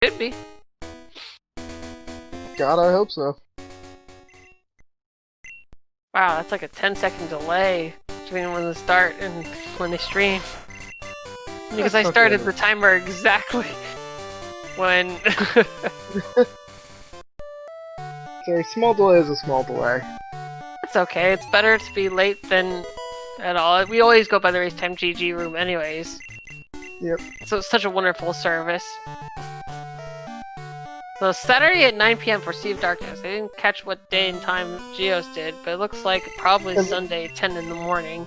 Could be. God, I hope so. Wow, that's like a 10-second delay between when they start and when they stream. Because I started the timer exactly when... So a small delay is a small delay. It's okay, it's better to be late than at all. We always go by the race time GG room anyways. Yep. So it's such a wonderful service. So Saturday at 9 PM for Sea of Darkness. I didn't catch what day and time Geos did, but it looks like probably Sunday 10 in the morning.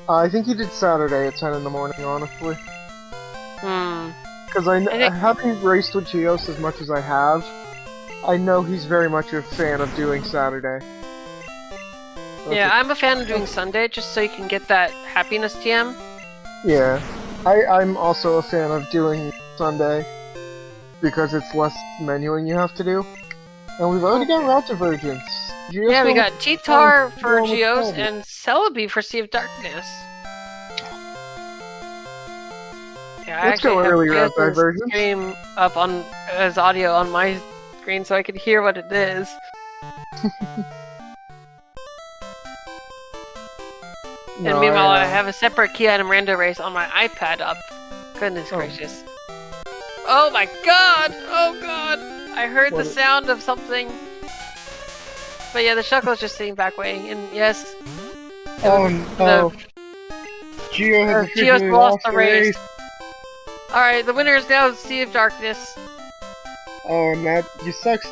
I think he did Saturday at 10 in the morning, honestly. Because I haven't raced with Geos as much as I have. I know he's very much a fan of doing Saturday. Yeah, I'm a fan of doing Sunday, just so you can get that happiness TM. Yeah. I'm also a fan of doing Sunday, because it's less menuing you have to do. And we've already got route divergence. Yeah, we got T-Tar for Geos and Celebi for Sea of Darkness. Yeah, Let's go early route divergence. Stream up on as audio on my screen so I could hear what it is. And meanwhile, I have a separate key item rando race on my iPad up. Goodness gracious. Oh my god! Oh god! I heard the sound of something. But yeah, the Shuckle's just sitting back way, and yes. Geo's lost the race. Alright, the winner is now Sea of Darkness. Oh, and that, it sucks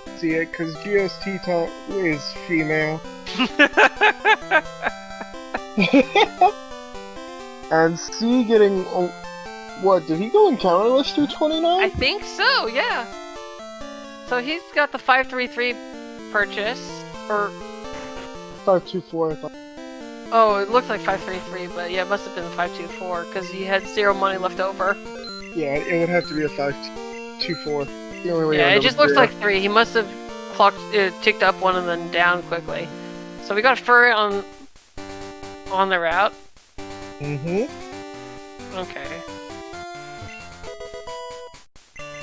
to see it, because Geo's T-Top is female. And C getting... what, did he go in counterless through 29? I think so, yeah. So he's got the 533 purchase, or... 524, I thought. Oh, it looked like 533, but yeah, it must have been 524, because he had 0 money left over. Yeah, it would have to be a 524. The only way yeah, it just looks like 3. He must have ticked up one and then down quickly. So we got Fur on the route. Mm-hmm. Okay.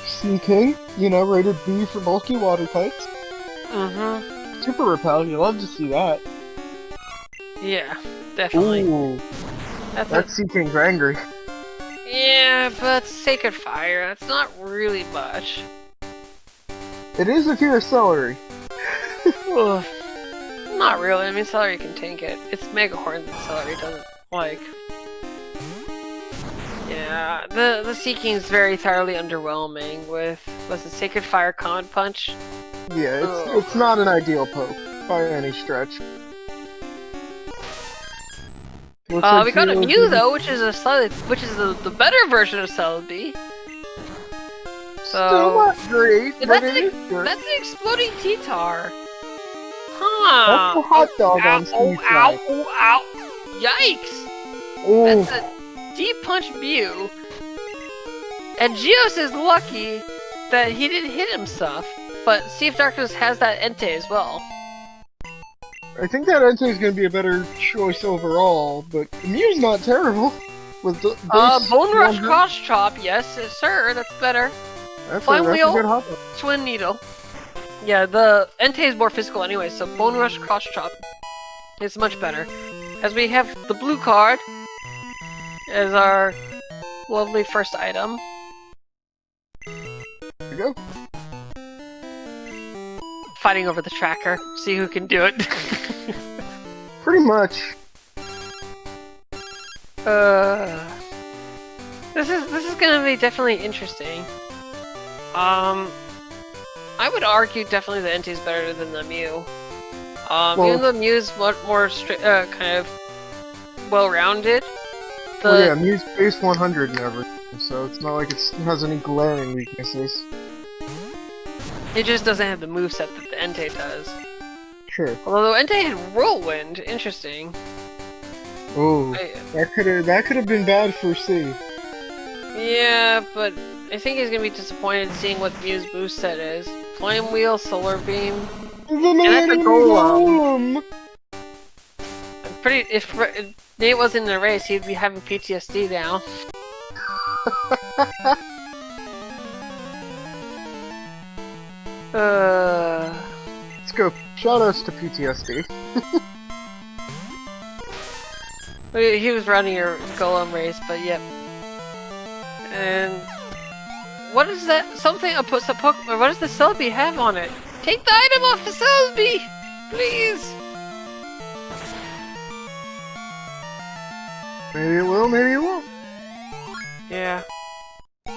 Sea King, you know, rated B for bulky water types. Mm-hmm. Super Repel, you love to see that. Yeah, definitely. Ooh. That Sea King's angry. Yeah, but Sacred Fire, that's not really much. It is if you're a celery. Not really, I mean celery can tank it. It's Mega Horn that celery doesn't like. Yeah, the Sea King's very thoroughly underwhelming with, was it Sacred Fire Comet Punch? Yeah, it's not an ideal poke, by any stretch. We got a Mew though, which is the better version of Celebi. So still not great, but that's it is good. That's an exploding T-Tar. Huh. That's a hot dog on Steve's side. Ow. Yikes. Ooh. That's a deep punch Mew. And Geos is lucky that he didn't hit himself, but Sea of Darkness has that Entei as well. I think that Entei is going to be a better choice overall, but Mew's not terrible. With the Bone Rush Cross Chop, yes sir, that's better. Flame Wheel, Twin Needle. Yeah, the Entei is more physical anyway, so Bone Rush Cross Chop is much better. As we have the blue card as our lovely first item. There you go. Fighting over the tracker, see who can do it. Pretty much. This is gonna be definitely interesting. I would argue definitely the Entei is better than the Mew. Even though Mew is much more kind of well-rounded. Yeah, Mew's base 100 and everything, so it's not like it has any glaring weaknesses. It just doesn't have the moveset that the Entei does. Sure. Although Entei had Whirlwind, interesting. Oh, that could have been bad for C. Yeah, but I think he's gonna be disappointed seeing what Mew's moveset is. Flame Wheel, Solar Beam, and that's a Golem. If Nate was in the race, he'd be having PTSD now. Let's go. Shoutouts to PTSD. He was running your golem race, but yep. And what is that? Something puts a Pokemon. What does the Celebi have on it? Take the item off the Celebi, please. Maybe it will, maybe it won't. Yeah.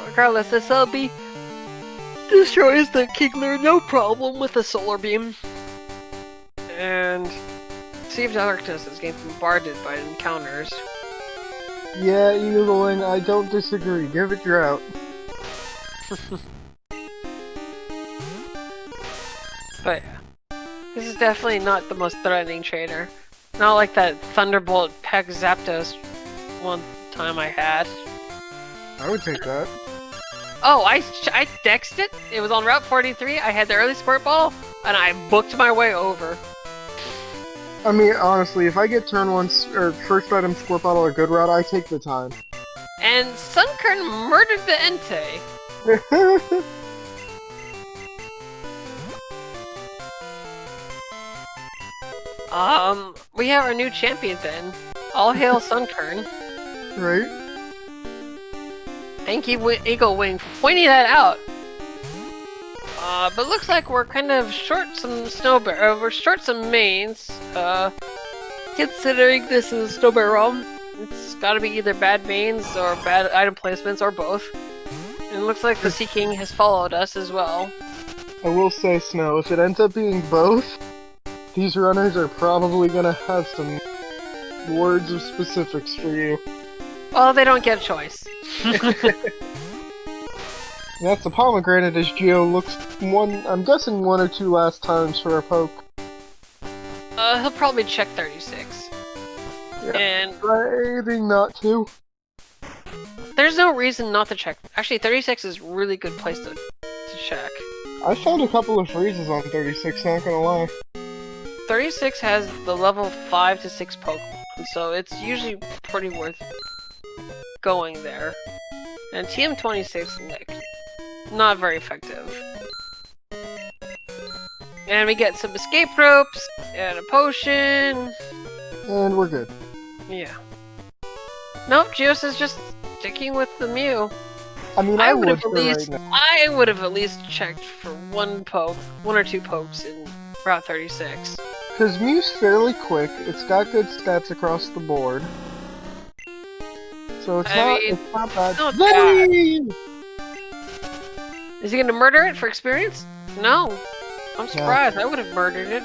Regardless, the Celebi destroys the Kingler, no problem with the Solar Beam. And Sea of Darkness is getting bombarded by encounters. Yeah, Eagling, I don't disagree. Give it Drought. But this is definitely not the most threatening trainer. Not like that Thunderbolt Peck Zapdos one time I had. I would take that. Oh, I dexed it. It was on Route 43. I had the early Squirt Ball, and I booked my way over. I mean, honestly, if I get turn 1 or first item Squirt Bottle or Good Route, I take the time. And Sunkern murdered the Entei. We have our new champion then. All hail Sunkern. Right? Thank you, Eagle Wing, for pointing that out. But looks like we're kind of short some we're short some mains. Considering this is Snowbear Realm, it's gotta be either bad mains or bad item placements or both. And it looks like the Sea King has followed us as well. I will say, Snow, if it ends up being both, these runners are probably gonna have some words of specifics for you. Well, they don't get a choice. That's the Pomegranate as Geo looks I'm guessing 1 or 2 last times for a poke. He'll probably check 36. Yeah, and trying not to. There's no reason not to check. Actually, 36 is a really good place to check. I found a couple of freezes on 36, not gonna lie. 36 has the level 5 to 6 Pokemon, so it's usually pretty worth going there. And TM26 Lick. Not very effective. And we get some escape ropes, and a potion. And we're good. Yeah. Nope, Geos is just sticking with the Mew. I mean, I would have at least checked for one or two pokes in Route 36. Because Mew's fairly quick, it's got good stats across the board. So it's not bad. It's not bad. Is he gonna murder it for experience? No. I'm surprised. Yeah. I would have murdered it.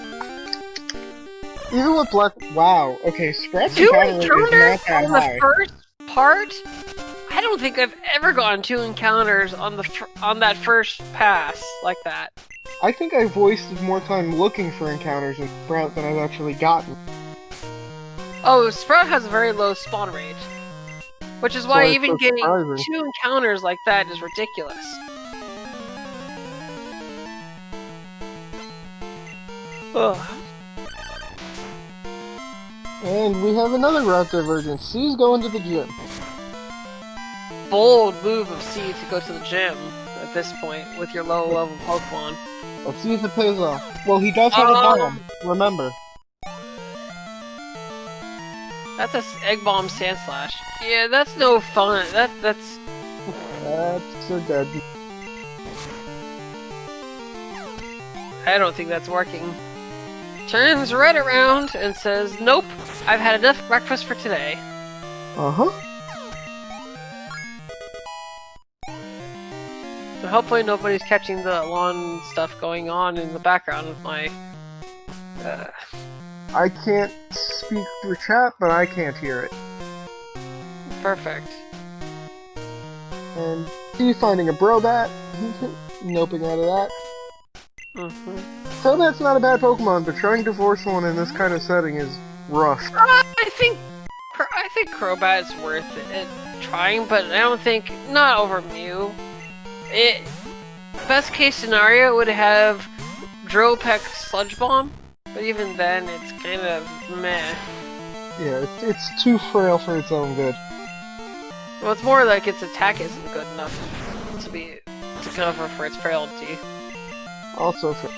Even with Black... Wow. Okay, Scratch 2 encounters on the first part? I don't think I've ever gotten 2 encounters on that first pass like that. I think I've wasted more time looking for encounters in Sprout than I've actually gotten. Oh, Sprout has a very low spawn rate. Which is why even getting 2 encounters like that is ridiculous. Ugh. And we have another route divergence. C's going to the gym. Bold move of C to go to the gym at this point with your low level Pokemon. Let's see if it pays off. Well, he does have a bomb, remember. That's a Egg Bomb Sandslash. Yeah, that's no fun. That's a dead. I don't think that's working. Turns right around and says, nope, I've had enough breakfast for today. Uh-huh. So hopefully nobody's catching the lawn stuff going on in the background of my... I can't speak for chat, but I can't hear it. Perfect. And he's finding a Brobat. Noping out of that. Crobat's not a bad Pokemon, but trying to force one in this kind of setting is rough. I think Crobat is worth it trying, but I don't think not over Mew. Best case scenario would have Dropek Sludge Bomb, but even then it's kind of meh. Yeah, it's too frail for its own good. Well, it's more like its attack isn't good enough to cover for its frailty. Also fair.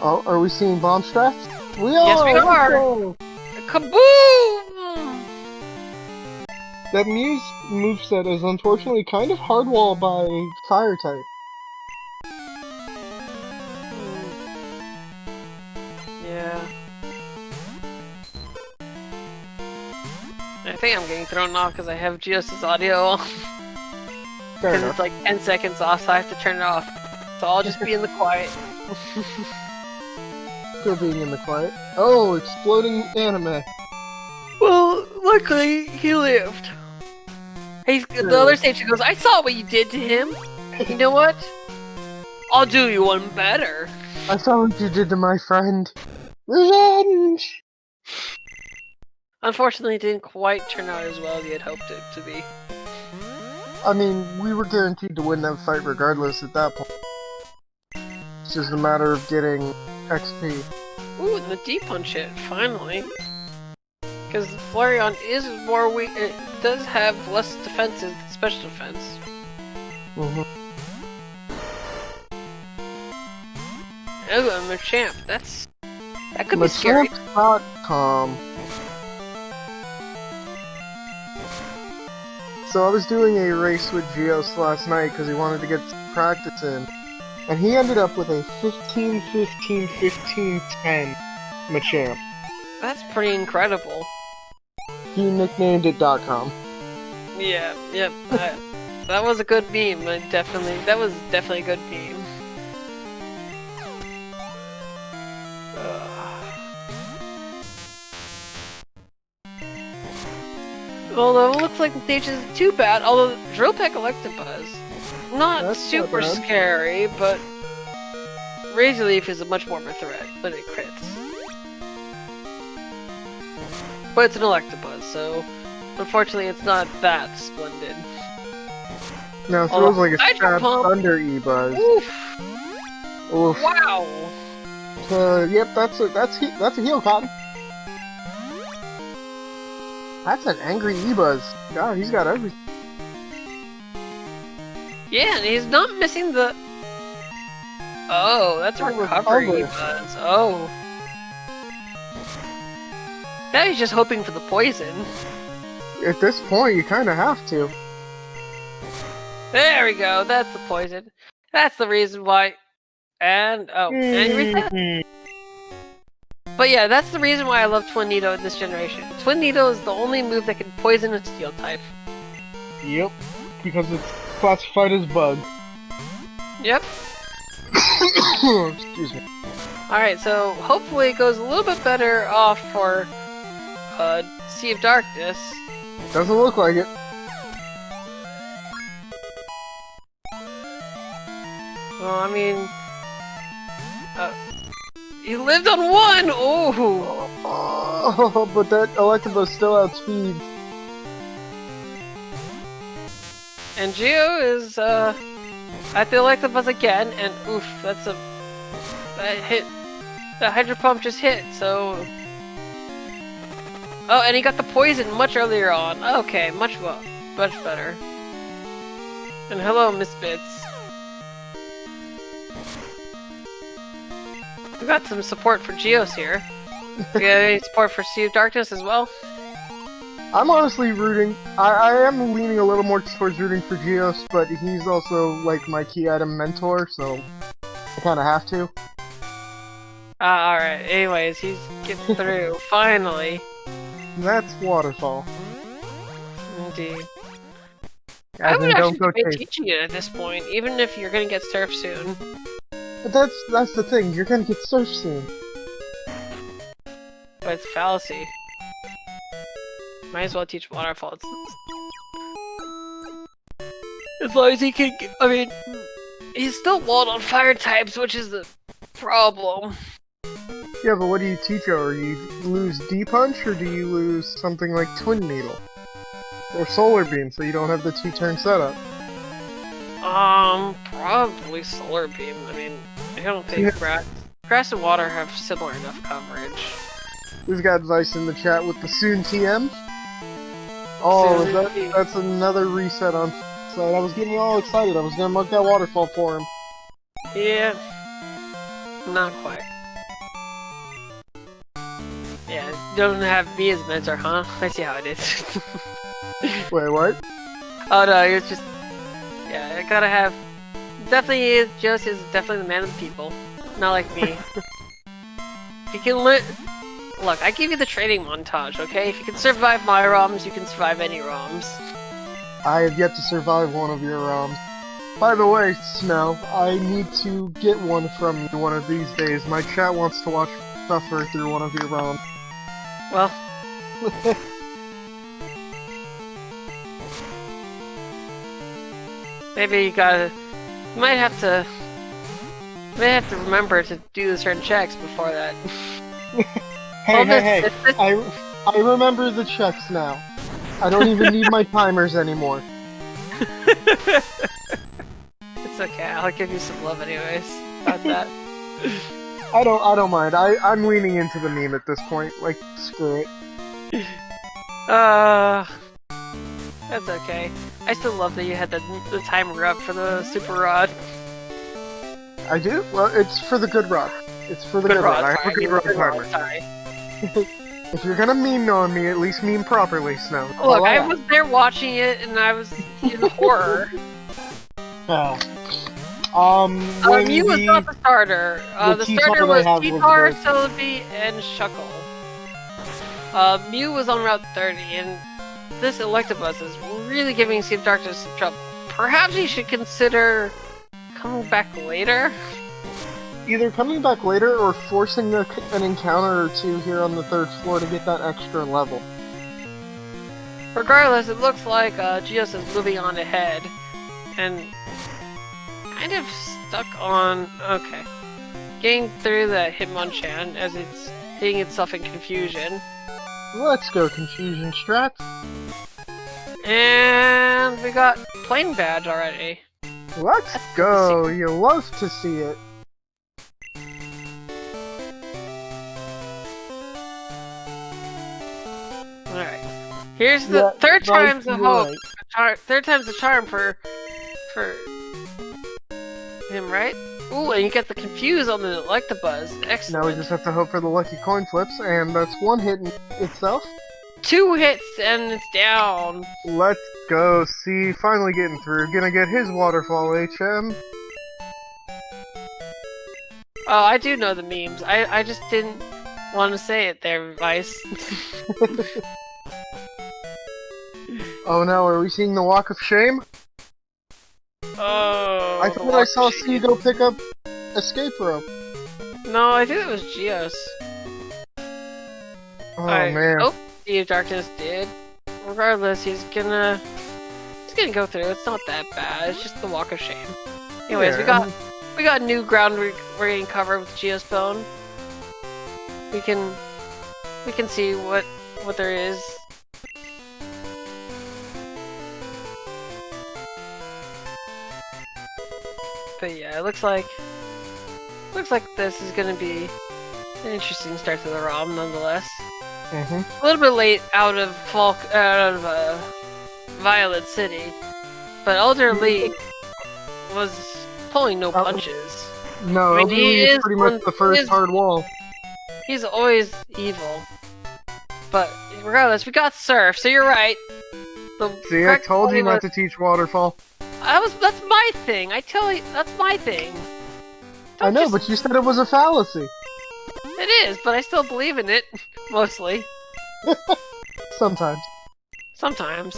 Oh, are we seeing bomb strats? We are! Yes, we are! Go! Kaboom! That Mew's moveset is unfortunately kind of hardwall by fire type. Yeah. I think I'm getting thrown off because I have Geos's audio on. Because it's like 10 seconds off, so I have to turn it off. So I'll just be in the quiet. Still being in the quiet. Oh, exploding anime. Well, luckily he lived. The other stage goes, I saw what you did to him. You know what? I'll do you one better. I saw what you did to my friend. Revenge! Unfortunately, it didn't quite turn out as well as you had hoped it to be. I mean, we were guaranteed to win that fight regardless at that point. It's just a matter of getting XP. Ooh, and the D-punch hit, finally. Because Flareon is more weak, it does have less defenses than special defense. Mm-hmm. Oh, and Machamp, that could be scary. Machamp.com. So I was doing a race with Geos last night because he wanted to get some practice in. And he ended up with a 15-15-15-10 Machamp. That's pretty incredible. He nicknamed it .com. Yeah, yep. That was a good meme. That was definitely a good meme. Although it looks like the stage isn't too bad, although Drill Peck Electabuzz, not super scary, but Razor Leaf is a much more of a threat, but it crits. But it's an Electabuzz, so unfortunately it's not that splendid. No, it feels like a Stab Thunder E-Buzz. Oof! Oof. Wow! Yep, that's a heal, Cotton. That's an angry E-Buzz. God, he's got everything. Yeah, and he's not missing the... Oh, that's a recovery E-Buzz. Oh. Now he's just hoping for the poison. At this point, you kind of have to. There we go, that's the poison. That's the reason why... And... Oh, and But yeah, that's the reason why I love Twin Needle in this generation. Twin Needle is the only move that can poison a Steel type. Yep, because it's classified as bug. Yep. Excuse me. Alright, so hopefully it goes a little bit better off for Sea of Darkness. Doesn't look like it. Well, I mean... he lived on one! Oh, but that Electabuzz still outspeeds. And Geo is, at the Electabuzz again, and oof, that hit. The Hydro Pump just hit, so... Oh, and he got the poison much earlier on. Okay, much better. And hello, Miss Bits. We got some support for Geos here. You got any support for Sea of Darkness as well? I'm honestly rooting. I am leaning a little more towards rooting for Geos, but he's also like my key item mentor, so I kind of have to. Alright, anyways, he's getting through, finally. That's Waterfall. Indeed. I would actually be teaching it at this point, even if you're gonna get Surf soon. But that's the thing, you're gonna get Surf soon. But it's fallacy. Might as well teach Waterfall. As long as he can I mean, he's still walled on fire types, which is the problem. Yeah, but what do you teach over? You lose D-Punch, or do you lose something like Twin Needle? Or Solar Beam, so you don't have the 2-turn setup? Probably Solar Beam. I mean, I don't think Grass and Water have similar enough coverage. We've got advice in the chat with the Soon TM. Oh, that's another reset on right? I was getting all excited. I was gonna mark that waterfall for him. Yeah. Not quite. Yeah, you don't have me as mentor, huh? I see how it is. Wait, what? Oh no, you're just... Yeah, I gotta have... Definitely, Joseph is definitely the man of the people. Not like me. If you can Look, I give you the training montage, okay? If you can survive my ROMs, you can survive any ROMs. I have yet to survive one of your ROMs. By the way, Snow, I need to get one from you one of these days. My chat wants to watch suffer through one of your ROMs. Well... Maybe you gotta... You might have to remember to do certain checks before that. Hey, I remember the checks now. I don't even need my timers anymore. It's okay, I'll give you some love anyways. About that. I don't mind. I'm leaning into the meme at this point. Like, screw it. That's okay. I still love that you had the timer up for the super rod. I do? Well, it's for the good rod. It's for the good rod. I have a good rod timer. Sorry. If you're gonna meme on me, at least meme properly, Snow. Look, I was there watching it, and I was in horror. Oh. Mew was not the starter. The starter was T-Tar, Celebi, and Shuckle. Mew was on Route 30, and this Electabuzz is really giving Sea of Darkness some trouble. Perhaps you should consider coming back later? Either coming back later or forcing an encounter or two here on the 3rd floor to get that extra level. Regardless, it looks like Geos is moving on ahead. And kind of stuck on... Okay. Getting through that Hitmonchan as it's hitting itself in confusion. Let's go, Confusion Strats. And we got Plane Badge already. Let's go! You love to see it. Alright. Here's the third time's the hope. Right. Third time's the charm for him, right? Ooh, and you get the confuse on the Electabuzz. Excellent. Now we just have to hope for the lucky coin flips, and that's one hit in itself. 2 hits and it's down. Let's go. See, finally getting through. Gonna get his waterfall HM. Oh, I do know the memes. I just didn't want to say it there, Vice. Oh no, are we seeing the Walk of Shame? Oh, I thought I saw C go pick up Escape Rope. No, I think it was Geos. Oh man. Oh, Sea of Darkness did. Regardless, he's gonna go through. It's not that bad. It's just the Walk of Shame. Anyways, yeah, we got new ground we're getting covered with geosspone. We can see what there is. But yeah, it looks like this is gonna be an interesting start to the ROM, nonetheless. A little bit late out of Violet City, but Elder League was pulling no punches. No, Elder League is pretty much the first hard wall. He's always evil. But regardless, we got Surf, so you're right. See, I told you not to teach Waterfall. That's my thing. I tell you, that's my thing. I know, but you said it was a fallacy. It is, but I still believe in it. Mostly. Sometimes. Sometimes.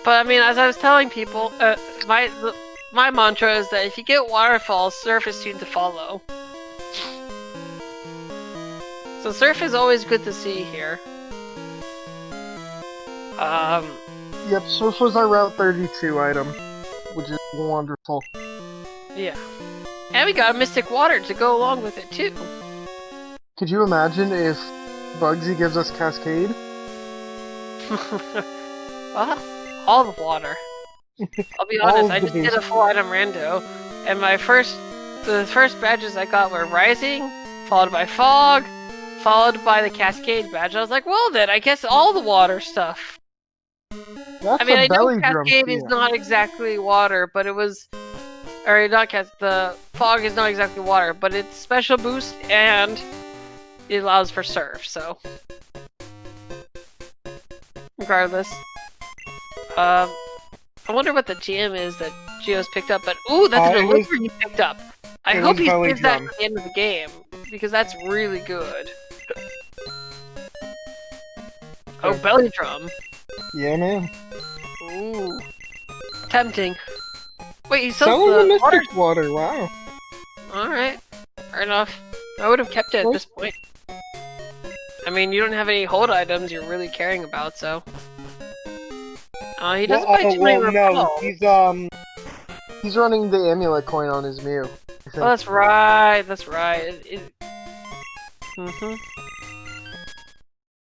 But I mean, as I was telling people, my mantra is that if you get Waterfall, Surf is soon to follow. So Surf is always good to see here. Yep, Surf was our Route 32 item, which is wonderful. Yeah. And we got a Mystic Water to go along with it, too. Could you imagine if Bugsy gives us Cascade? Well, all the water. I'll be honest, I just did a full item rando, and the first badges I got were Rising, followed by Fog, followed by the Cascade badge. I was like, well then, I guess all the water stuff. That's I mean, I know belly drum Cascade is not exactly water, but it was... Or not Cascade, the fog is not exactly water, but it's special boost and it allows for surf, so... Regardless. I wonder what the TM is that Geo's picked up, but ooh, that's an lizard he picked up! I hope he saves that at the end of the game, because that's really good. Oh, belly drum. Yeah, man. Ooh. Tempting. Wait, he sells the mystic water, wow. Alright. Fair enough. I would have kept it at this point. I mean, you don't have any hold items you're really caring about, so... he doesn't buy too many repels. No, he's running the amulet coin on his Mew. Oh, that's right, that's right.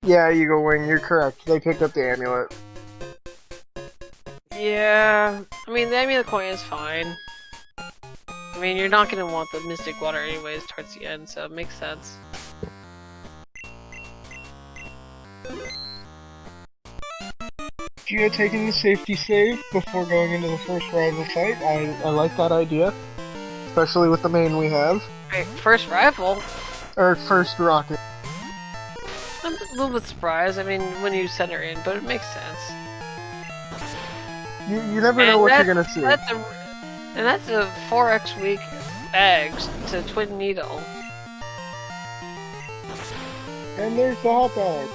Yeah, Eagle Wing, you're correct. They picked up the amulet. Yeah, I mean, the amulet coin is fine. I mean, you're not gonna want the mystic water anyways towards the end, so it makes sense. Geo taking the safety save before going into the first rival fight. I like that idea. Especially with the main we have. Right, first rival? Or first rocket. I'm a little bit surprised, I mean, when you send her in, but it makes sense. You never know what you're gonna see. And that's a 4x week eggs to Twin Needle. And there's the hot bag.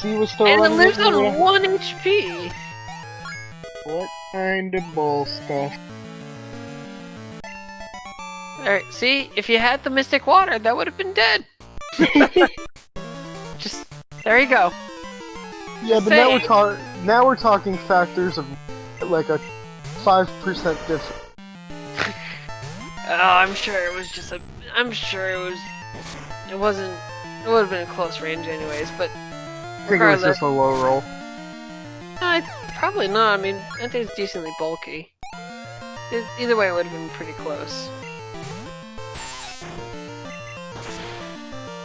Sea was still and it lives on 1 HP! What kind of bull stuff? Alright, see? If you had the mystic water, that would have been dead! Just, there you go. Yeah, but now we're talking factors of like a 5% difference. Oh, I'm sure it was just it wasn't, it would have been a close range anyways, but I think it was just a low roll. No, probably not. I mean, Entei's decently bulky. Either way, it would have been pretty close.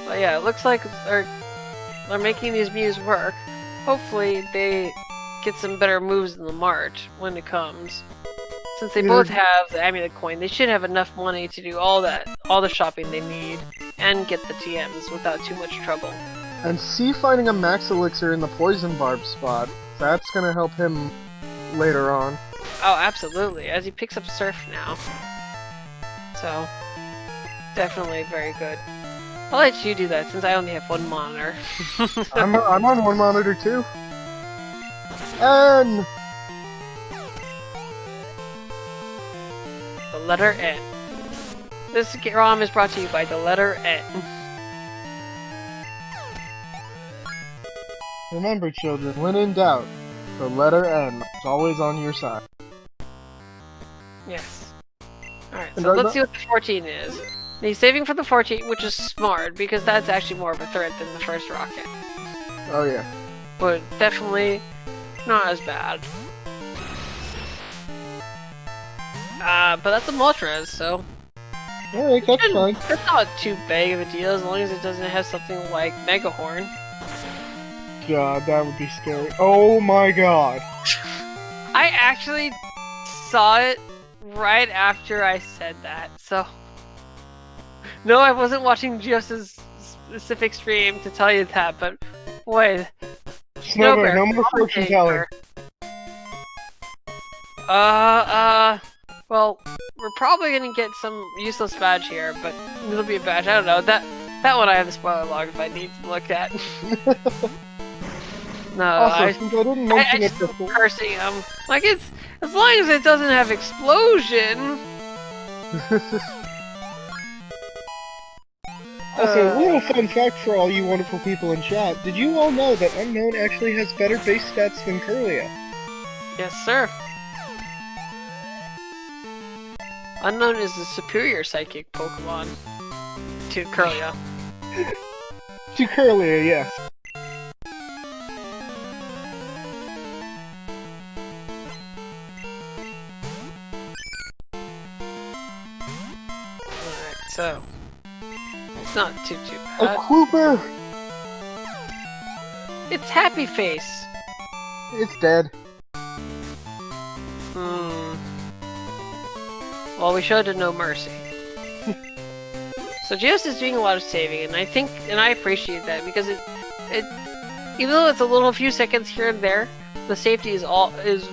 But yeah, it looks like they're making these Mews work. Hopefully, they get some better moves in the March when it comes. Since they both have the amulet coin, they should have enough money to do all the shopping they need, and get the TMs without too much trouble. And C finding a max elixir in the poison barb spot, that's gonna help him later on. Oh, absolutely, as he picks up Surf now. So, definitely very good. I'll let you do that since I only have one monitor. I'm on one monitor too. N! The letter N. This ROM is brought to you by the letter N. Remember, children, when in doubt, the letter N is always on your side. Yes. Alright, so let's see what the 14 is. He's saving for the 14, which is smart, because that's actually more of a threat than the first rocket. Oh yeah. But definitely not as bad. But that's a Moltres, so... Alright, that's fine. That's not too big of a deal, as long as it doesn't have something like Mega Horn. God, that would be scary. Oh my god! I actually saw it right after I said that, so... No, I wasn't watching Geos' specific stream to tell you that, but boy... Snowbear, no more fortune telling. Well, we're probably gonna get some useless badge here, but it'll be a badge, I don't know. That one I have the spoiler log if I need to look at. No, also, since I didn't mention it before. Cursing him. Like, it's... As long as it doesn't have explosion... Also, a little fun fact for all you wonderful people in chat. Did you all know that Unknown actually has better base stats than Curlia? Yes, sir. Unknown is the superior psychic Pokemon to Curlia. To Curlia, yes. Alright, so... It's not too bad. A Cooper! It's Happy Face. It's dead. Well, we showed it No Mercy. So Geos is doing a lot of saving, and I appreciate that because it even though it's a little few seconds here and there, the safety is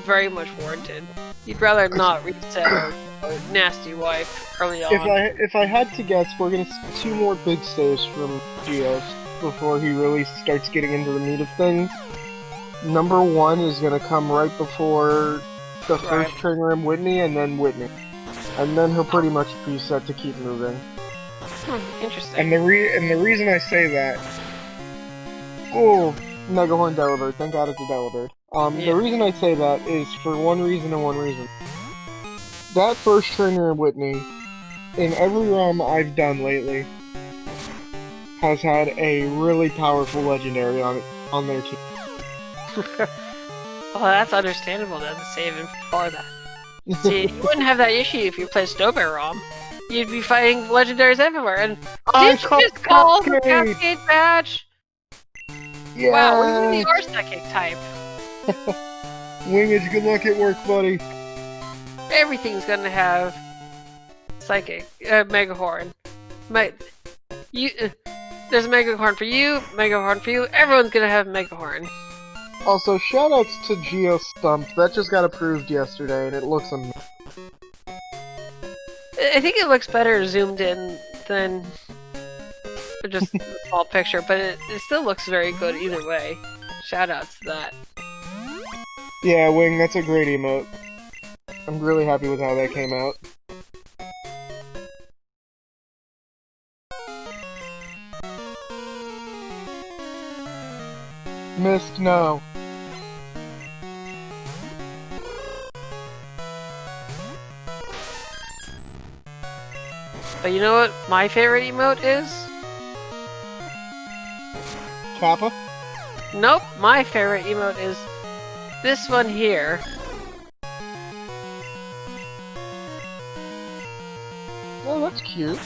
very much warranted. You'd rather not reset or nasty wipe early on. If I had to guess, we're gonna see 2 more big saves from Geos before he really starts getting into the meat of things. Number 1 is gonna come right before the first training room Whitney, and then Whitney. And then he'll pretty much be set to keep moving. Interesting. And the reason I say that... Oh, Megahorn Delibird. Thank God it's a Delibird. The reason I say that is for one reason and one reason. That first trainer in Whitney, in every realm I've done lately, has had a really powerful legendary on their team. Well, that's understandable then, saving for that. See, you wouldn't have that issue if you played Snowbear ROM. You'd be fighting legendaries everywhere, and did you just call the Cascade badge? Yeah. Wow, we really are psychic type. Wingage, good luck at work, buddy. Everything's gonna have psychic, Megahorn. There's a Megahorn for you, Megahorn for you. Everyone's gonna have Megahorn. Also, shoutouts to Geo Stump. That just got approved yesterday, and it looks amazing. I think it looks better zoomed in than just the small picture, but it still looks very good either way. Shoutouts to that. Yeah, Wing, that's a great emote. I'm really happy with how that came out. Missed, no. But you know what my favorite emote is? Kappa? Nope, my favorite emote is this one here. Oh, that's cute.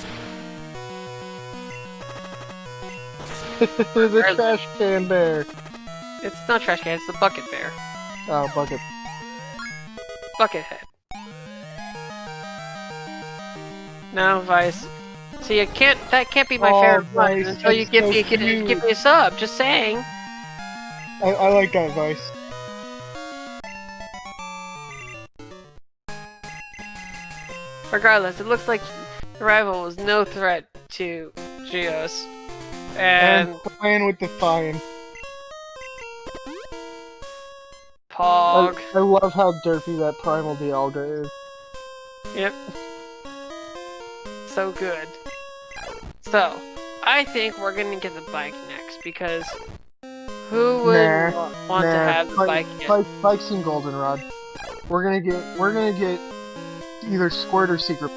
The trash can bear. It's not trash can, it's the bucket bear. Oh, bucket. Bucket head. No, Vice. See, that can't be my favorite one until you give me a sub. Just saying. I like that, Vice. Regardless, it looks like the rival was no threat to Geos. And playing with the fine. Pog. I love how derpy that Primal Dialga is. Yep. So good. So, I think we're gonna get the bike next, because who would want to have the bike yet? Bike's and Goldenrod. We're gonna get either Squirt or Secret.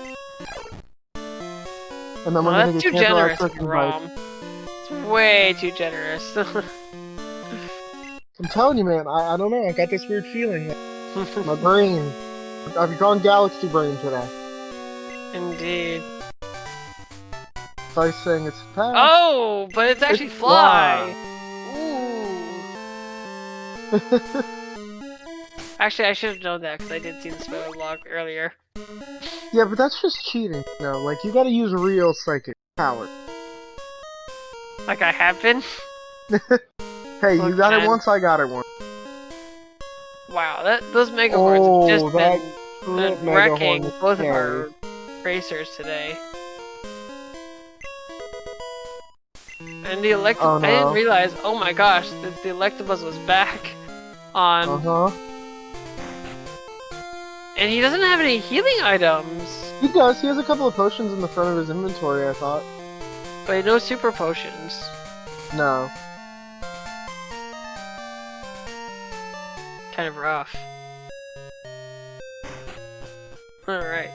And then we're gonna get too generous, ROM. It's way too generous. I'm telling you, man, I don't know, I got this weird feeling. My brain. I've gone Galaxy Brain today. Indeed. Vice saying it's fast. Oh, but it's actually fly. Ooh. Actually, I should have known that because I did see the spoiler log earlier. Yeah, but that's just cheating. No, like you gotta use real psychic power. Like I have been. Hey, you got it once, I got it once. Wow, those Megahorns have just been wrecking both of our racers today. And the Electabuzz, I didn't realize, oh my gosh, the Electabuzz was back on. And he doesn't have any healing items. He does, he has a couple of potions in the front of his inventory, I thought. But no super potions. No. Kind of rough. Alright.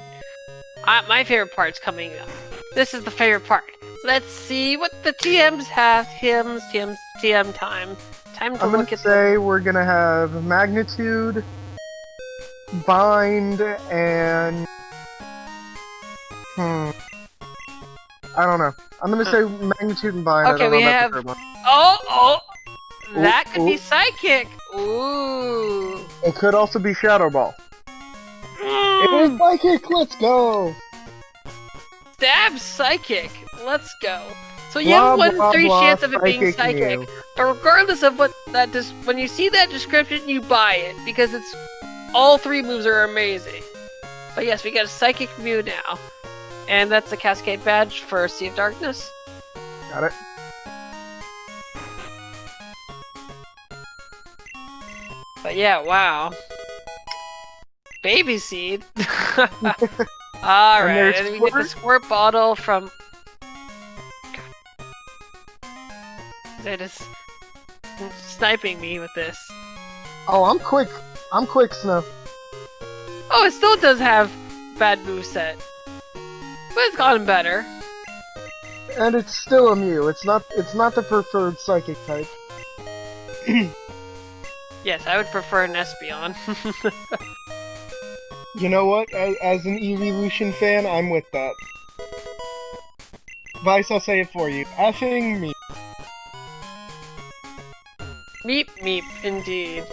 My favorite part's coming up. This is the favorite part. Let's see what the TMs have. TM time. Time to look at. I'm gonna say we're gonna have Magnitude, Bind, and I don't know. I'm gonna say Magnitude and Bind. Okay, we have. Oh! That could be Psychic! Ooh! It could also be Shadow Ball. It is Psychic! Let's go! Stab Psychic! Let's go. So you have 1-3 chance of it being Psychic. But regardless of what that when you see that description, you buy it. Because it's all 3 moves are amazing. But yes, we got a Psychic Mew now. And that's the Cascade badge for Sea of Darkness. Got it. But yeah, wow. Baby Seed. Alright, and we get the Squirt Bottle from... They're just sniping me with this. Oh, I'm quick. I'm quick, Snow. Oh, it still does have bad moveset. But it's gotten better. And it's still a Mew. It's not the preferred Psychic type. Yes, I would prefer an Espeon. You know what? As an Evolution fan, I'm with that. Vice, I'll say it for you. Effing me. Meep meep, indeed.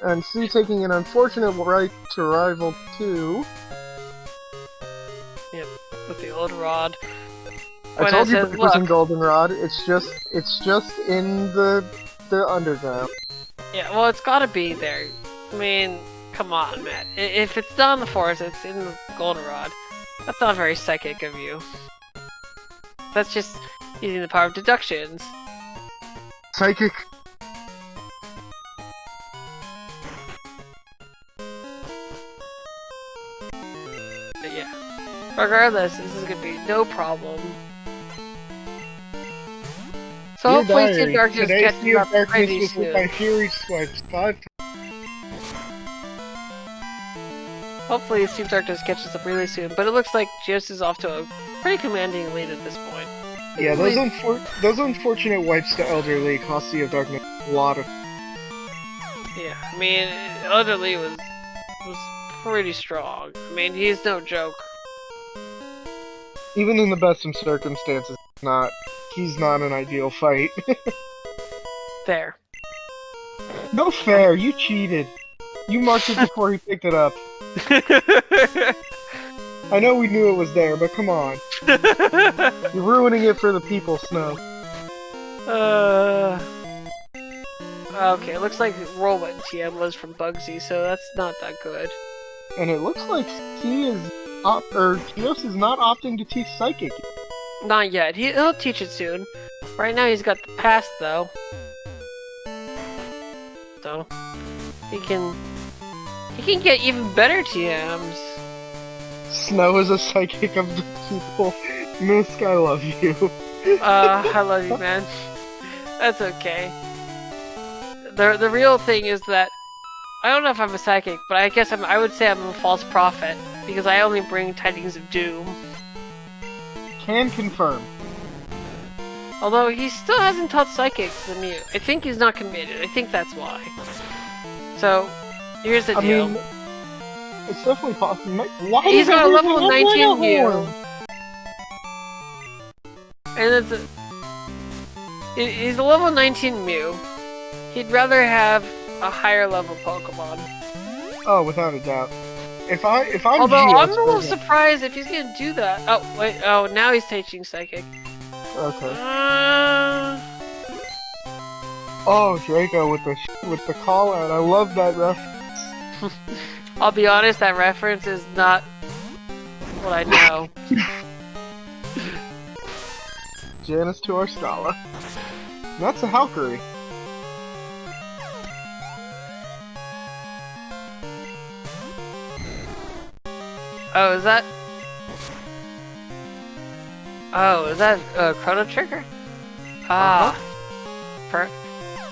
And C taking an unfortunate right to Rival 2. Yep, with the old rod. I told you it was in Goldenrod. It's just in the underground. Yeah, well, it's gotta be there. I mean, come on, Matt. If it's not in the forest, it's in the Goldenrod. That's not very Psychic of you. That's just using the power of deductions. Psychic. But yeah. Regardless, this is gonna be no problem. So hopefully Sea of Darkness catches up pretty soon. My Fury swipes 5. Hopefully Sea of Darkness catches up really soon, but it looks like Geos is off to a pretty commanding lead at this point. Yeah, those unfortunate wipes to Elderly cost Sea of Darkness a lot of... Yeah, I mean, Elderly was pretty strong. I mean, he's no joke. Even in the best of circumstances, he's not an ideal fight. Fair. No fair, you cheated. You marked it before he picked it up. I know we knew it was there, but come on. You're ruining it for the people, Snow. Okay, it looks like Whirlwind TM was from Bugsy, so that's not that good. And it looks like Geos is not opting to teach Psychic. Not yet. He'll teach it soon. Right now he's got the past, though. So he can get even better TMs. Snow is a Psychic of the people. Misk, I love you. I love you, man. That's okay. The real thing is that I don't know if I'm a Psychic, but I guess I would say I'm a false prophet because I only bring tidings of doom. Can confirm. Although he still hasn't taught Psychic to the Mew. I think he's not committed. I think that's why. So here's the deal. Mean, it's definitely possible. Why he's got a level 19 Mew. And he's a level 19 Mew. He'd rather have a higher level Pokemon. Oh, without a doubt. If I'm Although Geos, I'm a little surprised if he's gonna do that. Oh wait, oh now he's teaching Psychic. Okay. Oh, Draco with the call out. I love that reference. I'll be honest, that reference is not what I know. Janice to our Scala. That's a Valkyrie. Oh, is that Chrono Trigger? Ah,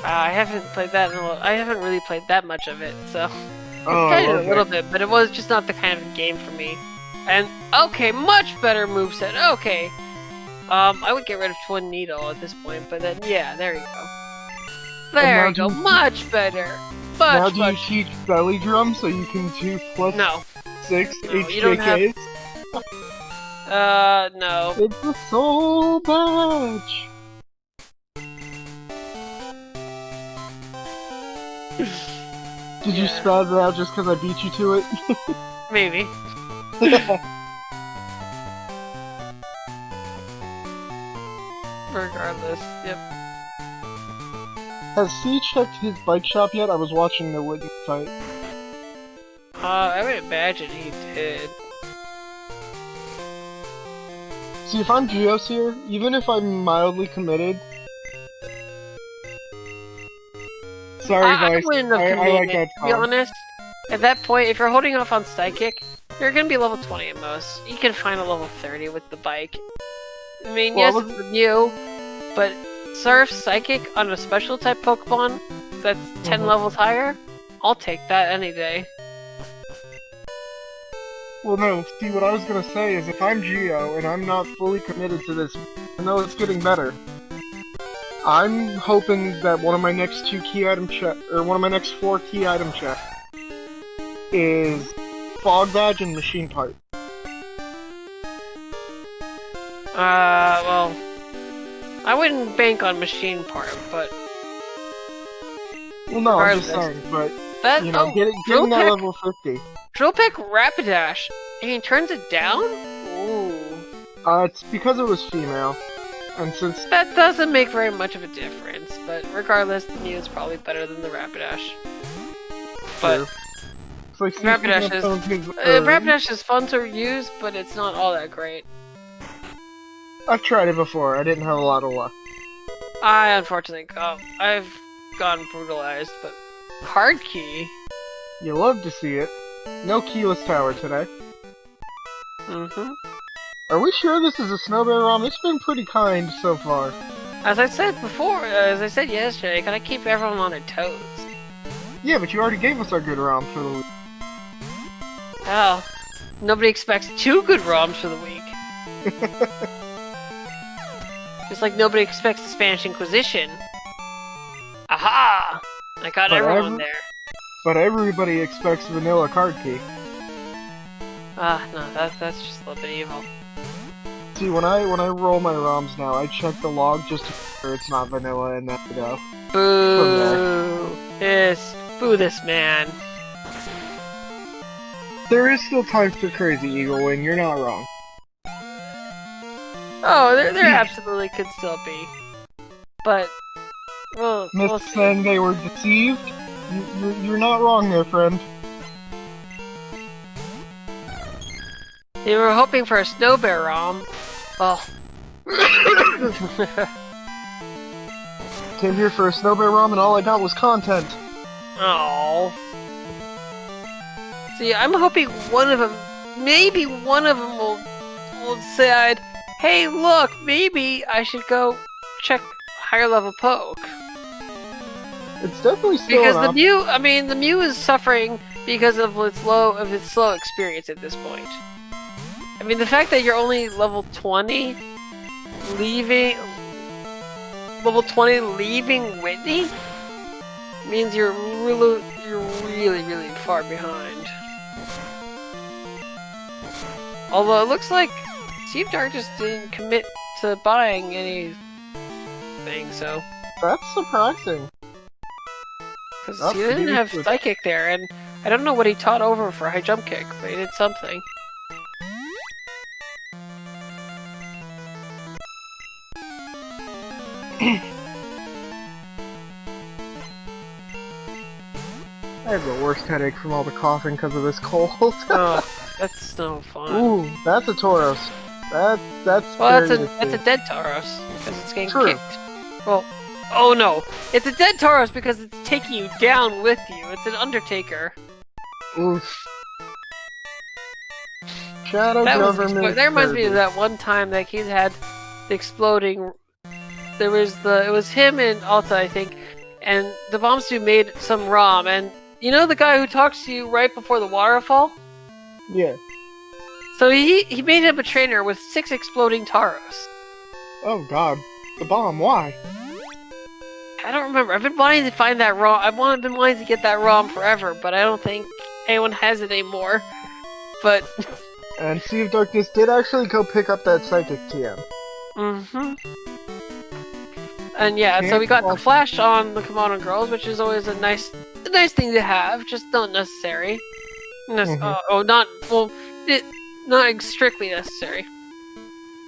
I haven't played that I haven't really played that much of it, so I played it a little bit, but it was just not the kind of game for me. And okay, much better moveset. Okay, I would get rid of Twin Needle at this point, but then yeah, there you go. There you go, much better. Now do you teach Belly Drum so you can do plus? No. 6 no, HJKs? No. It's a soul badge! Did you spaz it out just because I beat you to it? Maybe. Regardless, yep. Has C checked his bike shop yet? I was watching the Whitney fight. I would imagine he did. See, if I'm Geos here, even if I'm mildly committed... Sorry, Vice. I wouldn't have committed, I like that to be honest. At that point, if you're holding off on Psychic, you're gonna be level 20 at most. You can find a level 30 with the bike. I mean, well, yes, it's new, but Surf Psychic on a special type Pokemon that's 10 levels higher, I'll take that any day. Well, no, see, what I was gonna say is if I'm Geo and I'm not fully committed to this, I know it's getting better. I'm hoping that one of my next 2 key item or one of my next 4 key item checks is Fog Badge and Machine Part. Well, I wouldn't bank on Machine Part, but... Well, no, I'm just saying, but, you know, getting that level 50. Drill Peck Rapidash, and he turns it down? Ooh. It's because it was female. And since that doesn't make very much of a difference, but regardless, the Mew is probably better than the Rapidash. But like Rapidash is fun to use, but it's not all that great. I've tried it before. I didn't have a lot of luck. I unfortunately, I've gotten brutalized, but Card Key. You love to see it. No keyless tower today. Are we sure this is a Snow Bear ROM? It's been pretty kind so far. As I said before, as I said yesterday, gotta keep everyone on their toes. Yeah, but you already gave us our good ROM for the week. Well, nobody expects 2 good ROMs for the week. Just like nobody expects the Spanish Inquisition. Aha! I got everyone there. But everybody expects vanilla Card Key. No, that's just a little bit evil. See, when I roll my ROMs now, I check the log just to make sure it's not vanilla, and then I go. Boo! Yes, boo this man. There is still time for Crazy Eagle, and you're not wrong. Oh, there absolutely could still be. But, we'll see. Saying they were deceived? You're not wrong there, friend. They were hoping for a Snow Bear ROM. Well. Came here for a Snow Bear ROM and all I got was content. Oh. See, I'm hoping one of them, maybe one of them will decide, hey look, maybe I should go check higher level poke. It's definitely still because the Mew is suffering because of its slow experience at this point. I mean, the fact that you're only level 20, leaving Whitney, means you're really far behind. Although it looks like Sea of Darkness didn't commit to buying anything, so... That's surprising. Because he didn't have Psychic there, and I don't know what he taught over for High Jump Kick, but he did something. I have the worst headache from all the coughing because of this cold. Oh, that's no fun. Ooh, that's a Tauros. That's well, that's a dead Tauros because it's getting kicked. Well, oh no, it's a dead Tauros because it's taking you down with you. It's an Undertaker. Oof. Shadow Government. That reminds me of that one time that he's had the exploding. It was him and Alta, I think, and the Bombsu made some ROM, and you know the guy who talks to you right before the waterfall? Yeah. So he made him a trainer with 6 exploding Tauros. Oh god. The bomb, why? I don't remember. I've been wanting to find that ROM. I've been wanting to get that ROM forever, but I don't think anyone has it anymore. But... And Sea of Darkness did actually go pick up that Psychic TM. Mm-hmm. And yeah, so we got the Flash on the Kimono Girls, which is always a nice nice thing to have, just not necessary. Not strictly necessary.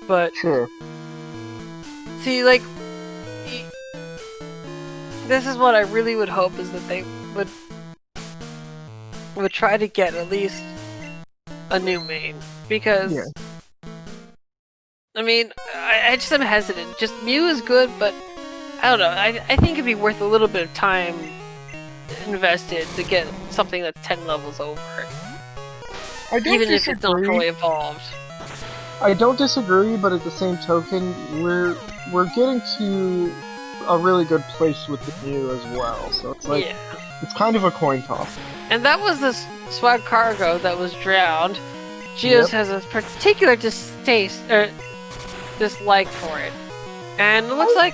But sure. See, like, this is what I really would hope is that they would try to get at least a new main, because I mean, I just am hesitant. Just Mew is good, but I don't know. I think it'd be worth a little bit of time invested to get something that's 10 levels over. Even if it's not fully evolved. I don't disagree, but at the same token, we're getting to a really good place with the Mew as well. So it's like it's kind of a coin toss. And that was the swag cargo that was drowned. Geos has a particular distaste or dislike for it, and it looks like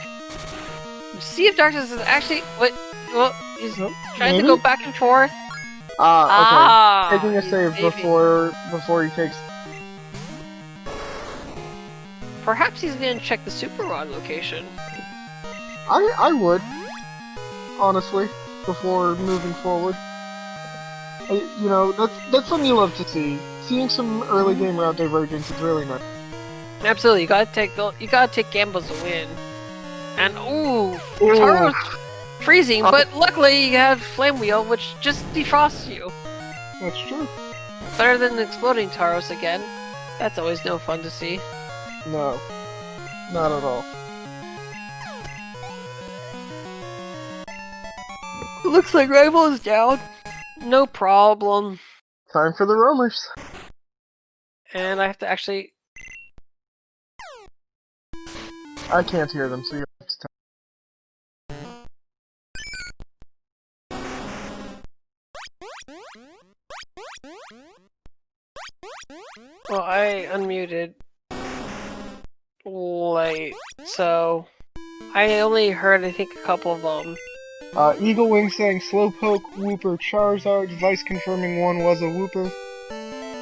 Sea of Darkness is actually he's trying to go back and forth. Okay. Taking a save before he takes. Perhaps he's gonna check the Super Rod location. I would, honestly, before moving forward. You know, that's something you love to see. Seeing some early game route divergence is really nice. Absolutely, you gotta take gambles to win. And Taro's freezing, but luckily you have Flame Wheel, which just defrosts you. That's true. Better than exploding Taros again. That's always no fun to see. No, not at all. Looks like Rival is down. No problem. Time for the roamers. And I have to actually... I can't hear them, so you have to tell. Well, I unmuted late, so I only heard, I think, a couple of them. Eagle Wing saying Slowpoke, Wooper, Charizard, Vice confirming one was a Wooper.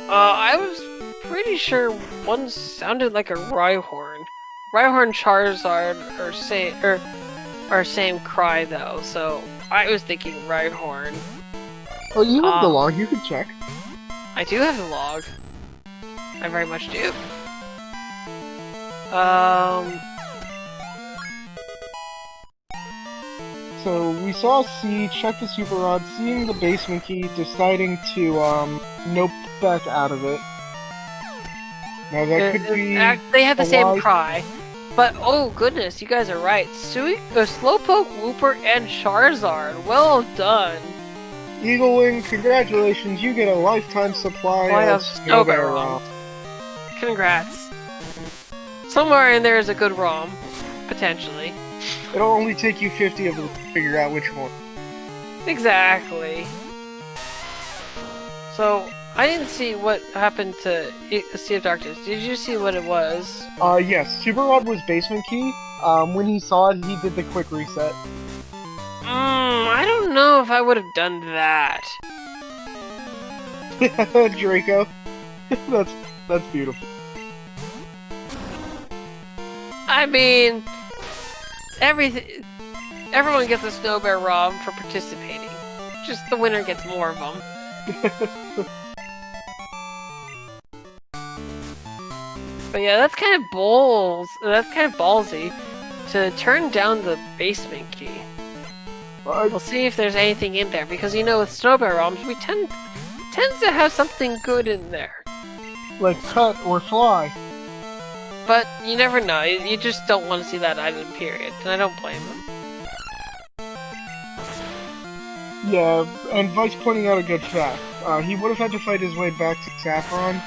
I was pretty sure one sounded like a Rhyhorn. Rhyhorn, Charizard are same cry though, so I was thinking Rhyhorn. Oh, you have the log, you can check. I do have the log. I very much do. So, we saw C, check the Super Rod, seeing the basement key, deciding to, nope back out of it. Now that could be they have the same cry. But, oh goodness, you guys are right. Slowpoke, Wooper, and Charizard. Well done. Eagle Wing, congratulations, you get a lifetime supply of Snow Bear ROM. Congrats. Somewhere in there is a good ROM, potentially. It'll only take you 50 of them to figure out which one. Exactly. So, I didn't see what happened to Sea of Darkness. Did you see what it was? Yes. Super Rod was basement key. When he saw it, he did the quick reset. I don't know if I would have done that. Draco. That's beautiful. I mean, everyone gets a Snow Bear ROM for participating. Just the winner gets more of them. But yeah, that's kind of ballsy to turn down the basement key. We'll see if there's anything in there, because you know with Snow Bear ROMs we tends to have something good in there. Like cut or fly. But you never know, you just don't want to see that item, period, and I don't blame them. Yeah, and Vice pointing out a good fact. He would have had to fight his way back to Saffron,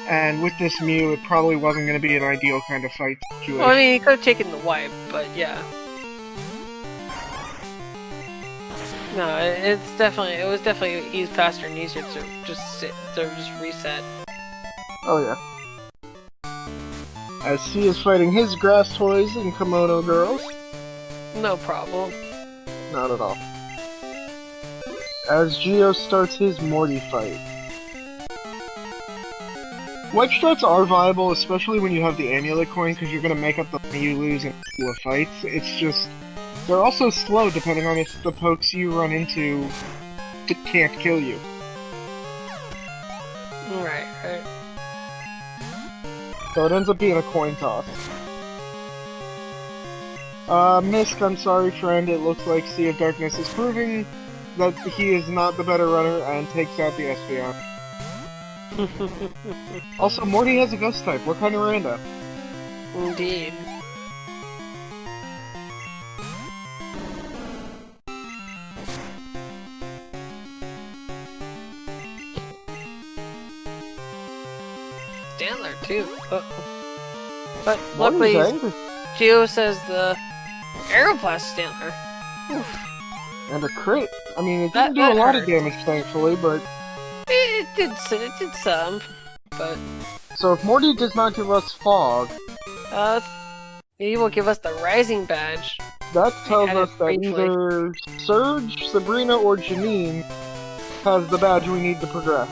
and with this Mew, it probably wasn't going to be an ideal kind of fight situation. Well, I mean, he could have taken the wipe, but yeah. No, it was definitely faster and easier to just reset. Oh yeah. As he is fighting his grass toys and kimono girls. No problem. Not at all. As Geo starts his Morty fight. Wipe strats are viable, especially when you have the amulet coin, because you're going to make up the money you lose in a couple of fights. It's just... they're also slow, depending on if the pokes you run into it can't kill you. Right. So it ends up being a coin toss. Mist, I'm sorry, friend. It looks like Sea of Darkness is proving that he is not the better runner and takes out the Espeon. Also, Morty has a ghost type. What kind of rando? Indeed. Stantler too. But luckily, Geo says the Aeroblast Stantler. Oof. And a crit. I mean, it didn't do a lot of damage, thankfully, but it did some. But so if Morty does not give us Fog, he will give us the Rising Badge. That tells us that either Surge, Sabrina, or Janine has the badge we need to progress.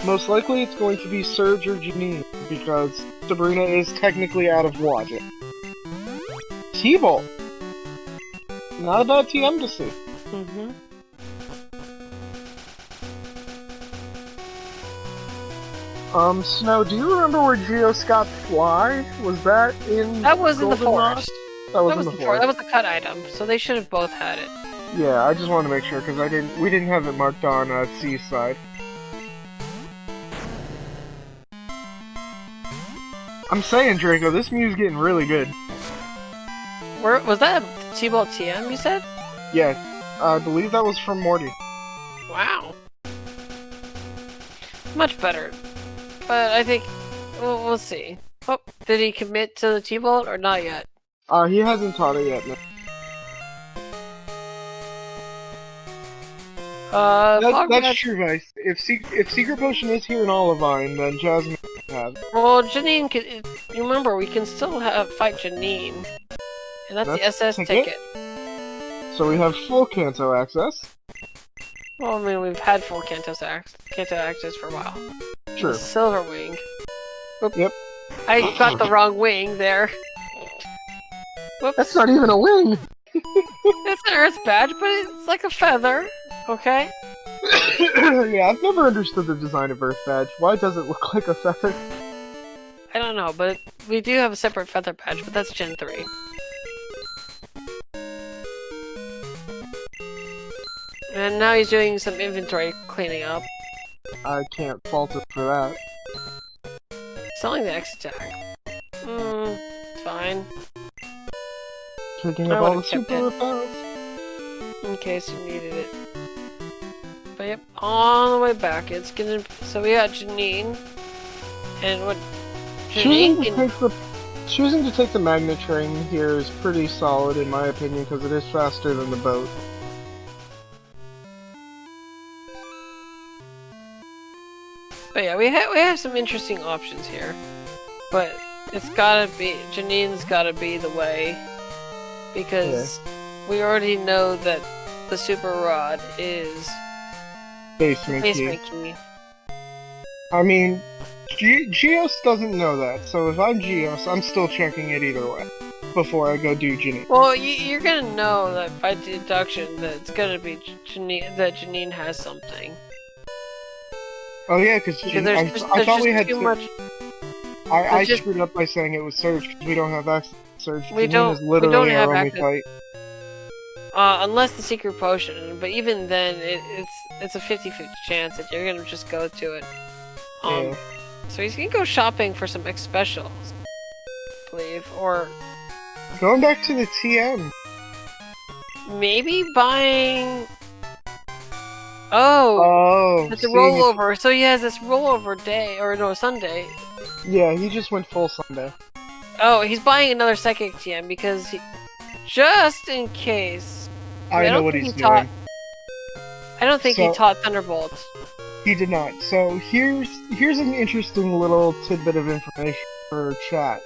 Most likely it's going to be Surge or Janine, because Sabrina is technically out of logic. T-Bolt! Not a bad TM to see. Mm-hmm. Snow, do you remember where Geos got Fly? Was that in That was in the forest. That was in the forest. That was the cut item, so they should have both had it. Yeah, I just wanted to make sure, because we didn't have it marked on C's side. I'm saying, Draco, this Mew's getting really good. Was that a T-Bolt TM, you said? Yeah, I believe that was from Morty. Wow. Much better. But I think, we'll see. Oh, did he commit to the T-Bolt or not yet? He hasn't taught it yet, no. That's true, Vice. If Secret Potion is here in Olivine, then Jasmine has it. Well, Janine, you remember, we can still fight Janine. And that's the SS ticket. So we have full Kanto access. Well, I mean, we've had full Kanto access for a while. Sure. Silver Wing. Oop. Yep. I got the wrong wing there. Whoops. That's not even a wing! It's an Earth badge, but it's like a feather. Okay? Yeah, I've never understood the design of Earth badge. Why does it look like a feather? I don't know, but we do have a separate feather badge, but that's Gen 3. And now he's doing some inventory cleaning up. I can't fault it for that. Selling the X attack. It's fine. Picking up all the super repels. In case you needed it. But yep, on the way back, it's gonna. So we got Janine. And what. Choosing to take the Magnet Train here is pretty solid in my opinion, because it is faster than the boat. But yeah, we have some interesting options here. But it's gotta be, Janine's gotta be the way. Because we already know that the Super Rod is Basement Key. I mean, Geos doesn't know that, so if I'm Geos, I'm still checking it either way before I go do Janine. Well, you're gonna know that by deduction that it's gonna be Janine has something. Oh yeah, because I thought we had too much. I screwed up by saying it was Surge because we don't have access to Surge. We don't have access. Fight. Unless the Secret Potion, but even then, it's a 50-50 chance that you're gonna just go to it. Yeah. So he's gonna go shopping for some X specials, I believe, or going back to the TM. Maybe buying. Oh, it's a rollover. So he has this rollover day, or no, Sunday. Yeah, he just went full Sunday. Oh, he's buying another Psychic TM because just in case. I know what he's doing. I don't think he taught Thunderbolt. He did not. So here's an interesting little tidbit of information for chat.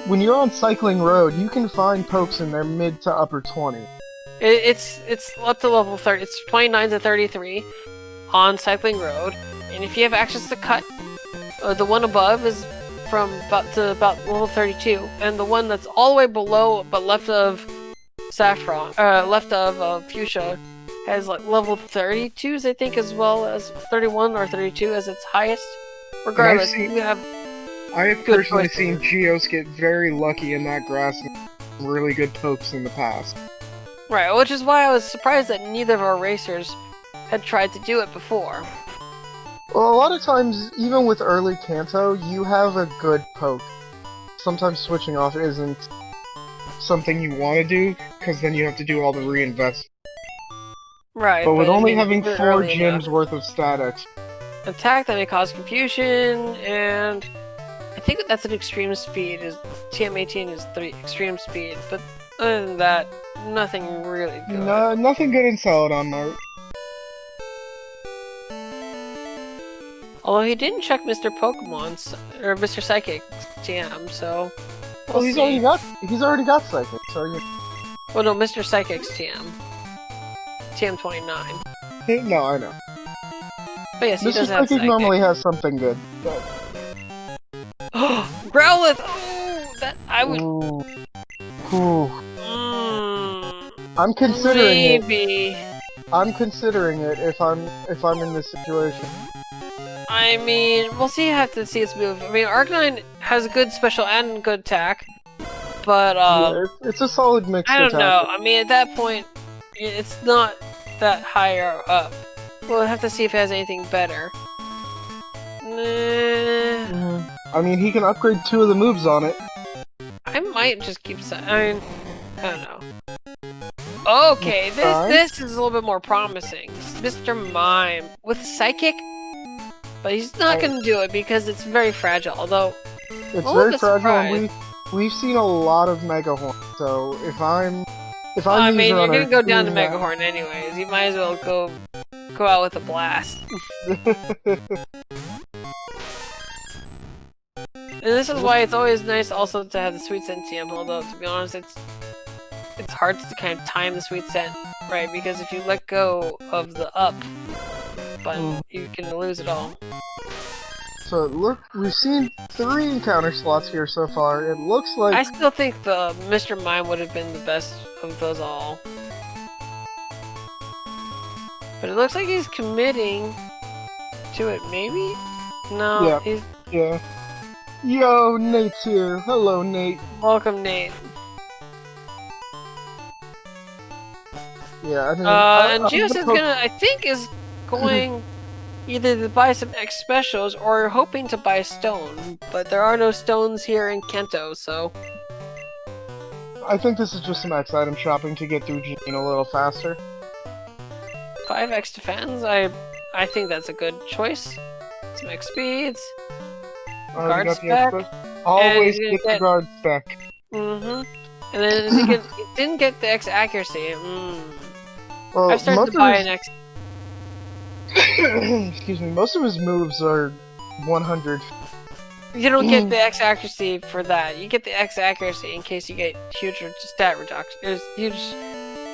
When you're on Cycling Road, you can find pokes in their mid to upper 20. It's up to level 30. It's 29 to 33 on Cycling Road, and if you have access to Cut, the one above is from about level 32, and the one that's all the way below but left of Saffron, left of Fuchsia has like level 32s, I think, as well as 31 or 32 as its highest. Regardless, you have. I have personally seen Geos get very lucky in that grass and really good pokes in the past. Right, which is why I was surprised that neither of our racers had tried to do it before. Well, a lot of times, even with early Kanto, you have a good poke. Sometimes switching off isn't something you want to do, because then you have to do all the reinvest. Right, but with only having 4 gyms worth of status. Attack that may cause confusion, and I think that's an extreme speed. TM18 is 3 extreme speed, but other than that, nothing really good. No, nothing good in Celadon, Mark. Although he didn't check Mr. Pokemon's or Mr. Psychic's TM, so well, he's already got Psychic, so you. Well, no, Mr. Psychic's TM. TM29. No, I know. But yes, he Mr. does have Psychic normally has something good. Growlithe! Oh, that I would. Ooh. Ooh. I'm considering it. I'm considering it if I'm in this situation. I mean, we'll see. You have to see its move. I mean, Arcanine has a good special and good attack, but yeah, it's a solid mix. I don't know. I mean, at that point, it's not that higher up. We'll have to see if it has anything better. I mean, he can upgrade 2 of the moves on it. I might just keep. I mean, I don't know. Okay, this is a little bit more promising. Mr. Mime with Psychic, but he's not going to do it because it's very fragile. Although it's very fragile, and we've seen a lot of Mega Horn. So if I'm I mean, you're going to go down to Mega Horn anyways. You might as well go out with a blast. And this is why it's always nice also to have the Sweet Scent TM, although to be honest, it's hard to kind of time the Sweet Scent, right? Because if you let go of the up button, you can lose it all. So look, we've seen 3 encounter slots here so far. It looks like I still think the Mr. Mime would have been the best of those all. But it looks like he's committing to it, maybe? No, yeah. Yo, Nate's here. Hello, Nate. Welcome, Nate. Yeah, I think. And Geos is gonna, I think, is going either to buy some X specials or hoping to buy stone, but there are no stones here in Kanto, so. I think this is just some X item shopping to get through Gene a little faster. 5 X defense? I think that's a good choice. Some X speeds. Guard spec. Always get the guard spec. And then he didn't get the X accuracy. Well, I've started to buy an X. Excuse me, most of his moves are 100. You don't get the X accuracy for that. You get the X accuracy in case you get huge stat reduction. There's huge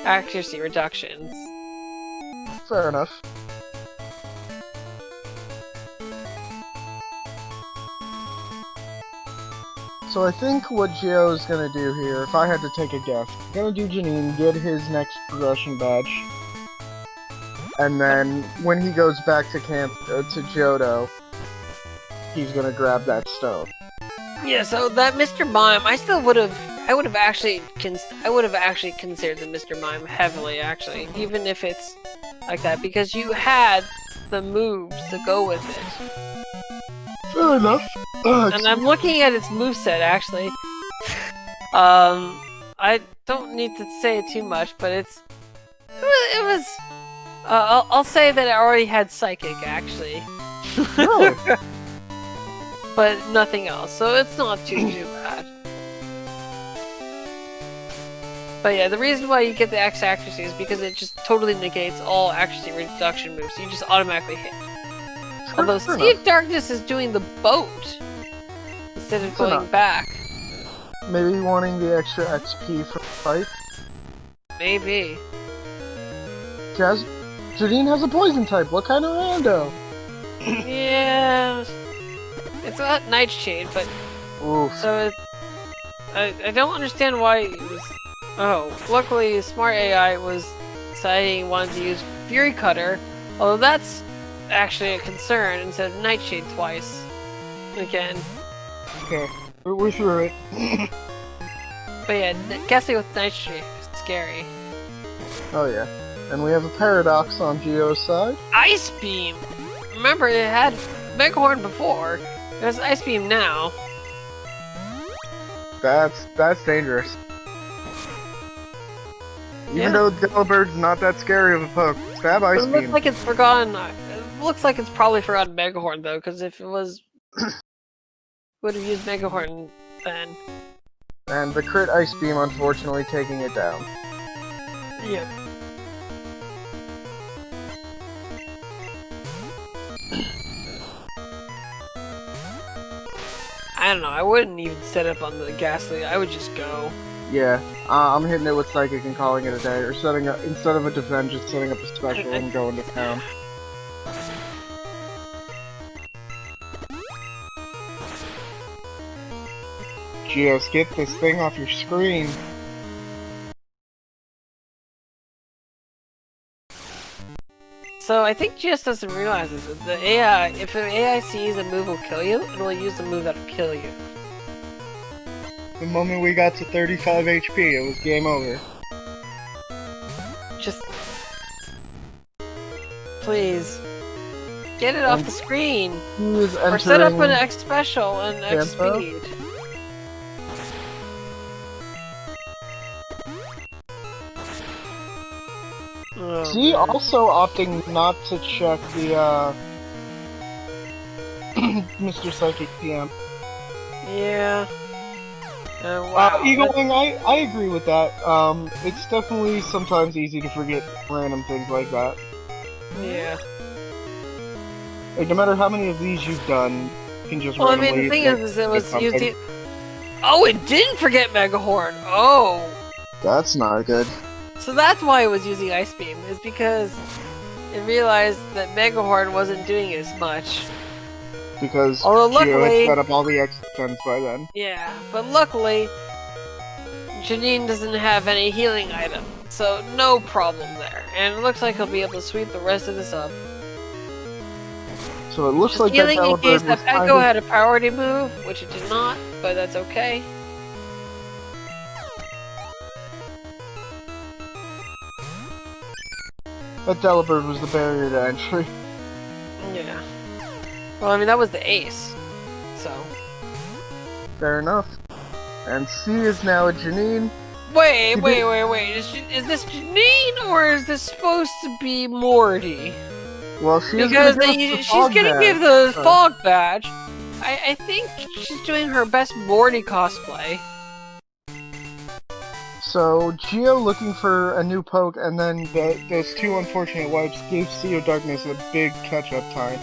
accuracy reductions. Fair enough. So I think what Gio's gonna do here, if I had to take a guess, gonna do Janine, get his next progression badge, and then when he goes back to camp to Johto, he's gonna grab that stone. Yeah, so that Mr. Mime, I would have actually considered the Mr. Mime heavily, actually, even if it's like that, because you had the moves to go with it. Fair enough. And I'm looking at its moveset, actually. I don't need to say too much, but it was I'll say that it already had Psychic, actually. Really? But nothing else, so it's not too bad. But yeah, the reason why you get the X accuracy is because it just totally negates all accuracy reduction moves, so you just automatically hit. Although Sea of Darkness is doing the boat instead of going back. Maybe wanting the extra XP for the fight? Maybe. Jadine has a poison type, what kind of rando? Yeah. It's not Nightshade, but... Oof. So I don't understand why it was... Oh, luckily Smart AI was deciding he wanted to use Fury Cutter, although that's actually a concern instead of Nightshade twice. Again. Okay, we're through it. But yeah, guessing with Nightshade is scary. Oh yeah. And we have a paradox on Geo's side. Ice Beam! Remember, it had Megahorn before. It has Ice Beam now. That's dangerous. Even though Delabird's not that scary of a poke, stab Ice Beam. It looks like it's forgotten. It looks like it's probably forgotten Megahorn though, because if it was, would have used Megahorn then. And the crit Ice Beam, unfortunately, taking it down. Yep. I don't know, I wouldn't even set up on the Ghastly, I would just go. Yeah, I'm hitting it with Psychic and calling it a day, or setting up, instead of a defense, just setting up a special and going to town. Geos, get this thing off your screen. So I think Geos doesn't realize this. The AI, if an AI sees a move will kill you, it will use the move that'll kill you. The moment we got to 35 HP, it was game over. Just... please. Get it off the screen! Or set up an X special and X speed. Oh, See, also opting not to check the, Mr. Psychic PM. Yeah. Wow. Eagle Wing, I agree with that. It's definitely sometimes easy to forget random things like that. Yeah. Like, no matter how many of these you've done, you can just well, randomly... I mean, the thing is it was using... Oh, it didn't forget Megahorn! Oh! That's not good. So that's why it was using Ice Beam, is because it realized that Megahorn wasn't doing as much. Because Geo had set up all the X defense by then. Yeah, but luckily, Janine doesn't have any healing item, so no problem there. And it looks like he'll be able to sweep the rest of this up. So it looks Just like healing that in case was that Echo had a priority move, which it did not, but that's okay. That Delibird was the barrier to entry. Yeah. Well, I mean, that was the ace, so... Fair enough. And C is now a Janine. Wait. Is this Janine, or is this supposed to be Morty? Well, she's because gonna give the fog badge. I think she's doing her best Morty cosplay. So, Geo looking for a new poke, and then those two unfortunate wipes gave Sea of Darkness a big catch-up time.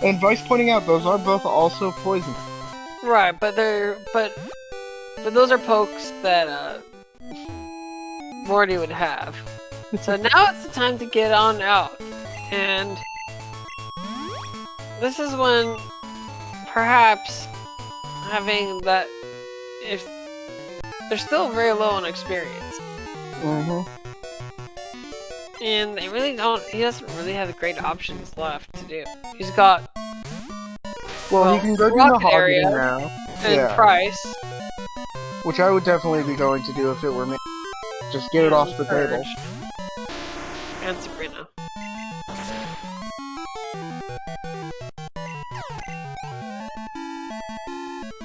And Vice pointing out, those are both also poison. Right, but those are pokes that Morty would have. So now it's the time to get on out, and this is when perhaps having that, if they're still very low on experience, and they really don't. He doesn't really have great options left to do. He's got well he can go do the area now and Price, which I would definitely be going to do if it were me. Just get it off the table. And Sabrina.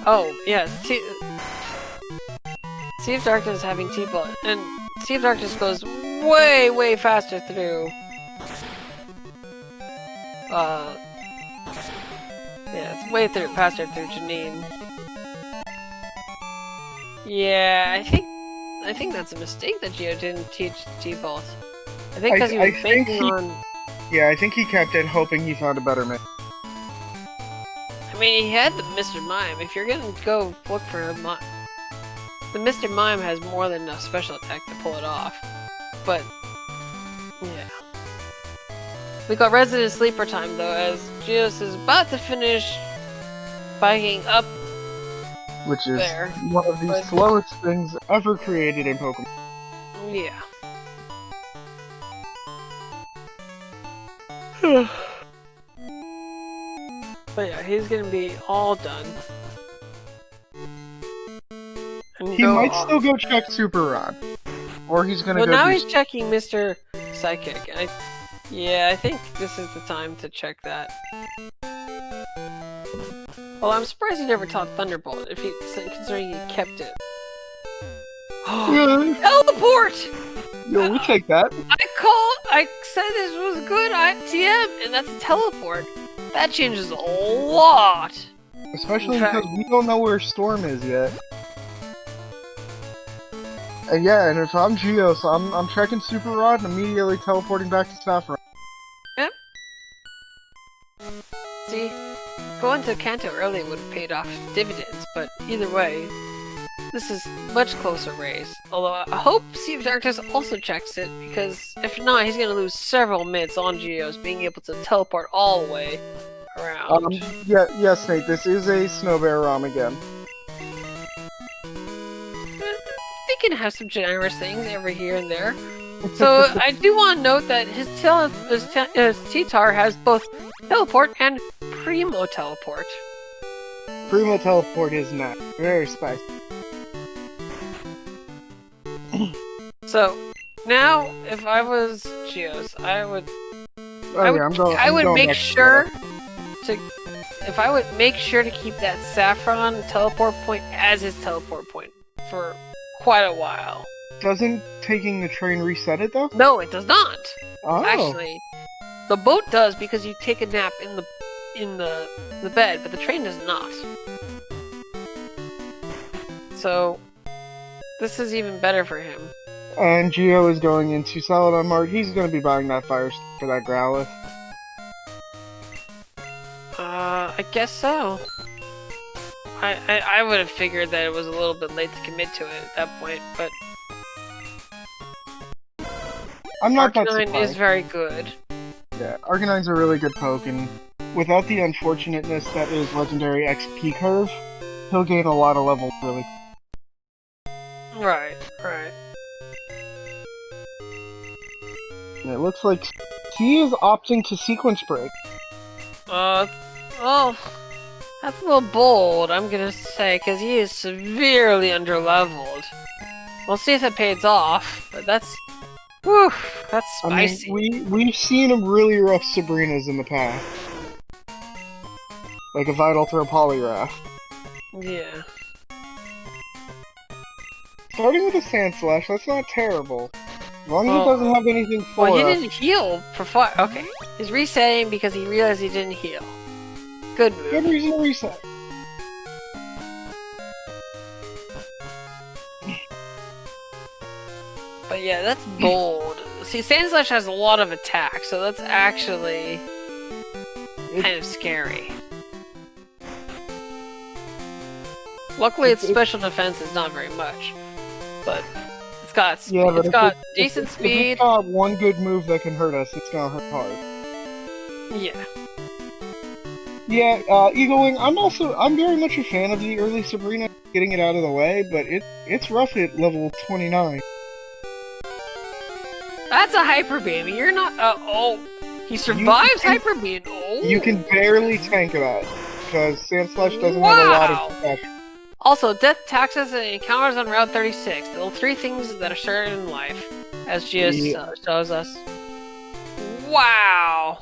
Oh, yeah, Sea of Darkness is having T-Ball, and Sea of Darkness goes way faster through. Yeah, it's way faster through Janine. Yeah, I think that's a mistake that Geo didn't teach T-Bolt. I think because he was banking on... Yeah, I think he kept it hoping he found a better man. I mean, he had the Mr. Mime. If you're gonna go look for a Mime... The Mr. Mime has more than enough special attack to pull it off. But... yeah. We got Resident Sleeper time, though, as Geos is about to finish biking up which is one of the slowest things ever created in Pokemon. Yeah. But yeah, he's gonna be all done. He might still go check Super Rod. Or he's gonna go. Well, now he's checking Mr. Psychic. Yeah, I think this is the time to check that. Well, I'm surprised he never taught Thunderbolt, considering he kept it. Teleport! Yo, we take that. I said this was good ITM, and that's a teleport. That changes a lot. Especially because we don't know where Storm is yet. And yeah, and if I'm Geos, I'm checking Super Rod and immediately teleporting back to Saffron. Yep. See, going to Kanto early would have paid off dividends, but either way, this is much closer race. Although I hope Sea of Darkness also checks it, because if not, he's gonna lose several minutes on Geos being able to teleport all the way around. Yes, Nate, this is a Snow Bear ROM again. He can have some generous things every here and there. So I do want to note that his T-Tar has both teleport and Primo teleport. Primo teleport is not very spicy. So now, if I was Geos, I would make sure to keep that Saffron teleport point as his teleport point for quite a while. Doesn't taking the train reset it though? No, it does not. Oh. Actually, the boat does because you take a nap in the bed, but the train does not. So this is even better for him. And Geo is going into Celadon Mart. He's going to be buying that fire for that Growlithe. I guess so. I would have figured that it was a little bit late to commit to it at that point, but I'm not that Arcanine surprised. is very good. Yeah, Arcanine's a really good poke, and without the unfortunateness that is Legendary XP curve, he'll gain a lot of levels really. Right. And it looks like he is opting to Sequence Break. Well, that's a little bold, I'm gonna say, because he is severely underleveled. We'll see if that pays off, but that's spicy. I mean, we've seen him really rough Sabrinas in the past. Like a Vital Throw Poliwrath. Yeah. Starting with a Sand Slash, that's not terrible. As long as he doesn't have anything for Well, he didn't heal for fire. Okay. He's resetting because he realized he didn't heal. Good move. Good reason to reset. But yeah, that's bold. See, Sandslash has a lot of attack, so that's actually kind of scary. Luckily, its special defense is not very much, but it's got decent speed. If it's got one good move that can hurt us, it's gonna hurt hard. Yeah. Yeah, Eagle Wing, I'm very much a fan of the early Sabrina, getting it out of the way, but it's rough at level 29. That's a Hyper Beam. You're not. He survives Hyper Beam. Oh. You can barely tank that because Sandslash doesn't have a lot of protection. Also, death taxes and encounters on Route 36. The 3 things that are certain in life, as Geos shows us. Wow.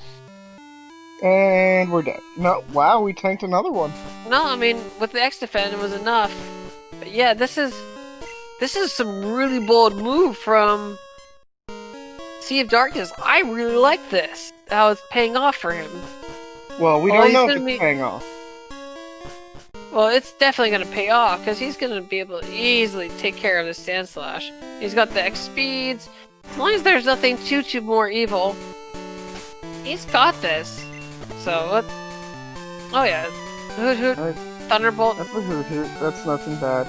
And we're dead. No, wow, we tanked another one. No, I mean with the X defend it was enough. But yeah, this is some really bold move from Sea of Darkness. I really like this. How it's paying off for him. Well, we don't know if it's paying off. Well, it's definitely going to pay off, because he's going to be able to easily take care of the Sandslash. He's got the X speeds. As long as there's nothing too more evil, he's got this. So, what? Oh yeah. Hoot hoot. Thunderbolt. That's a hoot hoot. That's nothing bad.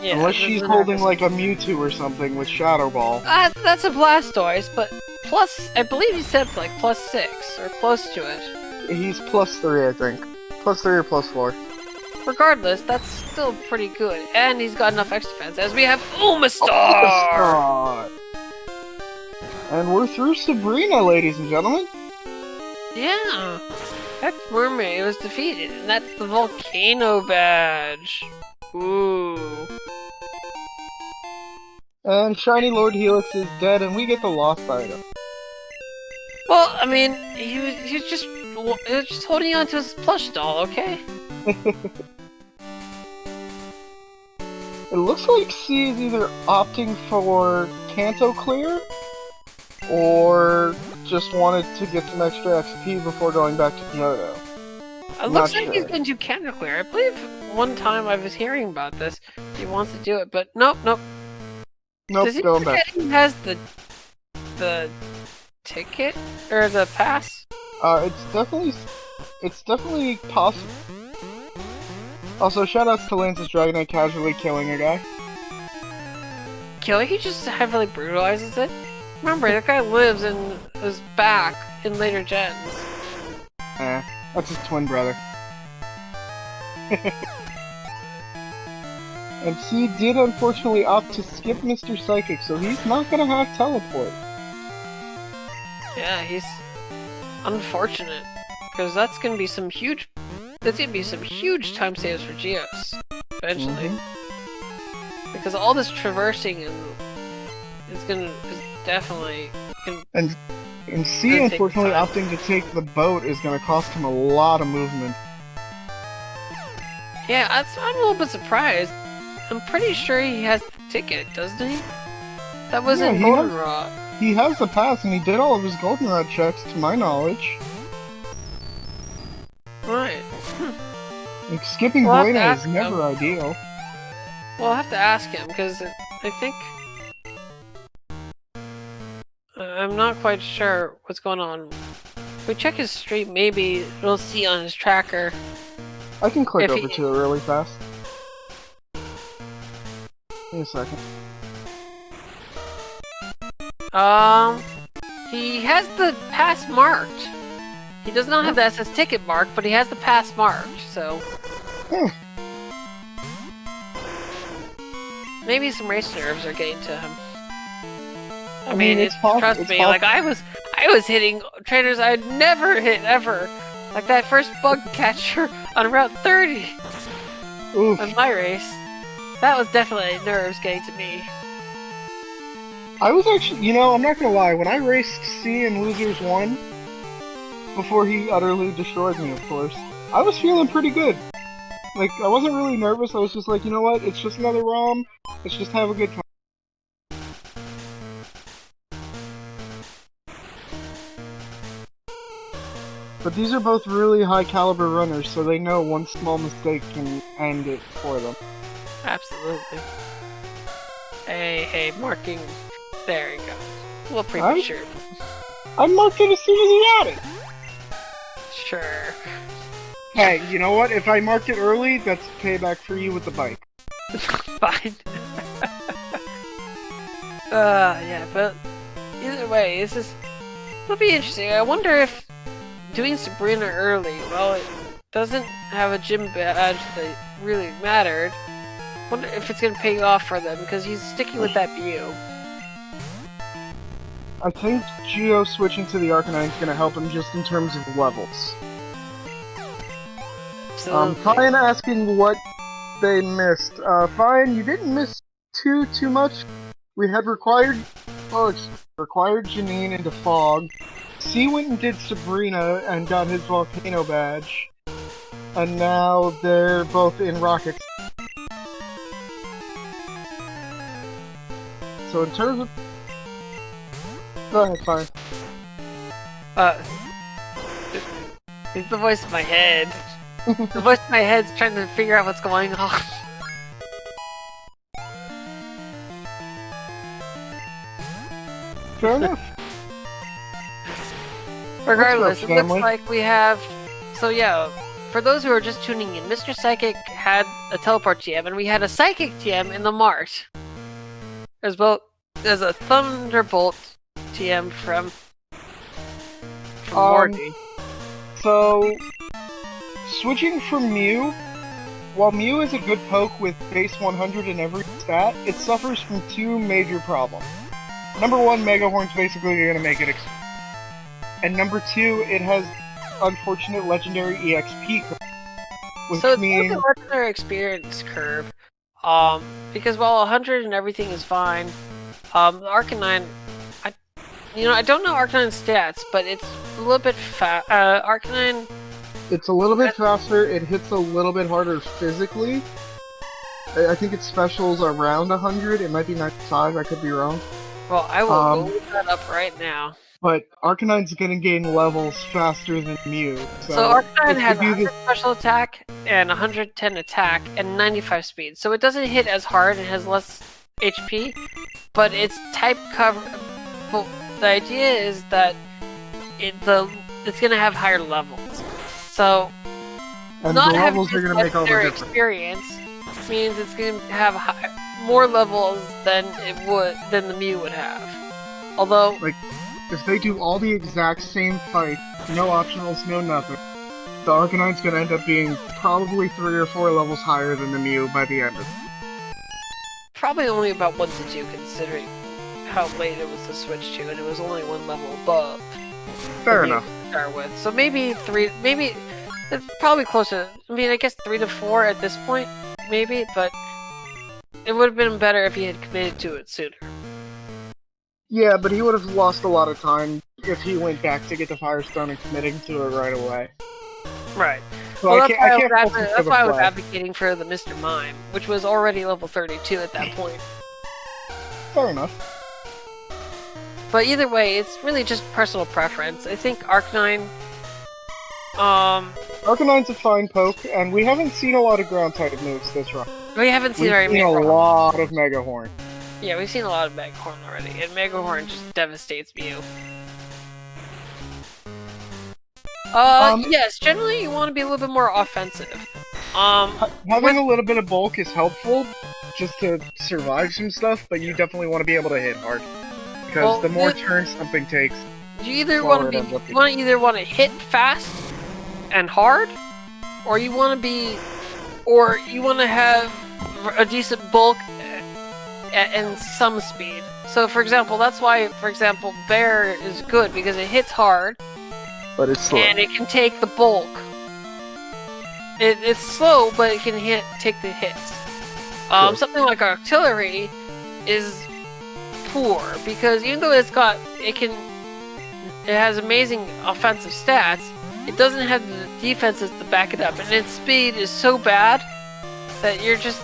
Yeah, unless she's holding like a Mewtwo or something with Shadow Ball. That's a Blastoise, but plus, I believe he said like +6 or close to it. He's +3, I think. +3 or +4. regardless, that's still pretty good. And he's got enough extra defense, as we have Omastar! And we're through Sabrina, ladies and gentlemen. Yeah. Hex Mermaid was defeated, and that's the volcano badge. Ooh. And Shiny Lord Helix is dead, and we get the lost item. Well, I mean, he was just holding on to his plush doll, okay? It looks like C is either opting for Kanto clear, or just wanted to get some extra XP before going back to Johto. It looks like he's going to do Kanto clear. I believe one time I was hearing about this. He wants to do it, but nope. Nope, Does he going back. He has the ticket or the pass? It's definitely possible. Also, shoutouts to Lance's Dragonite casually killing a guy. He just heavily brutalizes it? Remember, that guy lives and is back in later gens. That's his twin brother. And C did unfortunately opt to skip Mr. Psychic, so he's not gonna have teleport. Yeah, he's unfortunate. Because that's gonna be some huge... That's gonna be some huge time saves for Geos, eventually. Because all this traversing is definitely... And C, unfortunately, opting to take the boat is gonna cost him a lot of movement. Yeah, I'm a little bit surprised. I'm pretty sure he has the ticket, doesn't he? That wasn't Goldenrod. He has the pass, and he did all of his Goldenrod checks, to my knowledge. Right. Like, skipping Buena is never ideal. Well, I'll have to ask him, because I think... I'm not quite sure what's going on. If we check his stream, maybe we'll see on his tracker. I can click over to it really fast. Give me a second. He has the pass marked. He does not have the SS ticket marked, but he has the pass marked, so... Maybe some race nerves are getting to him. I mean, trust me, like, I was hitting trainers I'd never hit, ever. Like that first bug catcher on Route 30. Oof. On my race. That was definitely nerves getting to me. I was actually, I'm not gonna lie, when I raced C in Losers 1, before he utterly destroyed me, of course, I was feeling pretty good. Like, I wasn't really nervous, I was just like, you know what, it's just another ROM, let's just have a good time. But these are both really high caliber runners, so they know one small mistake can end it for them. Absolutely. Hey, marking. There you go. A little premature. I marked it as soon as he got it! Sure. Hey, you know what? If I marked it early, that's payback for you with the bike. Fine. Yeah, but either way, it'll be interesting. I wonder if doing Sabrina early, well, it doesn't have a gym badge that really mattered. I wonder if it's gonna pay off for them, because he's sticking with that view. I think Geo switching to the Arcanine is gonna help him just in terms of levels. Fine asking what they missed. Fine, you didn't miss too much. We had required Janine into Fog. C went and did Sabrina and got his Volcano badge. And now they're both in Rockets. So in terms of... Go ahead, fine. It's the voice in my head. The voice in my head's trying to figure out what's going on. Fair enough. Regardless, it looks like we have... So yeah, for those who are just tuning in, Mr. Psychic had a Teleport TM, and we had a Psychic TM in the Mart. As well as a Thunderbolt TM from Morty. So, switching from Mew while Mew is a good poke with base 100 in every stat, it suffers from two major problems. Number one, Mega Horn's basically going to make it and number two, it has unfortunate legendary EXP curve. Which so it's means... a legendary experience curve. Because while 100 and everything is fine, Arcanine, I don't know Arcanine's stats, but it's a little bit Arcanine... It's a little bit faster, it hits a little bit harder physically. I think its specials are around 100, it might be 95, I could be wrong. Well, I will go look that up right now. But Arcanine's gonna gain levels faster than Mew. So Arcanine has 100 special attack, and 110 attack, and 95 speed. So it doesn't hit as hard and has less HP, but its type cover... Well, the idea is that it's gonna have higher levels. So, and not the having levels are gonna make all the difference. Experience means it's gonna have more levels than the Mew would have. Although, like, if they do all the exact same fight, no optionals, no nothing, the Arcanine's gonna end up being probably 3 or 4 levels higher than the Mew by the end of it. Probably only about 1 to 2, considering how late it was to switch to, and it was only 1 level above. Fair enough. To start with. So maybe 3, maybe it's probably closer. I mean, I guess 3 to 4 at this point, maybe, but it would have been better if he had committed to it sooner. Yeah, but he would have lost a lot of time if he went back to get the Firestone and committing to it right away. Right. So well, that's why I was advocating for the Mr. Mime, which was already level 32 at that point. Fair enough. But either way, it's really just personal preference. I think Arcanine... Arcanine's a fine poke, and we haven't seen a lot of ground-type moves this run. We haven't seen a lot of Mega Horn. Yeah, we've seen a lot of Mega Horn already, and Mega Horn just devastates Mew. Yes, generally you want to be a little bit more offensive. Having a little bit of bulk is helpful, just to survive some stuff, but you definitely want to be able to hit hard. Because the more turns something takes, you either want to hit fast and hard, or you want to have a decent bulk and some speed. So, for example, that's why, Bear is good, because it hits hard, but it's slow. And it can take the bulk. It's slow, but it can take the hits. Something like Artillery is poor, because even though it has amazing offensive stats, it doesn't have the defenses to back it up, and its speed is so bad that you're just,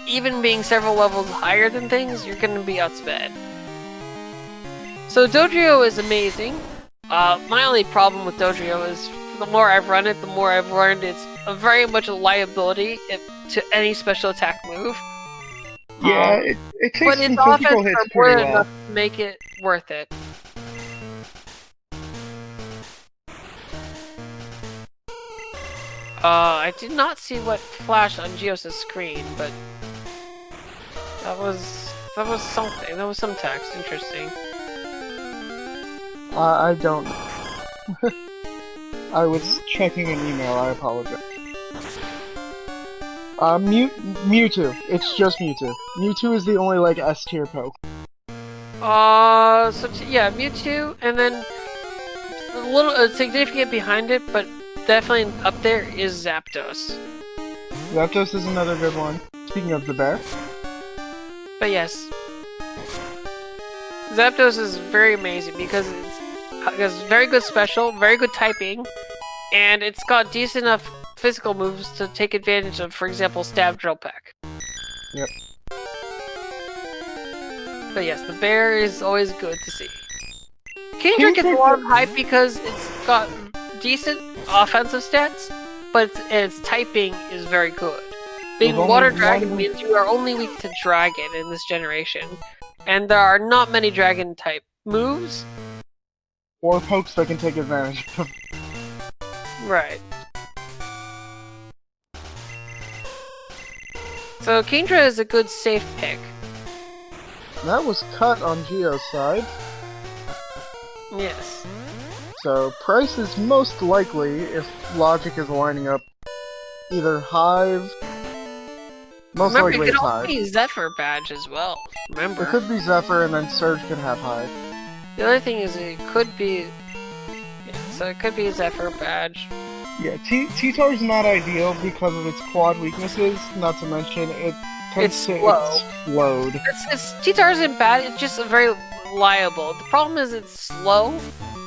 even being several levels higher than things, you're going to be outsped. So Dodrio is amazing. My only problem with Dodrio is, the more I've run it, the more I've learned it's very much a liability to any special attack move. Yeah, it takes some physical hits pretty well. Enough to make it worth it. I did not see what flashed on Geos' screen, but that was something. That was some text. Interesting. I don't. I was checking an email. I apologize. Mewtwo. It's just Mewtwo. Mewtwo is the only, like, S-tier poke. Yeah, Mewtwo, and then a little significant behind it, but definitely up there is Zapdos. Zapdos is another good one. Speaking of the bear. But yes, Zapdos is very amazing because it's very good special, very good typing, and it's got decent enough physical moves to take advantage of, for example, Stab Drill Peck. Yep. But yes, the bear is always good to see. Kingdra gets a lot of hype because it's got decent offensive stats, but its typing is very good. Being Water Dragon means you are only weak to Dragon in this generation, and there are not many Dragon-type moves. Or pokes that can take advantage of. Right. So Kingdra is a good safe pick. That was cut on Geo's side. Yes. So Price is most likely, if logic is lining up either Hive. Most Remember, likely it could it's also Hive. be Zephyr badge as well. Remember, It could be Zephyr, and then Surge could have Hive. The other thing is it could be. Yeah, so it could be Zephyr badge. Yeah, T-Tar's not ideal because of its quad weaknesses. Not to mention it tends to explode. T-Tar isn't bad. It's just very liable. The problem is it's slow,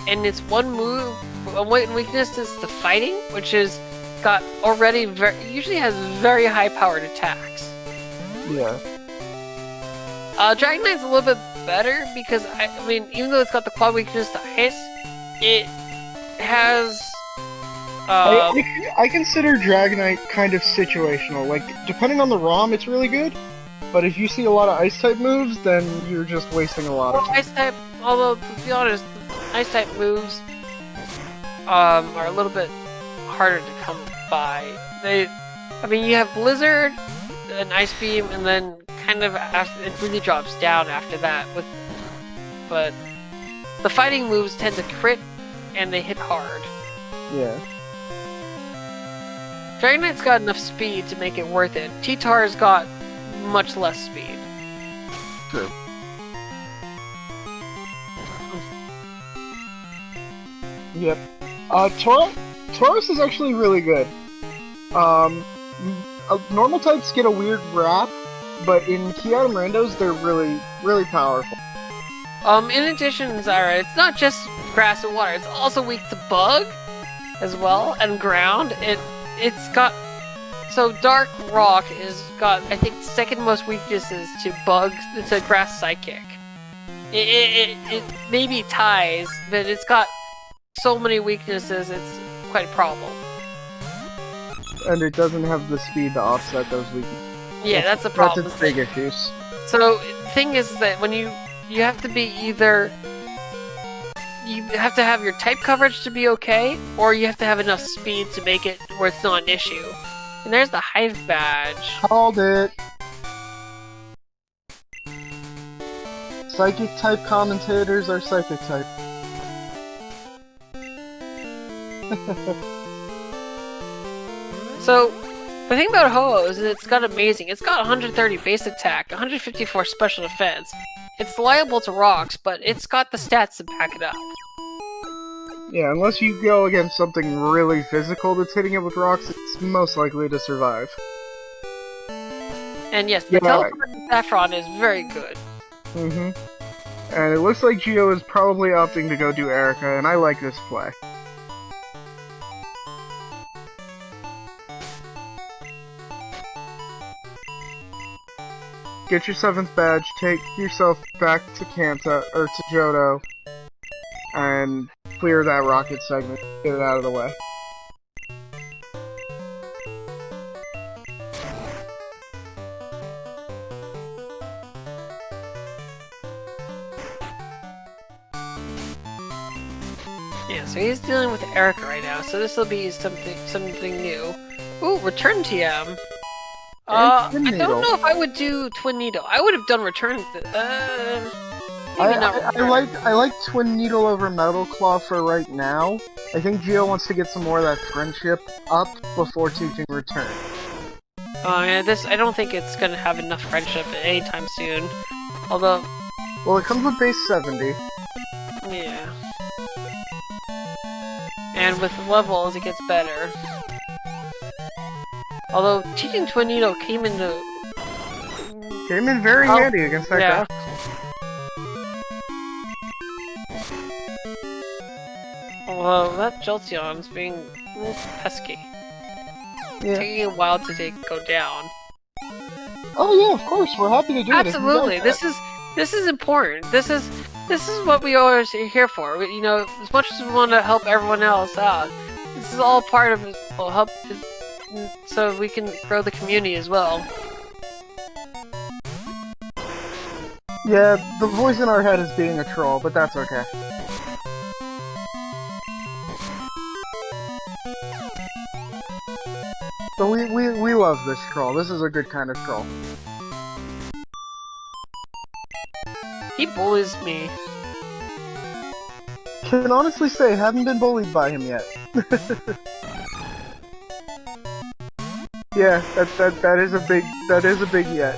and its one move, one weakness is the fighting, which is got already usually has very high powered attacks. Yeah. Dragonite's a little bit better because I mean, even though it's got the quad weakness to ice, it has. I consider Dragonite kind of situational. Like, depending on the ROM, it's really good. But if you see a lot of Ice-type moves, then you're just wasting a lot of time. Ice-type, although, to be honest, Ice-type moves are a little bit harder to come by. I mean, you have Blizzard, and Ice Beam, and then kind of after, it really drops down after that. But the fighting moves tend to crit, and they hit hard. Yeah. Dragonite's got enough speed to make it worth it. T-Tar's got much less speed. True. Yep. Taurus is actually really good. Normal types get a weird rap, but in Kyurem Randos, they're really, really powerful. In addition, Zyra, it's not just grass and water, it's also weak to bug as well, and ground. It's got... So Dark Rock is got, I think, second most weaknesses to bugs. It's a grass psychic. It maybe ties, but it's got so many weaknesses, it's quite a problem. And it doesn't have the speed to offset those weaknesses. Yeah, that's the problem. That's its big issues. So, the thing is that when you have to be either... You have to have your type coverage to be okay, or you have to have enough speed to make it where it's not an issue. And there's the Hive badge. Called it! Psychic type commentators are psychic type. So, the thing about Ho-Oh is that it's got amazing. It's got 130 base attack, 154 special defense. It's liable to rocks, but it's got the stats to back it up. Yeah, unless you go against something really physical that's hitting it with rocks, it's most likely to survive. And yes, the teleport Saffron is very good. Mm-hmm. And it looks like Geo is probably opting to go do Erica, and I like this play. Get your 7th badge, take yourself back to Kanta, or to Johto, and clear that rocket segment. Get it out of the way. Yeah, so he's dealing with Erica right now, so this will be something new. Ooh, Return TM. I don't know if I would do Twin Needle. I would have done Return. I like Twin Needle over Metal Claw for right now. I think Geo wants to get some more of that friendship up before teaching Return. Yeah, I don't think it's gonna have enough friendship anytime soon. Although... Well, it comes with base 70. Yeah. And with levels, it gets better. Although, teaching Twin Needle came in very handy against that guy. Well, that Jolteon's being a little pesky. Yeah. Taking a while to go down. Oh yeah, of course, we're happy to do it. Absolutely, this is important. This is what we always are here for. You know, as much as we want to help everyone else out, this is all part of it. Will help, so we can grow the community as well. Yeah, the voice in our head is being a troll, but that's okay. So we love this troll. This is a good kind of troll. He bullies me. Can honestly say I haven't been bullied by him yet. Yeah, that is a big yet.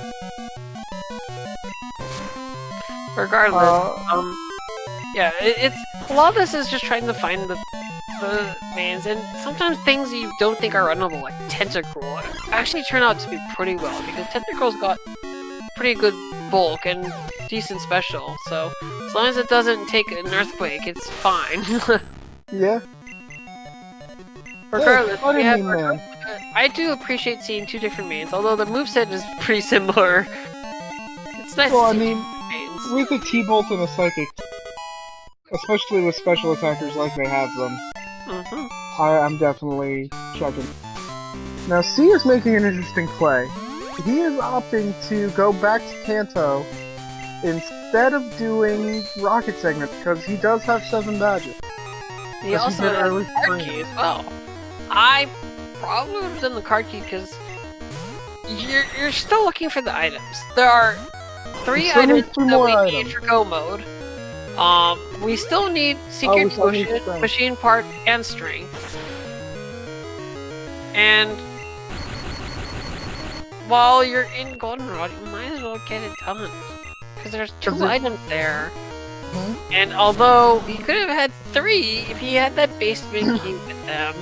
Regardless, yeah, it's a lot of this is just trying to find the mains, and sometimes things you don't think are runnable, like Tentacruel, actually turn out to be pretty well, because Tentacruel's got pretty good bulk and decent special, so as long as it doesn't take an earthquake, it's fine. Yeah. Regardless, man. I do appreciate seeing two different mains, although the moveset is pretty similar. It's nice to see mains. With a T-Bolt and a Psychic, especially with special attackers like they have them, I'm definitely checking. Now, C is making an interesting play. He is opting to go back to Kanto instead of doing Rocket Segment, because he does have 7 badges. He also has a card key as well. I probably would have done the card key because you're still looking for the items. There are 3 items that we need for go mode. We still need Secret Potion, Machine Part, and Strength. And while you're in Goldenrod, you might as well get it done. Because there's 2 items there. And although he could have had 3 if he had that basement key with them.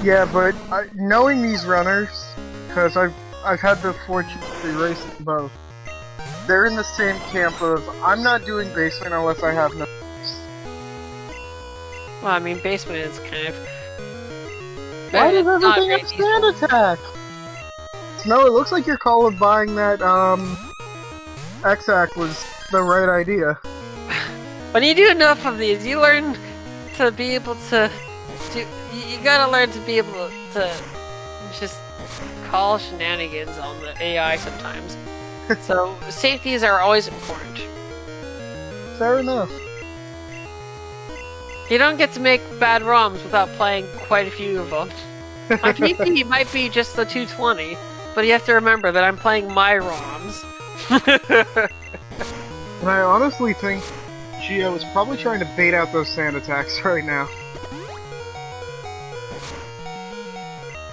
Yeah, but knowing these runners, because I've had the fortune to race them both, they're in the same camp of, I'm not doing basement unless I have no. Well, I mean, basement is kind of... Why does everything have stand attack? No, it looks like your call of buying that, X-Act was the right idea. When you do enough of these, you learn to be able to do... You gotta learn to be able to just call shenanigans on the AI sometimes. So, safeties are always important. Fair enough. You don't get to make bad ROMs without playing quite a few of them. My PC might be just the 220, but you have to remember that I'm playing my ROMs. And I honestly think Geo is probably trying to bait out those sand attacks right now.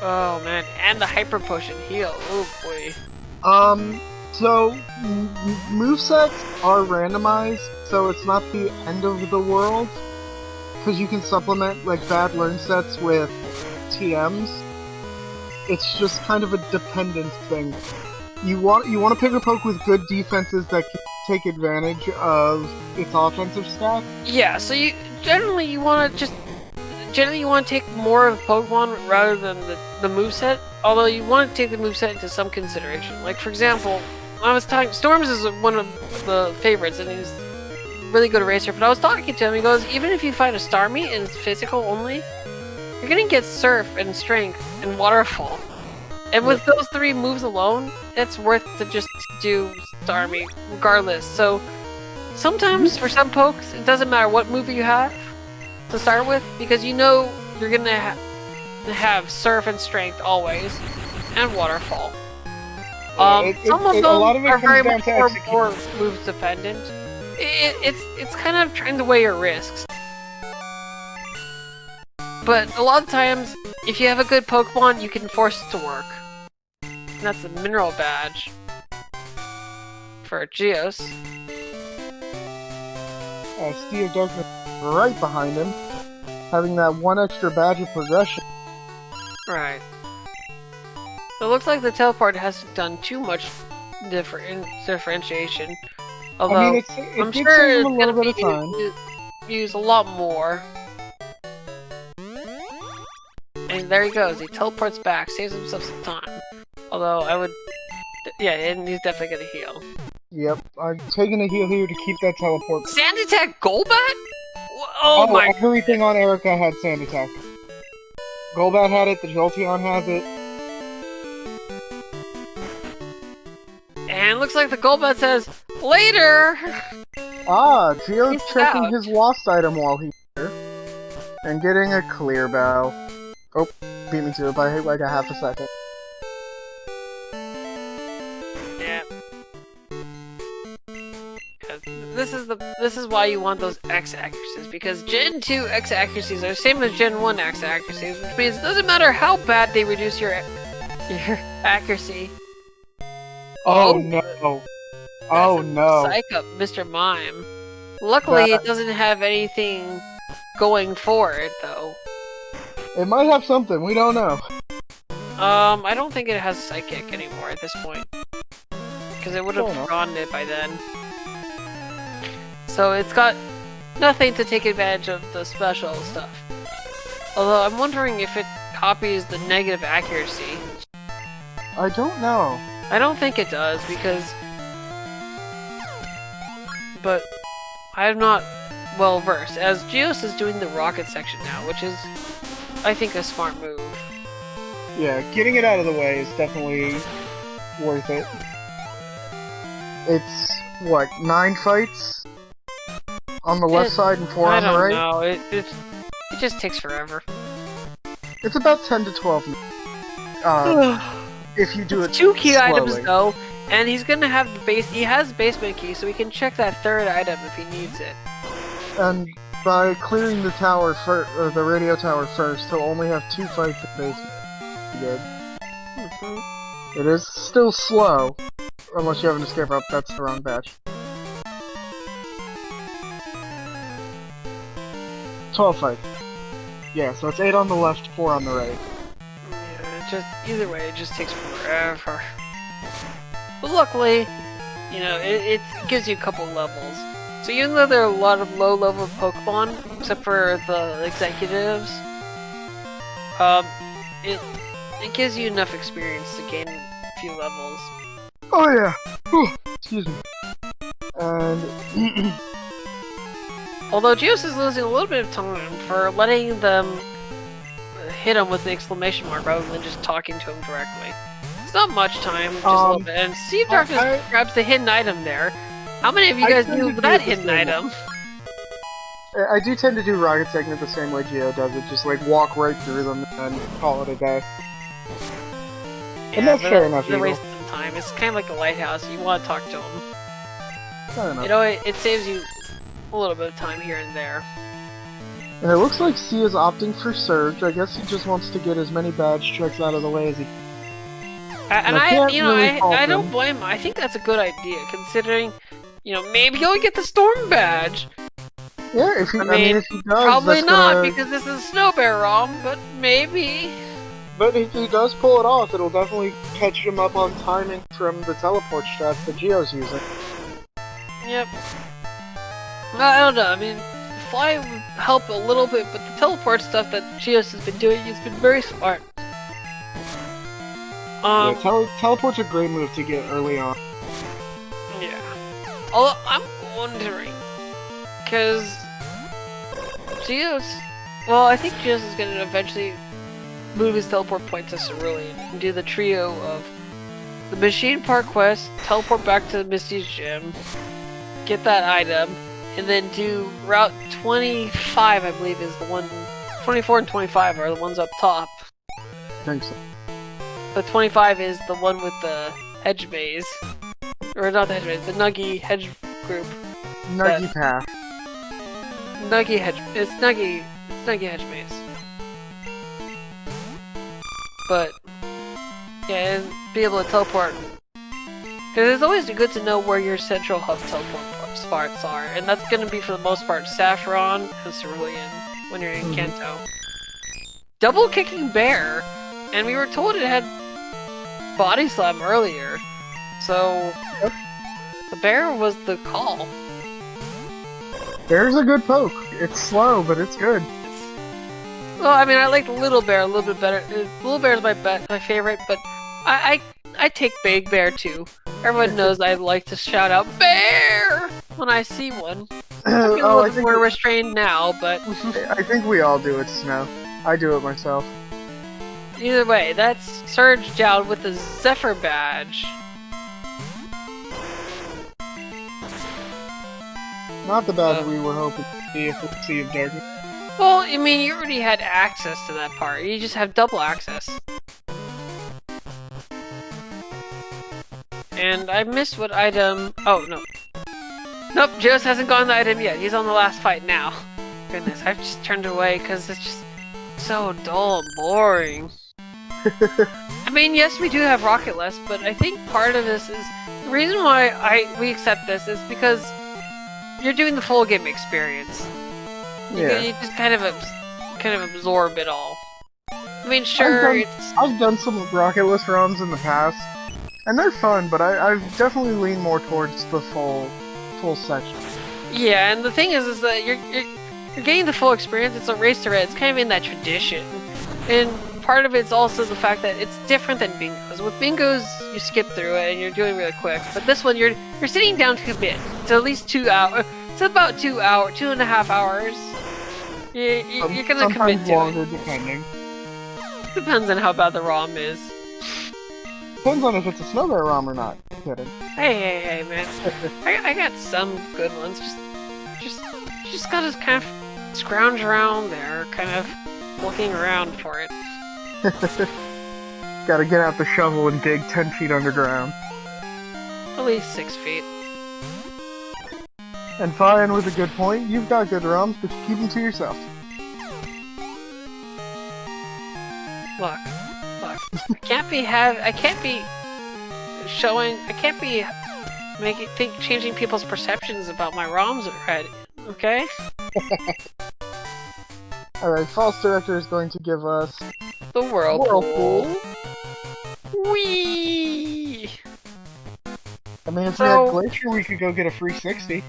Oh man, and the Hyper Potion heal, oh boy. So, movesets are randomized, so it's not the end of the world. Because you can supplement, like, bad learn sets with TMs. It's just kind of a dependent thing. You want to pick a poke with good defenses that can take advantage of its offensive stack. Yeah, so generally you want to take more of Pokemon rather than the moveset, although you want to take the moveset into some consideration. Like, for example, I was talking... Storms is one of the favorites, and he's a really good racer, but I was talking to him, he goes, even if you find a Starmie and it's physical only, you're gonna get Surf and Strength and Waterfall. And with those 3 moves alone, it's worth to just do Starmie regardless. So, sometimes, for some pokes, it doesn't matter what move you have to start with, because you know you're gonna have Surf and Strength always, and Waterfall. Some of them are very much more move dependent. It's kind of trying to weigh your risks. But a lot of times, if you have a good Pokemon, you can force it to work. And that's the Mineral Badge for Geos. Sea of Darkness right behind him, having that 1 extra badge of progression. Right. So it looks like the teleport hasn't done too much differentiation. Although, I mean, I'm sure it's going to be used a lot more. And there he goes, he teleports back, saves himself some time. Although, I would... Yeah, and he's definitely going to heal. Yep, I'm taking a heal here to keep that teleport. Sand Attack Golbat? Oh my... Everything on Erica had Sand Attack. Golbat had it, the Jolteon has it. And it looks like the Golbat says, later! Geo's checking his lost item while he's here. And getting a clear bow. Oh, beat me to it by like a half a second. Yeah. This is why you want those X accuracies, because Gen 2 X accuracies are the same as Gen 1 X accuracies, which means it doesn't matter how bad they reduce your Your accuracy. Oh no. Oh no. Psych up, Mr. Mime. Luckily, it doesn't have anything going for it, though. It might have something, we don't know. I don't think it has Psychic anymore at this point. Because it would have forgotten it by then. So it's got nothing to take advantage of the special stuff. Although I'm wondering if it copies the negative accuracy. I don't know. I don't think it does, because... But I'm not well versed, as Geos is doing the rocket section now, which is, I think, a smart move. Yeah, getting it out of the way is definitely worth it. It's, what, 9 fights? On the left side and 4 on the right? I don't know, it just takes forever. It's about 10 to 12 minutes. If you do it 2 key slowly. items, though, and he's gonna have the base. He has basement key, so he can check that 3rd item if he needs it. And by clearing the tower or the radio tower first, he'll only have 2 fights in basement. Good. It is still slow, unless you have an escape rope. That's the wrong batch. 12 fights. Yeah, so it's 8 on the left, 4 on the right. Yeah, either way, it just takes forever. But luckily, you know, it gives you a couple levels. So even though there are a lot of low-level Pokemon, except for the executives, it gives you enough experience to gain a few levels. Oh yeah! Whew. Excuse me. And... Although Geos is losing a little bit of time for letting them hit him with the exclamation mark rather than just talking to him directly. It's not much time, just a little bit. And Sea of Darkness grabs the hidden item there. How many of you guys knew that hidden item? I do tend to do rocket segment the same way Geo does it, just like walk right through them and call it a day. Yeah, and that's fair enough. It's a waste of time. It's kind of like a lighthouse. You want to talk to him. Fair enough. You know, it saves you a little bit of time here and there. And it looks like C is opting for Surge. I guess he just wants to get as many badge tricks out of the way as he can. I don't blame him. I think that's a good idea, considering, you know, maybe he'll get the Storm badge. Yeah, if he, I mean, if he does, probably not, because this is a Snow Bear ROM, but maybe. But if he does pull it off, it'll definitely catch him up on timing from the teleport strats that Geo's using. Yep. I don't know, I mean, Fly would help a little bit, but the teleport stuff that Geos has been doing has been very smart. Yeah, teleport's a great move to get early on. Yeah. Although, I'm wondering, because Geos... Well, I think Geos is going to eventually move his teleport point to Cerulean and do the trio of the Machine Park quest, teleport back to Misty's gym, get that item, and then do Route 25, I believe, is the one... 24 and 25 are the ones up top. I think so. The 25 is the one with the hedge maze. Or not the hedge maze, the Nuggy hedge group. Nuggy path. Nuggy hedge... It's Nuggy hedge maze. But... yeah, and be able to teleport. Because it's always good to know where your central hub teleport spots are. And that's going to be, for the most part, Saffron and Cerulean when you're in Kanto. Double Kicking Bear! And we were told it had Body Slam earlier. So, the bear was the call. Bear's a good poke. It's slow, but it's good. Well, I mean, I like the Little Bear a little bit better. Little Bear is my favorite, but I take Big Bear too. Everyone knows I like to shout out "Bear" when I see one. I'm a little bit more restrained now, but I think we all do it, Snow. I do it myself. Either way, that's Surge down with the Zephyr badge. Not the badge we were hoping to see if it's Sea of Darkness. Well, I mean, you already had access to that part. You just have double access. And I missed what item... Oh, no. Nope, Geos hasn't gotten the item yet. He's on the last fight now. Goodness, I've just turned away because it's just so dull and boring. I mean, yes, we do have Rocketless, but I think part of this is the reason why we accept this is because you're doing the full game experience. You just kind of absorb it all. I mean, sure, I've done some Rocketless ROMs in the past, and they're fun, but I've definitely leaned more towards the full section. Yeah, and the thing is that you're getting the full experience. It's a race to red. It's kind of in that tradition, and part of it's also the fact that it's different than bingos. With bingos, you skip through it and you're doing really quick, but this one you're sitting down to commit to at least 2 hours. It's about 2.5 hours. You're gonna commit to longer, it. Depending. Depends on how bad the ROM is. Depends on if it's a Snow Bear ROM or not. Kidding. Hey, man. I got some good ones. Just gotta kind of scrounge around there, kind of looking around for it. Gotta get out the shovel and dig 10 feet underground. At least 6 feet. And fine, with a good point. You've got good ROMs, but keep them to yourself. Look. I can't be changing people's perceptions about my ROMs already, okay? Alright, False Director is going to give us... the Whirlpool. Whee! I mean, if we had Glacier, we could go get a free 60.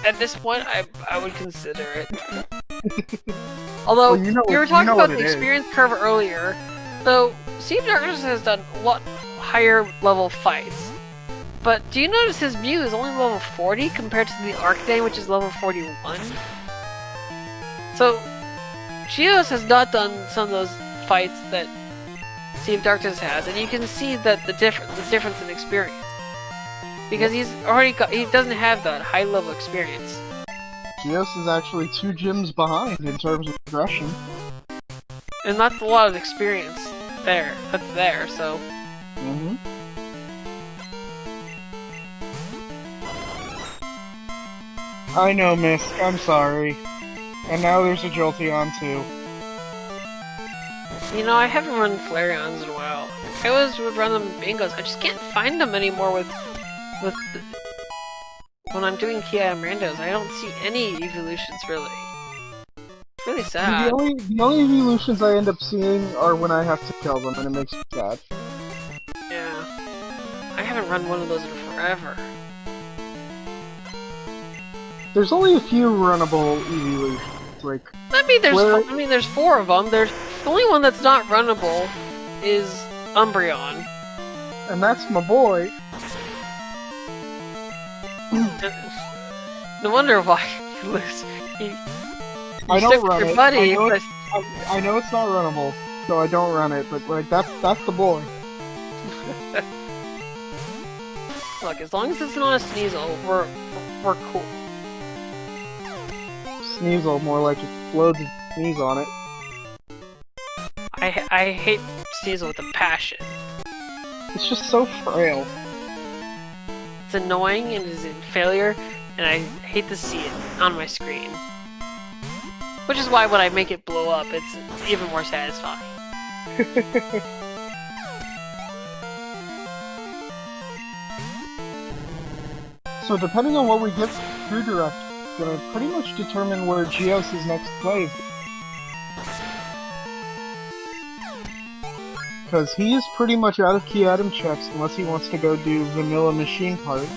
At this point, I would consider it. Although, well, we were talking about the experience curve earlier, so Sea of Darkness has done a lot higher level fights. But do you notice his Mew is only level 40 compared to the Archdane, which is level 41? So, Geos has not done some of those fights that Sea of Darkness has, and you can see that the difference in experience. Because he doesn't have that high level experience. Geos is actually 2 gyms behind in terms of progression. And that's a lot of experience that's there, so... Mm-hmm. I know, Miss. I'm sorry. And now there's a Jolteon, too. You know, I haven't run Flareons in a while. I always would run them in bingos. I just can't find them anymore when I'm doing key item randos. I don't see any evolutions, really. It's really sad. The only evolutions I end up seeing are when I have to kill them, and it makes me sad. Yeah. I haven't run one of those in forever. There's only a few runnable evolutions, like... there's 4 of them. The only one that's not runnable is Umbreon. And that's my boy. No wonder why you lose. I don't run your it. Buddy, I know it's not runnable, so I don't run it, but like that's the boy. Look, as long as it's not a Sneasel, we're cool. Sneasel, more like it explodes and sneeze on it. I hate Sneasel with a passion. It's just so frail. It's annoying and is in failure, and I hate to see it on my screen. Which is why when I make it blow up, it's even more satisfying. So depending on what we get through direct, it's gonna pretty much determine where Geos' next play is. Because he is pretty much out of key item checks unless he wants to go do vanilla machine part.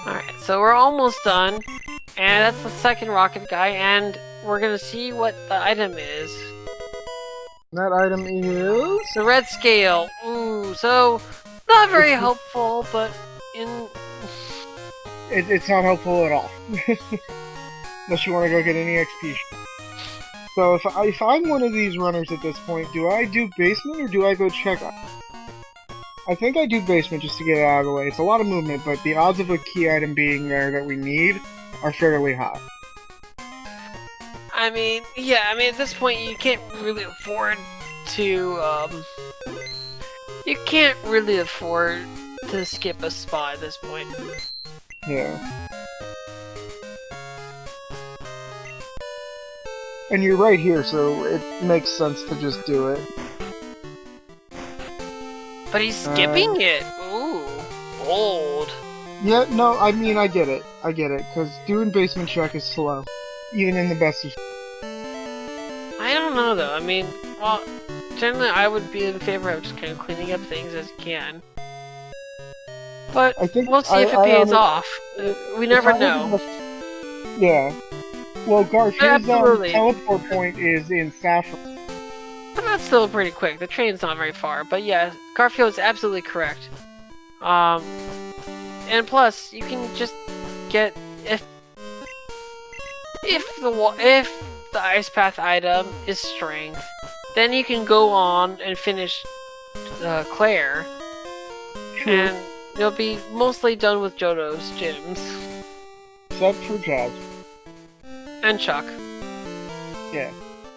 Alright, so we're almost done, and that's the second rocket guy, and we're gonna see what the item is. That item is... the red scale. Ooh, so not very helpful, but It's not helpful at all. Unless you want to go get any XP. So if I'm one of these runners at this point, do I do basement or do I go check? I think I do basement just to get it out of the way. It's a lot of movement, but the odds of a key item being there that we need are fairly high. I mean, yeah, at this point you can't really afford to, you can't really afford to skip a spot at this point. Yeah. And you're right here, so it makes sense to just do it. But he's skipping it! Ooh, bold. Yeah, no, I mean, I get it, because doing basement check is slow. Even in the best of... I don't know, though. I mean, well, generally I would be in favor of just kind of cleaning up things as you can. But we'll see if it pays off. We never know. Yeah. Well, Garth, his teleport point is in Saffron. But that's still pretty quick. The train's not very far. But yeah, Garfield's absolutely correct. And plus, you can just get if the ice path item is strength, then you can go on and finish Claire, and you'll be mostly done with Johto's gyms. Except for Jazz. And Chuck. Yeah.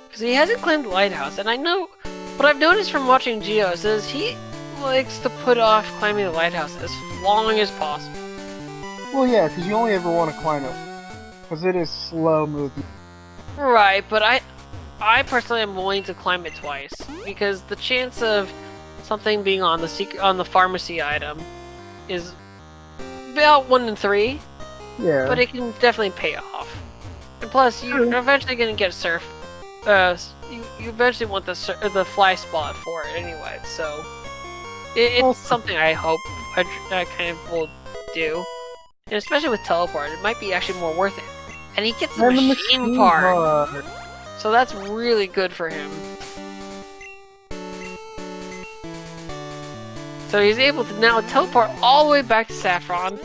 Because he hasn't climbed the lighthouse, and I know what I've noticed from watching Geos is he likes to put off climbing the lighthouse as long as possible. Well, yeah, because you only ever want to climb it. Because it is slow movement. Right, but I personally am willing to climb it twice. Because the chance of something being on the pharmacy item is about 1 in 3. Yeah. But it can definitely pay off. And plus, you're eventually going to get surf. You eventually want the fly spot for it anyway, so it's something I hope I kind of will do. And especially with teleport, it might be actually more worth it. And he gets the machine part, so that's really good for him. So he's able to now teleport all the way back to Saffron,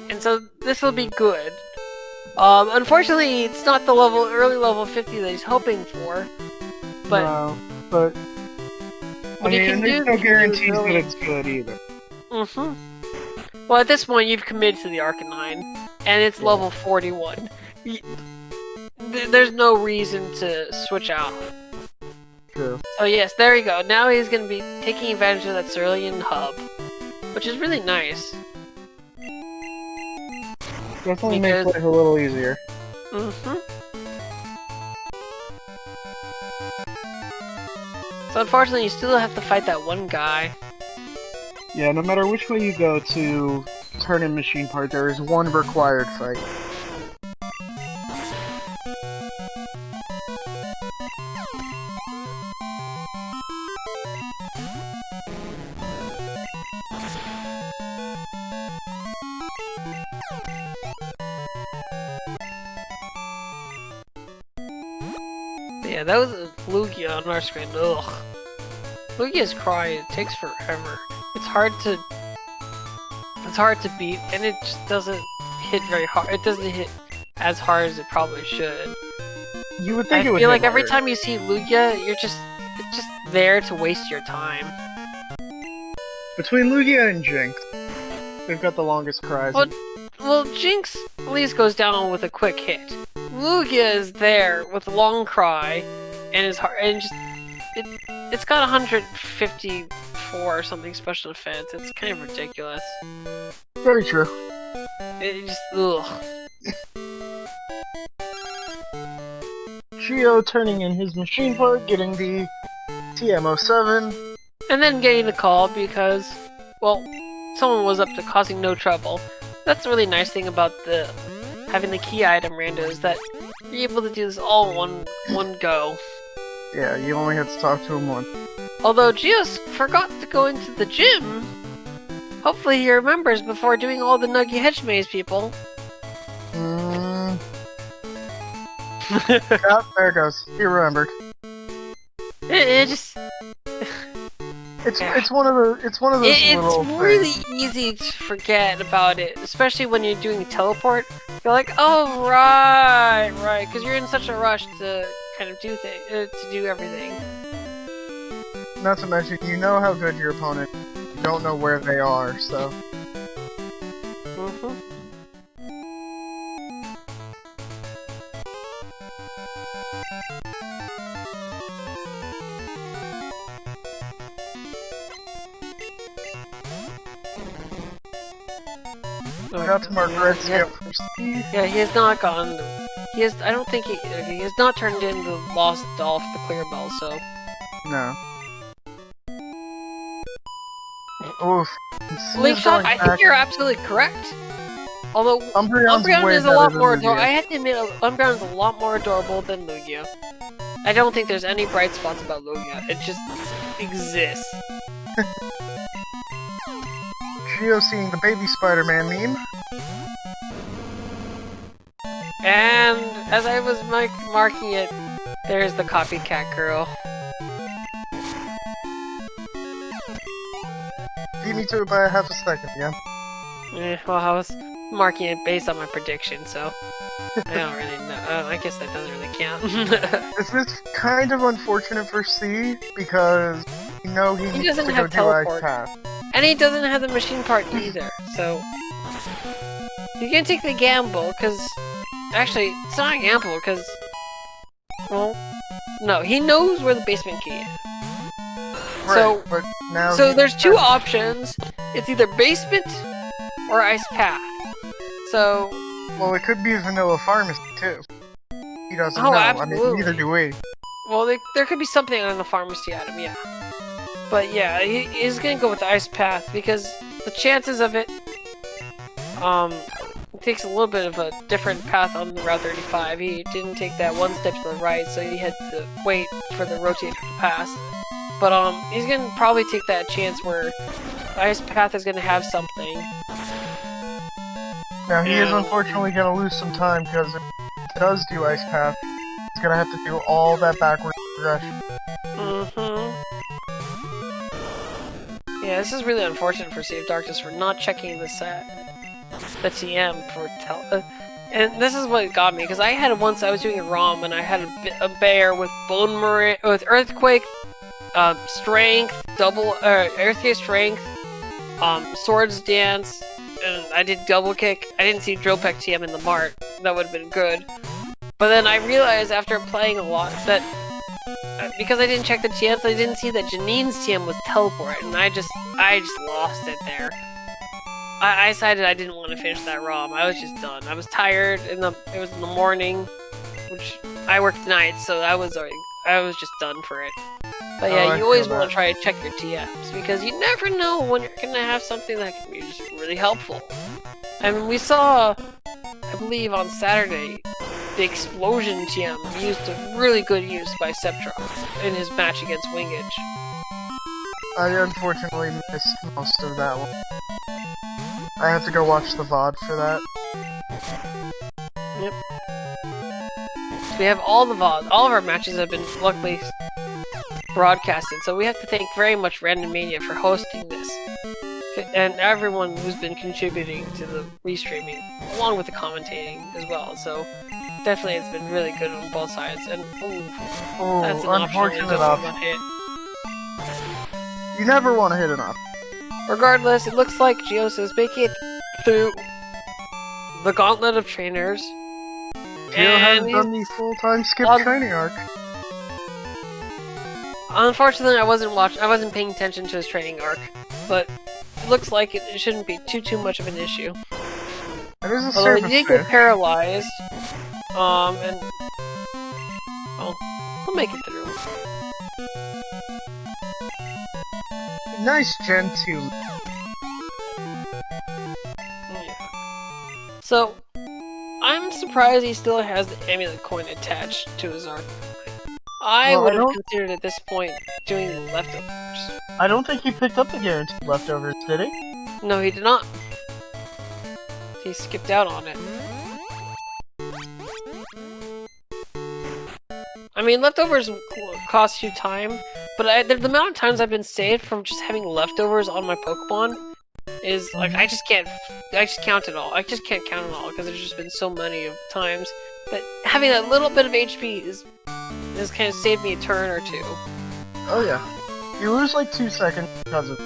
and so this will be good. Unfortunately, it's not the early level 50 that he's hoping for. But no, but I mean, there's no guarantees that it's good either. Well, at this point, you've committed to the Arcanine, and it's level 41. There's no reason to switch out. True. So yes, there you go. Now he's going to be taking advantage of that Cerulean hub, which is really nice. Definitely makes life a little easier. So unfortunately, you still have to fight that one guy. Yeah, no matter which way you go to turn in machine part, there is one required fight. Yeah, that was a Lugia on our screen. Ugh. Lugia's cry, it takes forever. It's hard to beat, and it just doesn't hit very hard. It doesn't hit as hard as it probably should. You would think I feel like every time you see Lugia, it's just there to waste your time. Between Lugia and Jinx, they've got the longest cries. Well, Jinx at least goes down with a quick hit. Lugia is there with a long cry, and is hard, and it's got 154 or something special defense. It's kind of ridiculous. Very true. It just ugh. Geo turning in his machine part, getting the TM07. And then getting the call because, well, someone was up to causing no trouble. That's the really nice thing about having the key item Rando is that you're able to do this all in one go. Yeah, you only have to talk to him once. Although Geos forgot to go into the gym. Hopefully he remembers before doing all the Nuggy Hedge Maze people. Yep, there it goes. He remembered. It just... It's one of those little It's really easy to forget about it, especially when you're doing teleport. You're like, oh right, because you're in such a rush to kind of do everything. Not to mention, you know how good your opponent is. You don't know where they are, so. Forgot to mark red skip. Yeah, he has not gotten. He has. I don't think he has not turned in the lost doll for the clear bell. So. No. Oof. Linkshot, I think you're absolutely correct. Although Umbreon is a lot more adorable. I have to admit, Umbreon is a lot more adorable than Lugia. I don't think there's any bright spots about Lugia. It just exists. Geo seeing the baby Spider-Man meme. And as I was marking it, there's the copycat girl. Beat me to it by a half a second, yeah? Well, I was marking it based on my prediction, so I don't really know. I guess that doesn't really count. This is kind of unfortunate for C, because you know he needs to go do Ice Path. And he doesn't have the machine part either, so... You can take the gamble, because... Actually, it's not a gamble, because... Well... No, he knows where the basement key is. Right, so, but now so there's two options. It's either basement or Ice Path. So... Well, it could be Vanilla Pharmacy, too. He doesn't know. Absolutely. I mean, neither do we. Well, there could be something on the pharmacy item, yeah. But yeah, he's gonna go with the Ice Path, because the chances of it... It takes a little bit of a different path on Route 35. He didn't take that one step to the right, so he had to wait for the rotator to pass. But he's gonna probably take that chance where Ice Path is gonna have something. Now he is unfortunately gonna lose some time because if he does do Ice Path, he's gonna have to do all that backward progression. Yeah, this is really unfortunate for Sea of Darkness for not checking the TM for and this is what got me, because I had it once. I was doing a ROM and I had a bear with with Earthquake, Strength, Earthquake Strength, Swords Dance, and I did Double Kick. I didn't see Drill Peck TM in the mart. That would have been good. But then I realized after playing a lot that because I didn't check the TMs, I didn't see that Janine's TM was Teleport, and I just lost it there. I decided I didn't want to finish that ROM. I was just done. I was tired. It was in the morning, which I worked nights, so I was just done for it. But yeah, you always want to try to check your TMs, because you never know when you're gonna have something that can be just really helpful. I mean, we saw, I believe on Saturday, the Explosion TM used a really good use by Septron in his match against Wingage. I unfortunately missed most of that one. I have to go watch the VOD for that. Yep. So we have all the VODs. All of our matches have been luckily broadcasted, so we have to thank very much Randomizer for hosting this. And everyone who's been contributing to the restreaming, along with the commentating as well, so definitely it's been really good on both sides, and that's an unfortunate option. You never want to hit an option. Regardless, it looks like Geos is making it through the gauntlet of trainers. Geo has done the full-time skip training arc. Unfortunately, I wasn't paying attention to his training arc, but it looks like it shouldn't be too much of an issue. It is a Although he did get paralyzed, and he'll make it through. Nice Gen 2. Yeah. So, I'm surprised he still has the amulet coin attached to his arc. I would have considered at this point doing the leftovers. I don't think he picked up the guaranteed leftovers, did he? No, he did not. He skipped out on it. I mean, leftovers cost you time, but the amount of times I've been saved from just having leftovers on my Pokemon is, like, I just can't count it all. I just can't count it all, because there's just been so many times that having that little bit of HP has kind of saved me a turn or two. Oh yeah. You lose like 2 seconds because of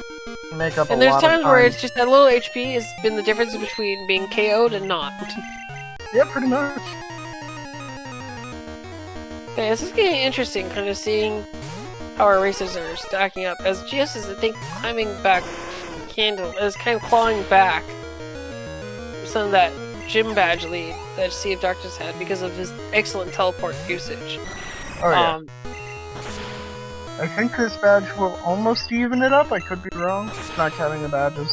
make up and there's times where it's just that little HP has been the difference between being KO'd and not. Yeah, pretty much. Okay, this is getting interesting, kind of seeing how our races are stacking up. As GS is, I think, climbing back, is kind of clawing back some of that gym badge lead that Sea of Darkness had because of his excellent teleport usage. Oh yeah. I think this badge will almost even it up. I could be wrong. Not counting the badges.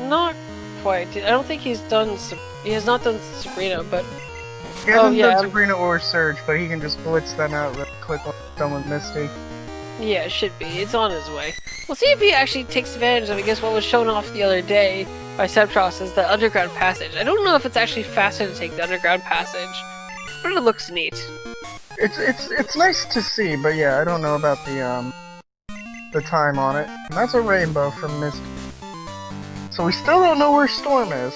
Not quite. I don't think he's done. He has not done Sabrina, but he hasn't done Sabrina or Surge, but he can just blitz them out real quick when he's done with Misty. Yeah, it should be. It's on his way. We'll see if he actually takes advantage of, I guess, what was shown off the other day by Septros is the underground passage. I don't know if it's actually faster to take the underground passage, but it looks neat. It's nice to see, but yeah, I don't know about the time on it. And that's a rainbow from Misty. So we still don't know where Storm is.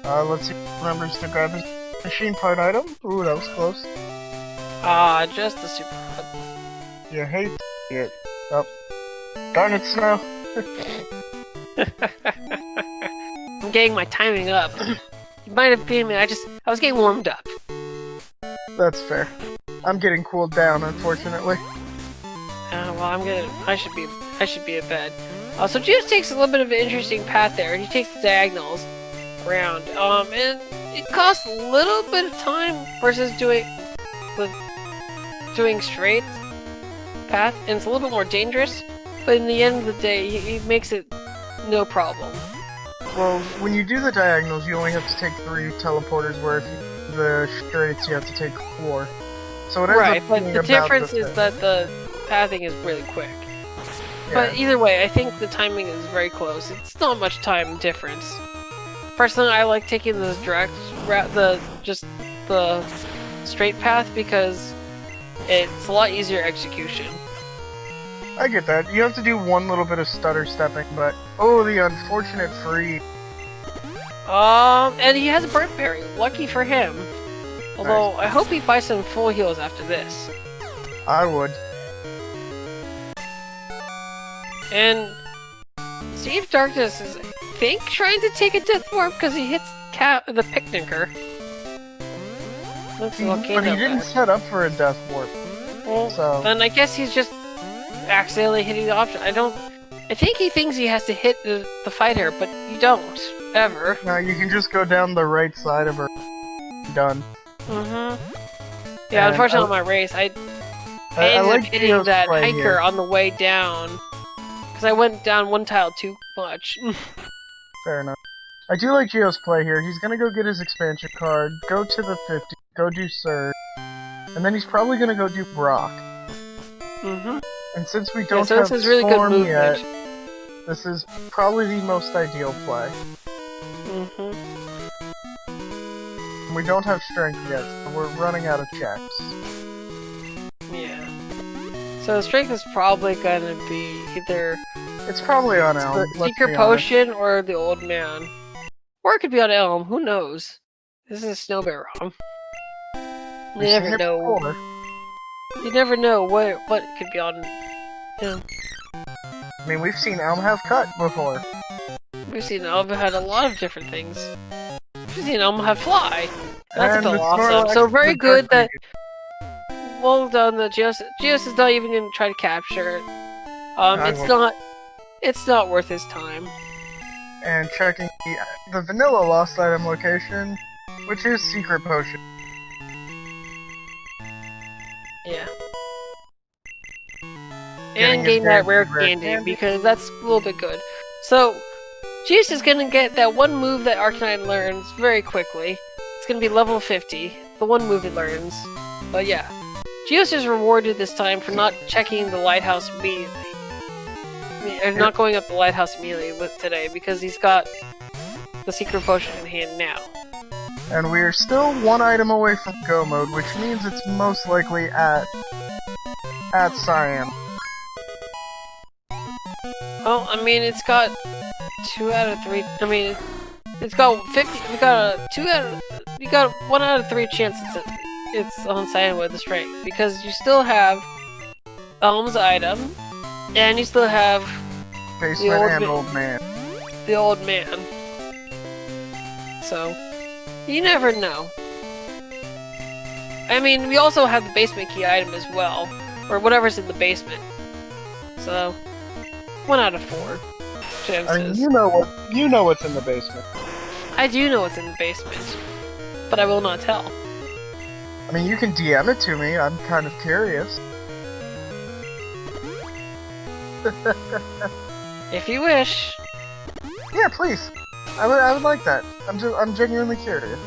Let's see if he remembers to grab his machine part item. Ooh, that was close. Just the super hot. You hate it. Oh. Darn it, Snow. I'm getting my timing up. You might have been me, I was getting warmed up. That's fair. I'm getting cooled down, unfortunately. Well, I should be in bed. So Geos takes a little bit of an interesting path there, and he takes the diagonals around. And it costs a little bit of time versus doing straight path, and it's a little bit more dangerous. But in the end of the day, he makes it no problem. Well, when you do the diagonals, you only have to take 3 teleporters, where if you do the straights, you have to take 4. So it ends up being but the difference is that the pathing is really quick. Yeah. But either way, I think the timing is very close. It's not much time difference. Personally, I like taking the the straight path because it's a lot easier execution. I get that. You have to do one little bit of stutter stepping, but oh, the unfortunate free. And he has a burnt berry. Lucky for him. Although Nice. I hope he buys some full heals after this. I would. And Sea of Darkness is, I think, trying to take a death warp because he hits the picnicker. But he didn't set up for a death warp. Well, so then I guess he's just accidentally hitting the option. I think he thinks he has to hit the fighter, but you don't ever. No, you can just go down the right side of her. Done. Yeah, and unfortunately on my race, I ended up hitting that hiker on the way down. Because I went down one tile too much. Fair enough. I do like Geo's play here. He's gonna go get his expansion card, go to the 50, go do Surge, and then he's probably gonna go do Brock. And since we don't have really Storm good yet, this is probably the most ideal play. We don't have strength yet, so we're running out of checks. Yeah. So strength is probably gonna be either... It's probably on Elm. The Secret Potion or the Old Man. Or it could be on Elm, who knows? This is a Snow Bear ROM. You never know. You never know what it could be on. Yeah. I mean, we've seen Elm have cut before. We've seen Elm had a lot of different things. We've seen Elm have fly. That's a bit awesome. So very good that... Well done, the Geos is not even going to try to capture it. It's not worth his time. And checking the vanilla lost item location, which is Secret Potion. Yeah. And gain that rare candy, because that's a little bit good. So, Geos is going to get that one move that Arcanine learns very quickly. It's going to be level 50, the one move it learns. But yeah. Geos is rewarded this time for not checking the lighthouse immediately. And not going up the lighthouse immediately today, because he's got the Secret Potion in hand now. And we are still one item away from Go Mode, which means it's most likely at Cyan. Well, I mean, it's got 2 out of 3. I mean, it's got 50. We got a 2 out of. You got 1 out of 3 chance it's on Cyan with the strength, because you still have Elm's item, and you still have Basement Old Man. The Old Man. So, you never know. I mean, we also have the basement key item as well, or whatever's in the basement. So, 1 out of 4. chances. I mean, you know what's in the basement. I do know what's in the basement, but I will not tell. I mean, you can DM it to me. I'm kind of curious. If you wish. Yeah, please. I would like that. I'm genuinely curious.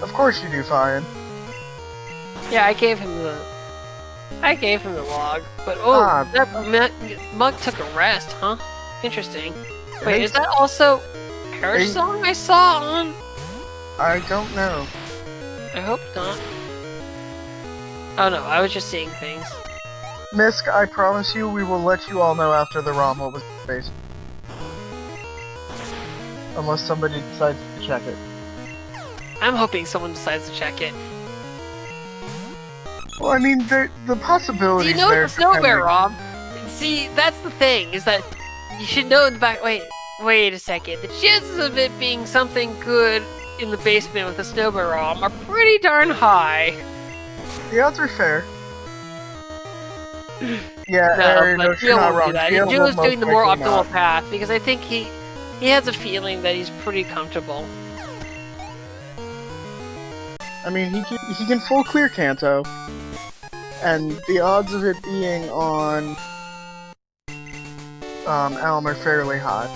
Of course you do, Fine. Yeah, I gave him the log, but that mug took a rest, huh? Interesting. Wait, is that also Parrot's song I saw on? I don't know. I hope not. Oh no, I was just seeing things. Misk, I promise you we will let you all know after the ROM what was in space. Unless somebody decides to check it. I'm hoping someone decides to check it. Well, I mean, the possibilities you know there... it's the Snow Bear, Rob? See, that's the thing, is that you should know in the back... Wait a second. The chances of it being something good in the basement with the Snow Bear ROM are pretty darn high. The odds are fair. Yeah, no, you're not wrong. Gio's doing the more optimal path, because I think he has a feeling that he's pretty comfortable. I mean, he can full clear Kanto, and the odds of it being on Elm are fairly high.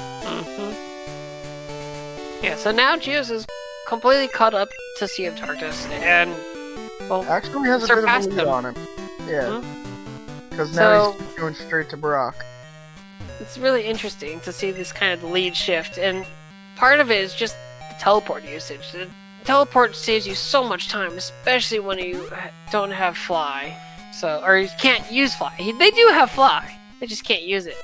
Yeah, so now Geos is completely caught up to Sea of Darkness, and well, actually has a bit of a lead on him. Yeah, because now he's going straight to Brock. It's really interesting to see this kind of lead shift, and part of it is just the teleport usage. The teleport saves you so much time, especially when you don't have fly. Or you can't use fly. They do have fly, they just can't use it.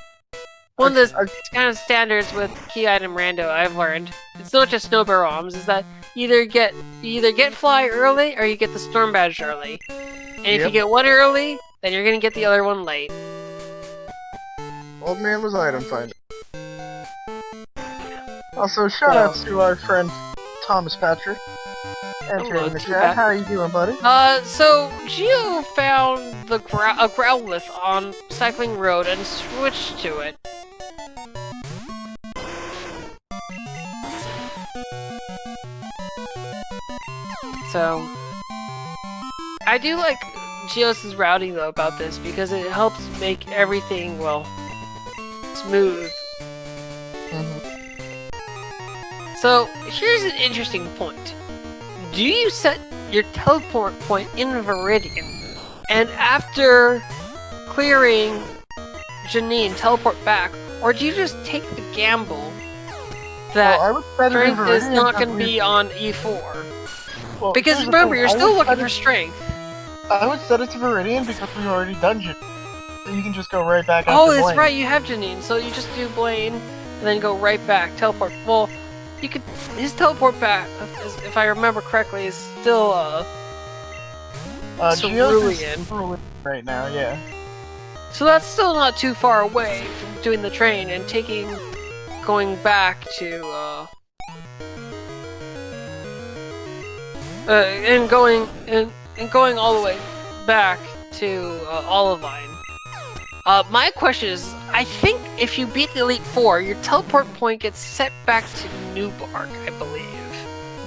One of the kind of standards with key item rando I've learned, it's not just Snow Bear ROMs, is that you either get fly early or you get the storm badge early. And if you get one early, then you're gonna get the other one late. Old man was item finder. Also, shout out to our friend Thomas Patrick. Enter in the chat. How you doing, buddy? So Geo found a Growlithe on Cycling Road and switched to it. So I do like Geos' routing though about this because it helps make everything, well, smooth. So here's an interesting point. Do you set your teleport point in Viridian, and after clearing Janine, teleport back, or do you just take the gamble that strength is not going to be on E4? Well, because remember, you're still looking for strength. I would set it to Viridian because we already dungeon. So you can just go right back after Blaine. That's right, you have Janine, so you just do Blaine, and then go right back, teleport. Well, you could... His teleport back, if I remember correctly, is still, Cerulean right now, yeah. So that's still not too far away from doing the train and going back to, and going all the way back to Olivine. My question is, I think if you beat the Elite Four, your teleport point gets set back to Newbark, I believe.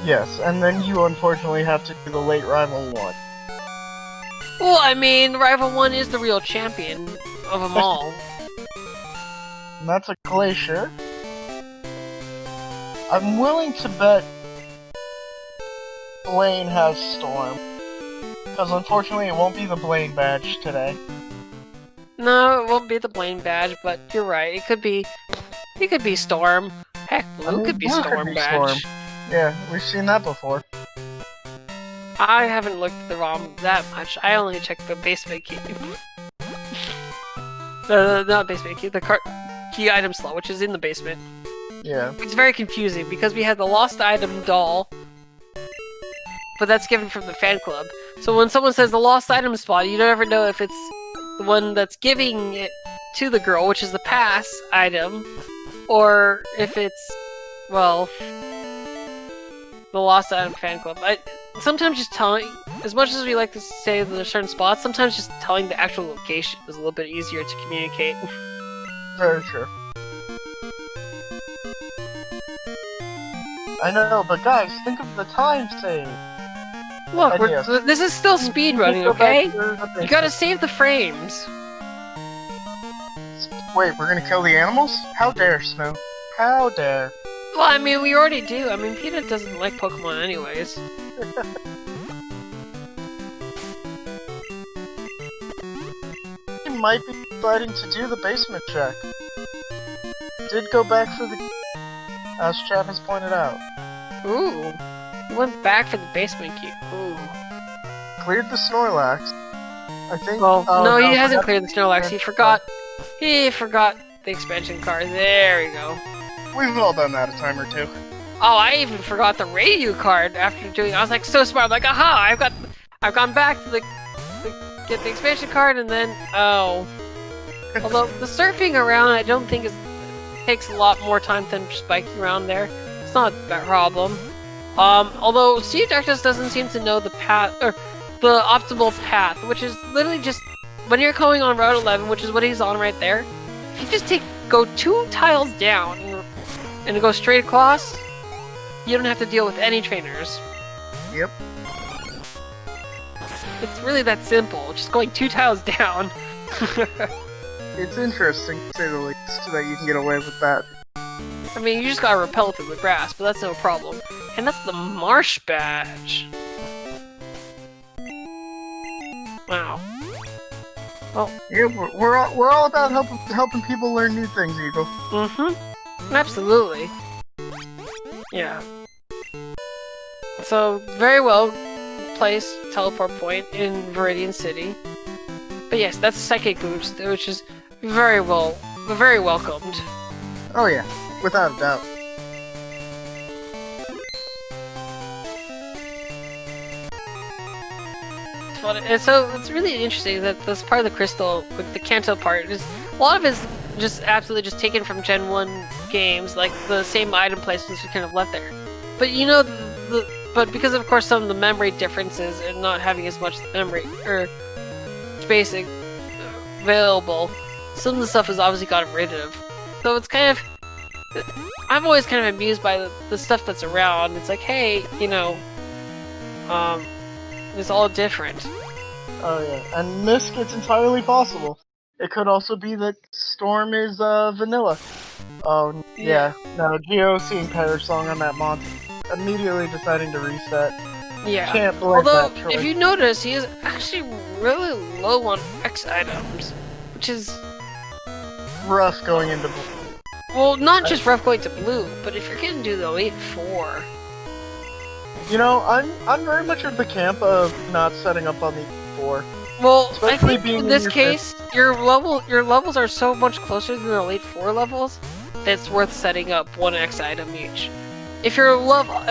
Yes, and then you unfortunately have to do the late Rival 1. Well, I mean, Rival 1 is the real champion of them all. And that's a Glacier. I'm willing to bet Blaine has Storm. Because unfortunately it won't be the Blaine badge today. No, it won't be the Blaine badge, but you're right. It could be Storm. Heck, Blue could be Storm badge. Storm. Yeah, we've seen that before. I haven't looked at the ROM that much. I only checked the basement key. Not basement key, the key item slot, which is in the basement. Yeah. It's very confusing because we had the lost item doll, but that's given from the fan club. So when someone says the lost item spot, you never know if it's the one that's giving it to the girl, which is the pass item, or if it's, well, the lost item fan club. Sometimes just as much as we like to say that there's certain spots, sometimes just telling the actual location is a little bit easier to communicate. Very true. I know, but guys, think of the time save. Look, this is still speedrunning, okay? You gotta save the frames. Wait, we're gonna kill the animals? How dare, Snow? How dare? Well, I mean, we already do. I mean, Peanut doesn't like Pokemon anyways. He might be deciding to do the basement check. Did go back for the... as chat has pointed out. Ooh. He went back for the basement key. Ooh. Cleared the Snorlax. I think... Well, no, he hasn't cleared the Snorlax. He forgot the expansion card. There we go. We've all done that a time or two. Oh, I even forgot the radio card after doing. I was like so smart. I'm like, aha! I've gone back to get the expansion card, and then although the surfing around, I don't think takes a lot more time than just biking around there. It's not that problem. Although Sea of Darkness doesn't seem to know the path or the optimal path, which is literally just when you're going on Route 11, which is what he's on right there. If you just go 2 tiles down and go straight across, you don't have to deal with any trainers. Yep. It's really that simple, just going 2 tiles down. It's interesting, to say the least, that you can get away with that. I mean, you just gotta repel through the grass, but that's no problem. And that's the Marsh Badge. Wow. Well, yeah, we're all about helping people learn new things, Eagle. Mm-hmm. Absolutely. Yeah. So, very well placed teleport point in Viridian City. But yes, that's a psychic boost, which is very welcomed. Oh yeah, without a doubt. And so it's really interesting that this part of the crystal, with the Kanto part, is a lot of it is just absolutely just taken from Gen 1 games, like the same item placements we kind of left there. But you know, but because of course some of the memory differences and not having as much memory or space available, some of the stuff is obviously gotten rid of. So it's kind of, I'm always kind of amused by the stuff that's around. It's like, hey, you know, it's all different. Oh yeah, and Mist, it's entirely possible. It could also be that Storm is vanilla. Oh yeah, no, Geo seeing Parrot Song on that monster, immediately deciding to reset. Yeah. Can't blame Although, that choice. if you notice, he is actually really low on X items, which is rough going into blue. Well, not just rough going to blue, but if you're getting to the Elite Four. You know, I'm very much of the camp of not setting up on the 4. Well, especially I think in this case, your levels are so much closer than the Elite Four levels that it's worth setting up 1 X item each. If you're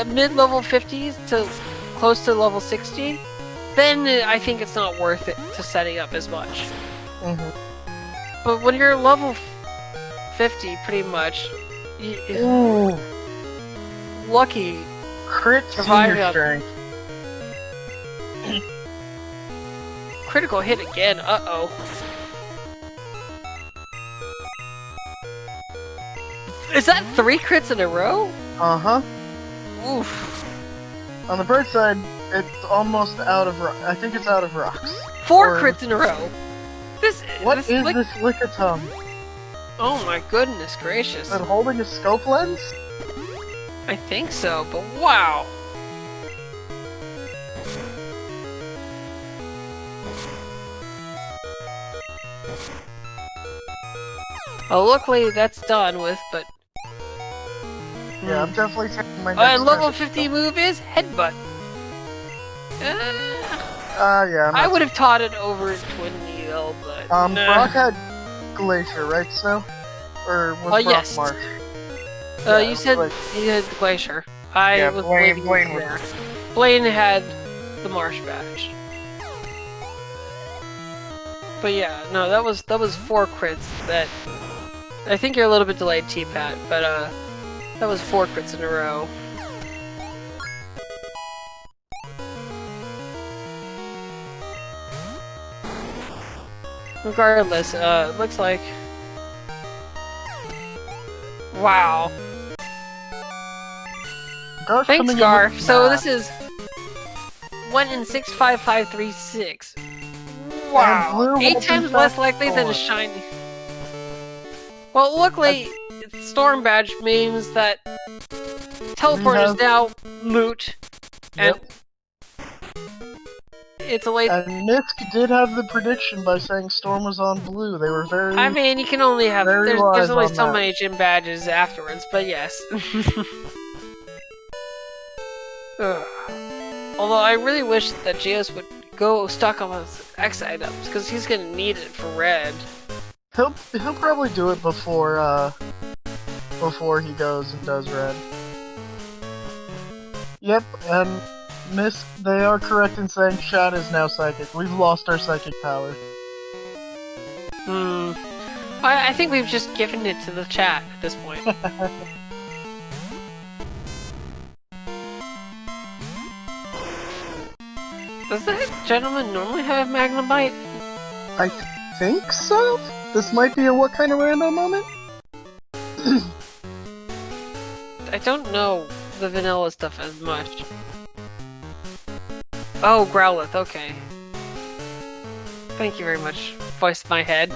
mid-level 50s to close to level 60, then I think it's not worth it to setting up as much. Mm-hmm. But when you're level 50, pretty much, ooh, lucky. Crit senior strength. Critical hit again. Uh-oh. Is that 3 crits in a row? Uh-huh. Oof. On the bird side, it's almost out of I think it's out of rocks. 4 crits in a row. What is this Lickitung? Oh my goodness gracious. Is it holding a scope lens? I think so, but wow. Well, luckily that's done with, but... Yeah, I'm definitely taking my next and level 50 move is Headbutt. Yeah. I would have taught it over Twin Needle, but... Brock had Glacier, right, Snow? Or was Brock yes. Marsh? You said he had the Glacier. Blaine had the Marsh Badge. But yeah, no, that was 4 crits that... I think you're a little bit delayed, T-Pat, but that was 4 crits in a row. Regardless, looks like... Wow. Garf Thanks, Garf. So this is 1 in 65536. Wow. 8 times less likely than a shiny. Well, luckily, Storm Badge means that Teleport is now moot. And it's a late... And Misk did have the prediction by saying Storm was on blue. They were very... I mean, you can only have... There's only so many gym badges afterwards, but yes. Although I really wish that Geos would go stock on his X items, because he's gonna need it for red. He'll probably do it before he goes and does red. Yep, and Miss, they are correct in saying Chat is now psychic. We've lost our psychic power. I think we've just given it to the chat at this point. Does that gentleman normally have a Magnemite? I think so? This might be a what kind of random moment? I don't know the vanilla stuff as much. Oh, Growlithe, okay. Thank you very much. Voice my head.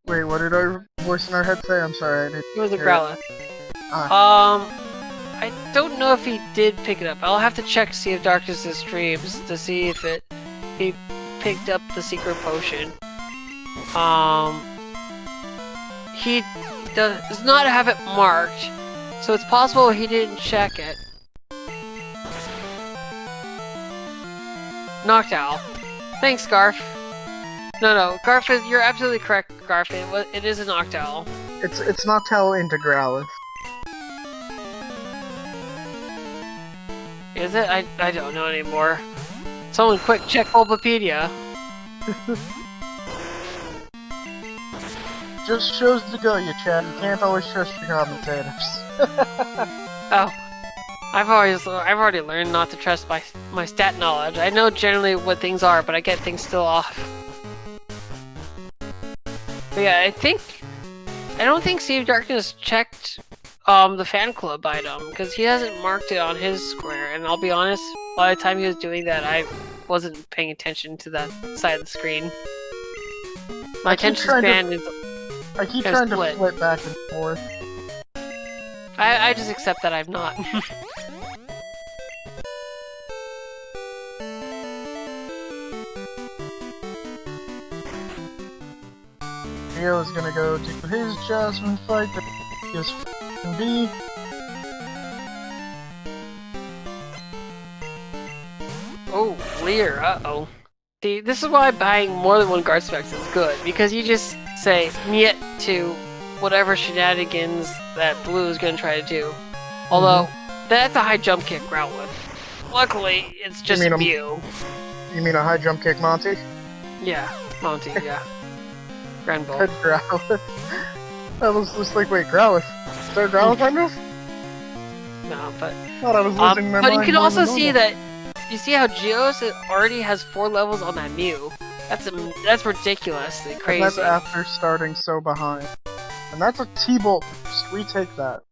Wait, what did our voice in our head say? I'm sorry, I didn't. It was a Growlithe. I don't know if he did pick it up. I'll have to check Sea of Darkness' streams to see if he picked up the secret potion. He does not have it marked, so it's possible he didn't check it. Noctowl. Thanks, Garf. No, Garf is, you're absolutely correct, Garf. It is a Noctowl. It's Noctowl into Growlithe. Is it? I don't know anymore. Someone quick check Bulbapedia. Just shows to go, you chat. You can't always trust your commentators. Oh. I've already learned not to trust my stat knowledge. I know generally what things are, but I get things still off. But yeah, I don't think Sea of Darkness checked the fan club item, because he hasn't marked it on his square, and I'll be honest, by the time he was doing that, I wasn't paying attention to that side of the screen. My attention span is... I keep trying to flip back and forth. I just accept that I'm not. Leo is gonna go do his Jasmine fight that is f***ing B. Oh, Leer, uh-oh. See, this is why buying more than one guard specs is good, because you just say niet to whatever shenanigans that Blue is going to try to do. Although, that's a high jump kick Growlithe. Luckily, it's just Mew. You mean a high jump kick Monty? Yeah, Monty, yeah. Grand Ball. Good Growlithe. I was just like, wait, Growlithe? Is there a Growlithe on this? No, but... I thought I was losing my mind. But you can also see that... You see how Geos already has 4 levels on that Mew? That's ridiculously crazy. And that's after starting so behind. And that's a T-Bolt boost. We take that.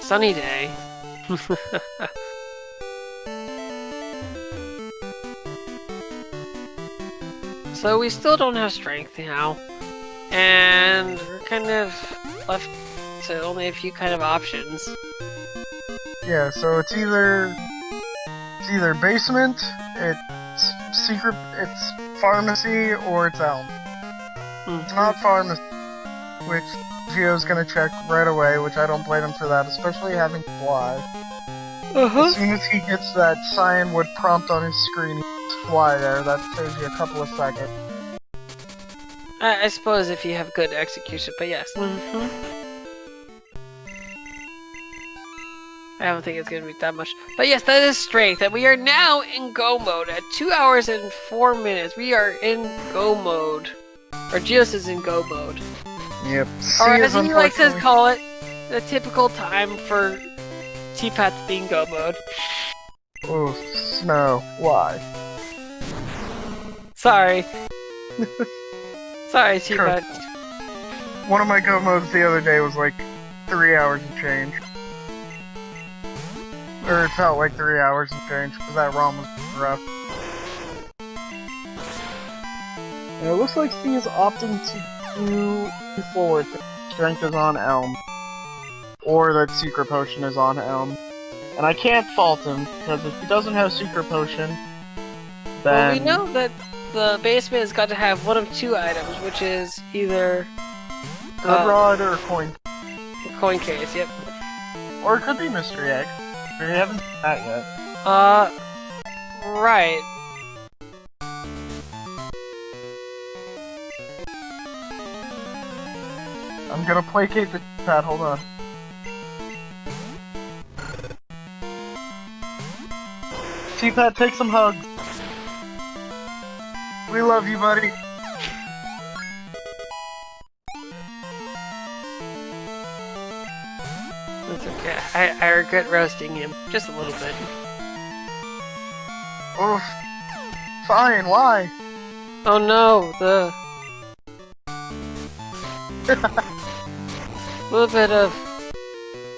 Sunny day. So we still don't have strength now. And we're kind of left to only a few kind of options. Yeah, so it's either basement, it's secret, it's pharmacy, or it's Elm. It's not pharmacy, which Geo's gonna check right away, which I don't blame him for that, especially having fly. As soon as he gets that Cyanwood prompt on his screen, he gets fly there. That saves you a couple of seconds. I suppose if you have good execution, but yes. I don't think it's going to be that much. But yes, that is strength. And we are now in go mode. At 2 hours and 4 minutes, we are in go mode. Or Geos is in go mode. Yep. Or as he likes to call it, the typical time for T-Pat to be in go mode. Oh, Snow. Why? Sorry. Sorry, Seapet. One of my go modes the other day was like 3 hours and change. Or it felt like 3 hours and change, because that ROM was rough. And it looks like C is opting to do forward. Strength is on Elm. Or that Secret Potion is on Elm. And I can't fault him, because if he doesn't have Secret Potion, then... Well, we know that the basement has got to have one of two items, which is either... Good Rod or Coin. Coin case, yep. Or it could be Mystery Egg. We haven't seen that yet. Right. I'm gonna placate the pad, hold on. T-Pat, take some hugs. We love you, buddy. That's okay. I regret roasting him. Just a little bit. Oof. Fine, why? Oh no, the... little bit of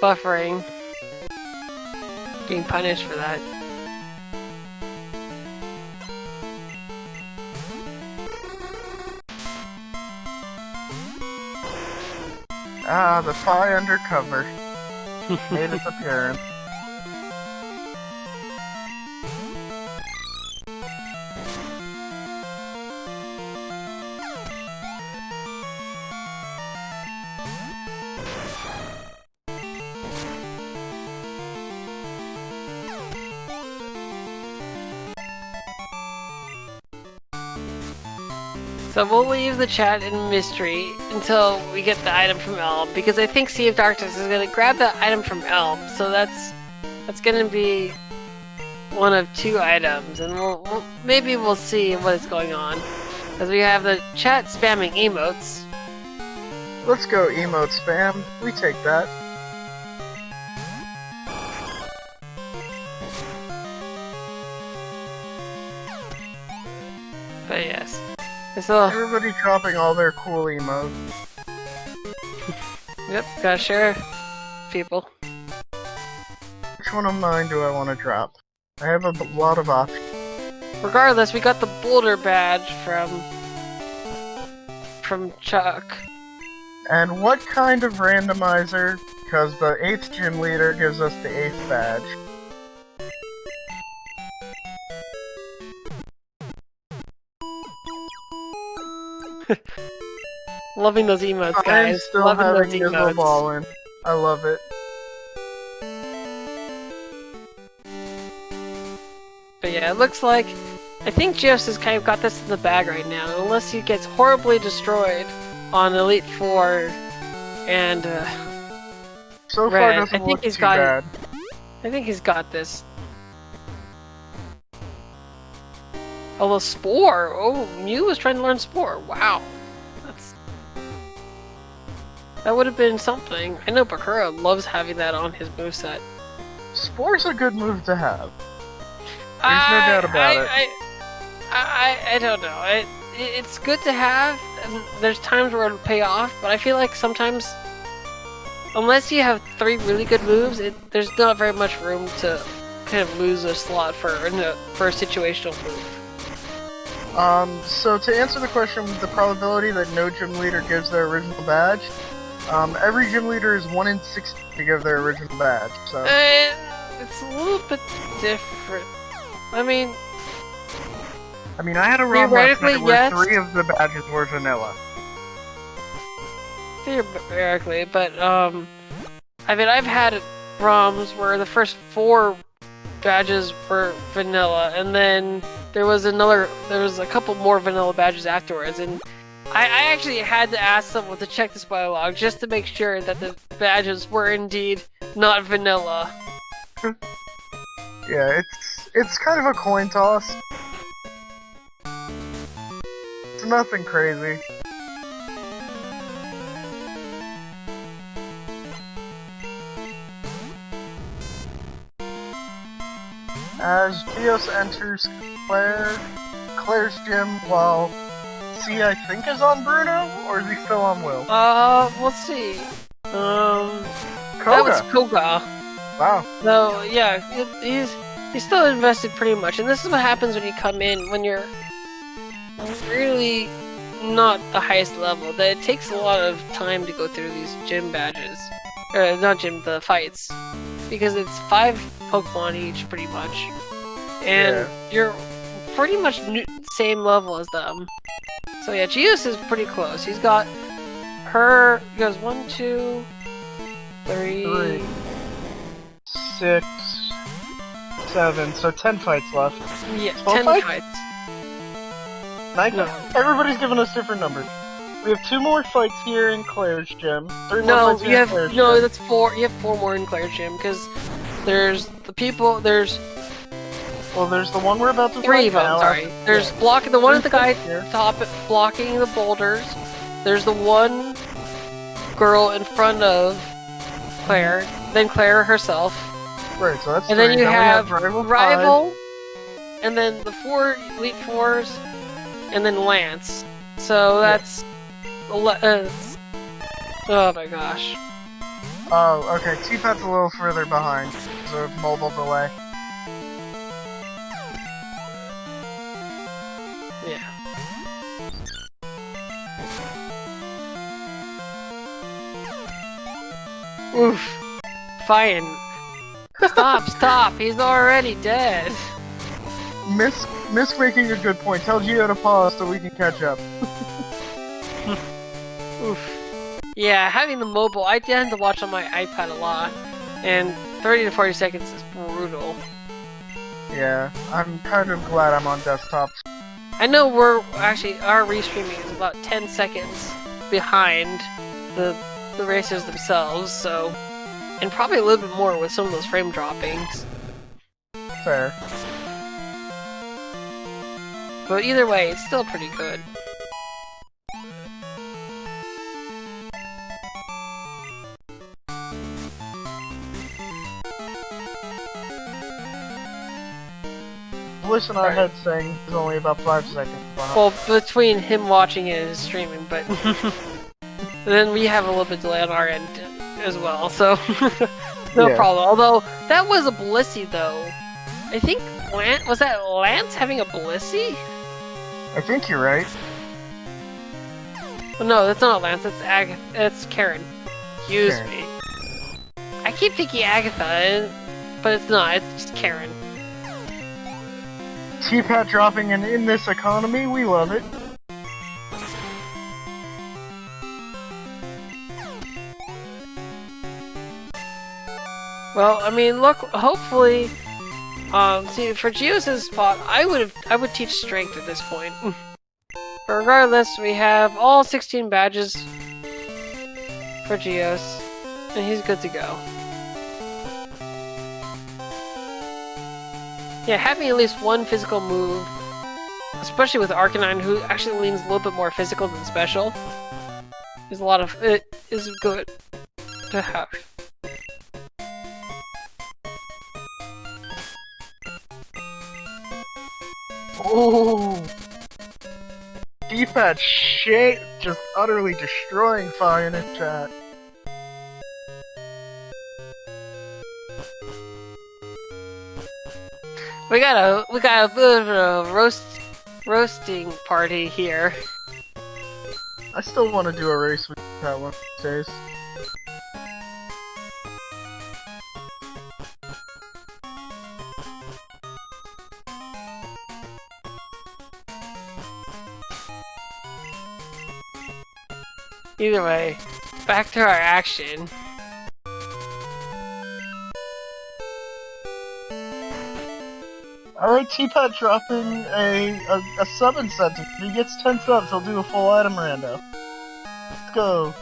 buffering. Being punished for that. Ah, the Phi undercover made its appearance. So we'll leave the chat in mystery until we get the item from Elm, because I think Sea of Darkness is going to grab the item from Elm, so that's going to be one of two items, and maybe we'll see what is going on, as we have the chat spamming emotes. Let's go emote spam, we take that. But yes. So, everybody dropping all their cool emotes. Yep, gotta share people. Which one of mine do I want to drop? I have a lot of options. Regardless, we got the boulder badge from Chuck. And what kind of randomizer? Because the 8th gym leader gives us the 8th badge. Loving those emotes, guys. I'm still Loving having those Nizzle emotes. Ballin'. I love it. But yeah, it looks like I think Geos has kind of got this in the bag right now, unless he gets horribly destroyed on Elite Four and so Red. far doesn't I think look he's too got. bad. I think he's got this. Although Spore, oh, Mew was trying to learn Spore. Wow, that would have been something. I know Bakura loves having that on his moveset. Spore's a good move to have. There's no doubt about it. I don't know. It's good to have, and there's times where it'll pay off, but I feel like sometimes, unless you have 3 really good moves, there's not very much room to kind of lose a slot for a situational move. So to answer the question, the probability that no gym leader gives their original badge, every gym leader is 1 in 60 to give their original badge, so... It's a little bit different. I mean, I had a run last night where yes. 3 of the badges were vanilla. Theoretically, but, I've had ROMs where the first 4 badges were vanilla, and then there was a couple more vanilla badges afterwards, and I actually had to ask someone to check the spy log just to make sure that the badges were indeed not vanilla. Yeah, it's kind of a coin toss. It's nothing crazy. As Geos enters Claire, Claire's gym while C, I think, is on Bruno, or is he still on Will? Let's see. Koga. That was Koga. Wow. So, yeah, he's still invested pretty much, and this is what happens when you come in, when you're really not the highest level, that it takes a lot of time to go through these gym badges. Or, not gym, the fights. Because it's 5 Pokemon each, pretty much. And you're pretty much same level as them. So yeah, Geos is pretty close. He's got her, he goes 1, 2, 3, 6, 7, so 10 fights left. Yeah, 10 fights. No. Everybody's giving us different numbers. We have 2 more fights here in Claire's gym. 3 more fights here in Claire's gym. That's 4. You have 4 more in Claire's gym because there's the people. There's the one we're about to 3 of them. now. Sorry. There's blocking the one at the guy top blocking the boulders. There's the one girl in front of Claire. Then Claire herself. Right. So that's. And then you have Rival, and then the 4 Elite Fours, and then Lance. So that's. Oh my gosh. Oh, okay. T-Pat's a little further behind. So mobile delay. Yeah. Oof. Fine. Stop. He's already dead. Misk making a good point. Tell Geo to pause so we can catch up. Oof. Yeah, having the mobile, I tend to watch on my iPad a lot, and 30 to 40 seconds is brutal. Yeah, I'm kind of glad I'm on desktop. I know our restreaming is about 10 seconds behind the racers themselves, so, and probably a little bit more with some of those frame droppings. Fair. But either way, it's still pretty good. Voice in our head saying is only about 5 seconds behind. Well, between him watching and his streaming, but then we have a little bit delay on our end as well, so no problem. Although, that was a Blissey, though. I think, was that Lance having a Blissey? I think you're right. Well, no, that's not Lance, that's Karen. Excuse me. I keep thinking Agatha, but it's not, it's just Karen. T-Pat dropping in this economy, we love it. Well, I mean, look, hopefully, see, for Geos' spot, I would teach strength at this point. But regardless, we have all 16 badges for Geos, and he's good to go. Yeah, having at least one physical move, especially with Arcanine, who actually leans a little bit more physical than special, it is good to have. Oh, T-Pat just utterly destroying Fire in chat. We got a bit of a roasting party here. I still want to do a race with that one these days. Either way, back to our action. Alright, T-Pat dropping a sub incentive. If he gets 10 subs, he'll do a full item rando. Let's go.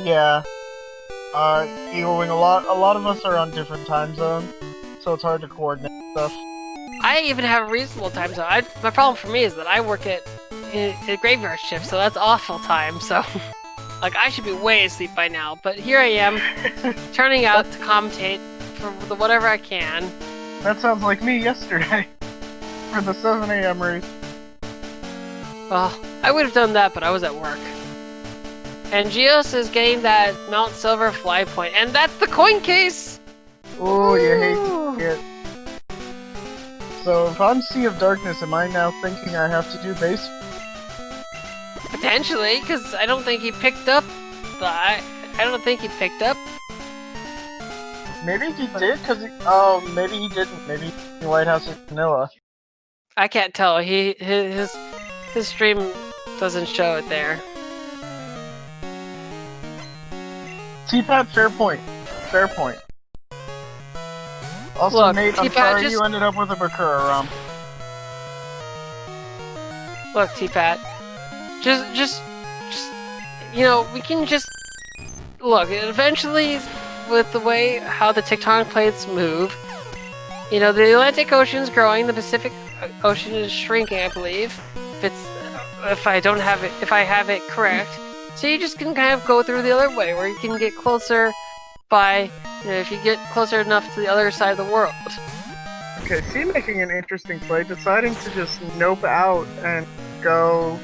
Yeah. Eagling, a lot of us are on different time zones, so it's hard to coordinate stuff. I even have a reasonable time zone. My problem for me is that I work at graveyard shift, so that's awful time, so... Like, I should be way asleep by now, but here I am, turning out to commentate for whatever I can. That sounds like me yesterday, for the 7 a.m. race. Well, I would have done that, but I was at work. And Geos is getting that Mount Silver fly point, and that's the coin case! Oh, you hate to see it. So, if I'm Sea of Darkness, am I now thinking I have to do base? Potentially, because I don't think he picked up I don't think he picked up. Maybe he did, because oh, maybe he didn't. Maybe Lighthouse is vanilla. I can't tell. His stream doesn't show it there. T-Pat, fair point. Fair point. Also, Look, Nate, I'm T-Pat, sorry you ended up with a Bakura ROM. Look, T-Pat. Just, you know, we can just... Look, eventually, with the way how the tectonic plates move, you know, the Atlantic Ocean's growing, the Pacific Ocean is shrinking, I believe. If I have it correct. So you just can kind of go through the other way, where you can get closer by, you know, if you get closer enough to the other side of the world. Okay, see, making an interesting play, deciding to just nope out and go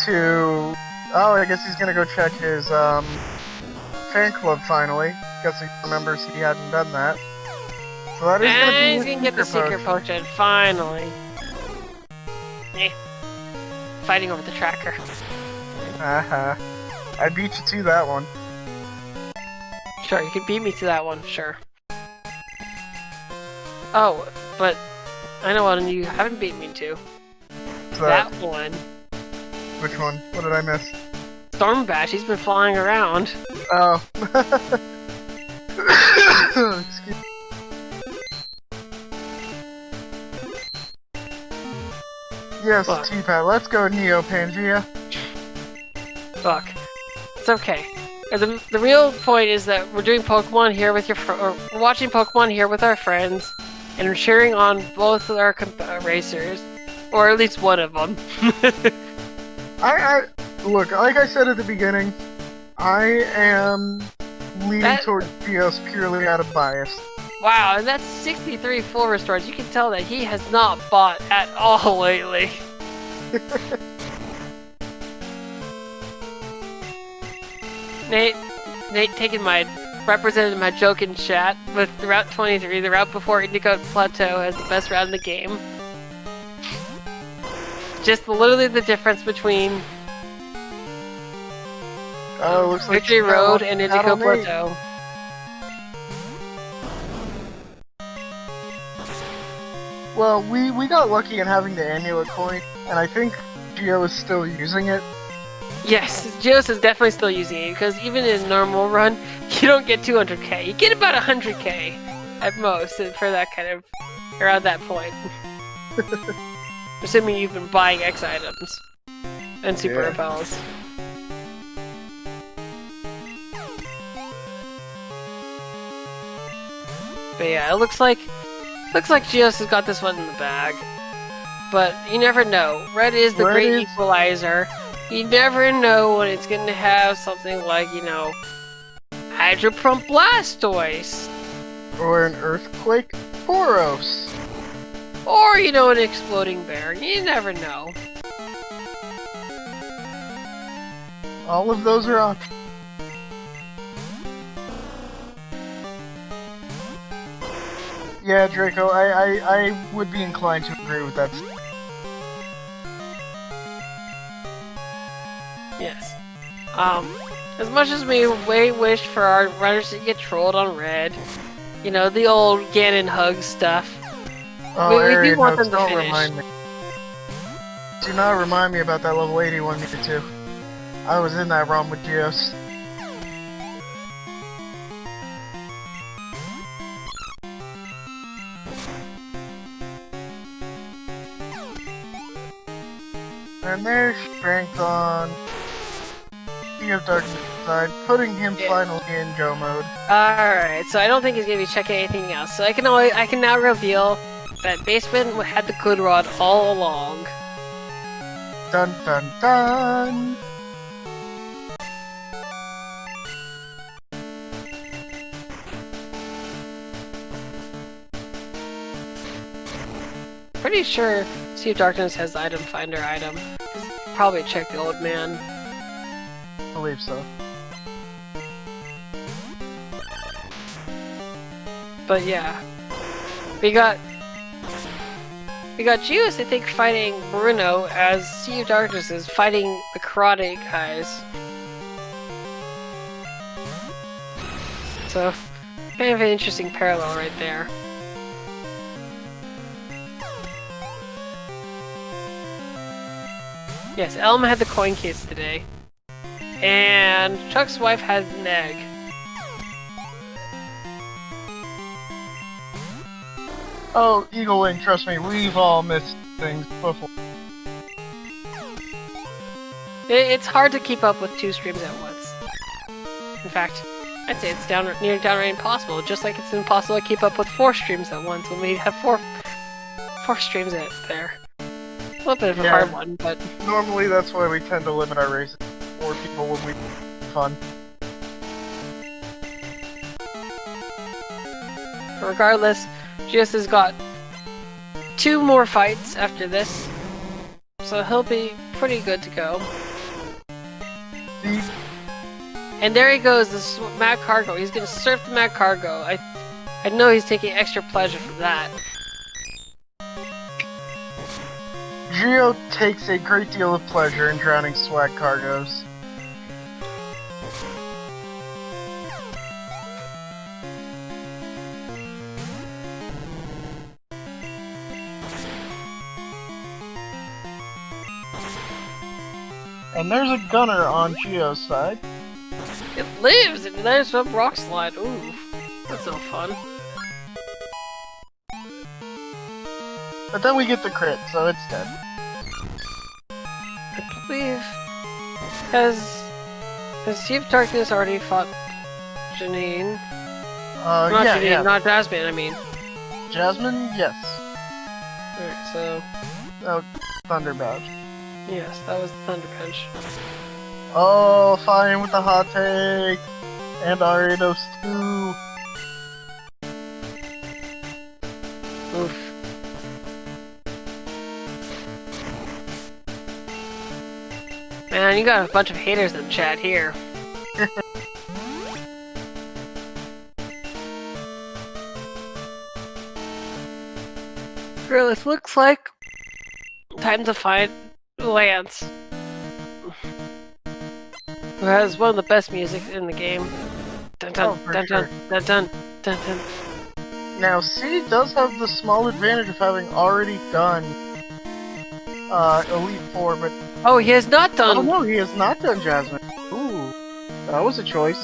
to... Oh, I guess he's gonna go check his, fan club finally. Guess he remembers he hadn't done that. So that is gonna be he's gonna get the secret potion, finally. Fighting over the tracker. Uh-huh. I beat you to that one. Sure, you could beat me to that one, sure. Oh, but I know one you haven't beaten me to. That one. Which one? What did I miss? Stormbash, he's been flying around. Oh. Excuse me. Yes, T-Pat, let's go Neo Pangea. Look, it's okay. The real point is that we're doing Pokemon here with we're watching Pokemon here with our friends, and we're cheering on both of our racers, or at least one of them. Look, like I said at the beginning, I am leaning towards Geos purely out of bias. Wow, and that's 63 full restores. You can tell that he has not bought at all lately. Nate represented my joke in chat with the Route 23, the route before Indigo Plateau has the best route in the game. Just literally the difference between Victory Road and Indigo Plateau. Well, we got lucky in having the amulet coin, and I think Geo is still using it. Yes, Geos is definitely still using it, because even in a normal run, you don't get 200k. You get about 100k at most for that kind of... around that point. Assuming you've been buying X items and super repels. But yeah, it looks like Geos has got this one in the bag. But you never know. Red is the great equalizer. You never know when it's going to have something like, you know, Hydropump Blastoise. Or an Earthquake Boros. Or, you know, an Exploding Bear. You never know. All of those are on. Yeah, Draco, I would be inclined to agree with that. Yes. As much as we wish for our runners to get trolled on red, you know, the old Ganon hug stuff, we do want them to finish. Remind me. Do not remind me about that level 81 Mewtwo. I was in that ROM with Geos. And there's strength on Sea of Darkness side, putting him finally in Go mode. Alright, so I don't think he's gonna be checking anything else. So I can now reveal that Basement had the good rod all along. Dun dun dun! pretty sure Sea of Darkness has the item finder item. Probably check the old man. I believe so. But yeah. We got Geos, I think, fighting Bruno as Sea of Darkness is fighting the karate guys. So, kind of an interesting parallel right there. Yes, Elm had the coin case today. And Chuck's wife had an egg. Oh, Eagle Wing, trust me, we've all missed things before. It's hard to keep up with 2 streams at once. In fact, I'd say it's near downright impossible, just like it's impossible to keep up with 4 streams at once when we have four streams there. A little bit of a hard one, but... Normally that's why we tend to limit our races. 4 people when we fun. Regardless, Geos has got 2 more fights after this, so he'll be pretty good to go. And there he goes, this Mad Cargo. He's gonna surf the Mad Cargo. I know he's taking extra pleasure from that. Geo takes a great deal of pleasure in drowning swag cargos. And there's a gunner on Geo's side. It lives, and there's a rock slide. Ooh, that's no fun. But then we get the crit, so it's dead. I believe... Has Sea of Darkness already fought Janine? Not yeah, Janine, yeah. not Jasmine, I mean. Jasmine, yes. Alright, so... Oh, Thunder Badge. Yes, that was the Thunder Punch. Oh, fine with the hot take! And Ariados too! Oof. Man, you got a bunch of haters in the chat here. Girl, it looks like time to find Lance, who has one of the best music in the game. Dun dun dun, sure. dun dun dun dun. Now, C does have the small advantage of having already done Elite Four, but oh, he has not done. Oh no, he has not done Jasmine. Ooh, that was a choice.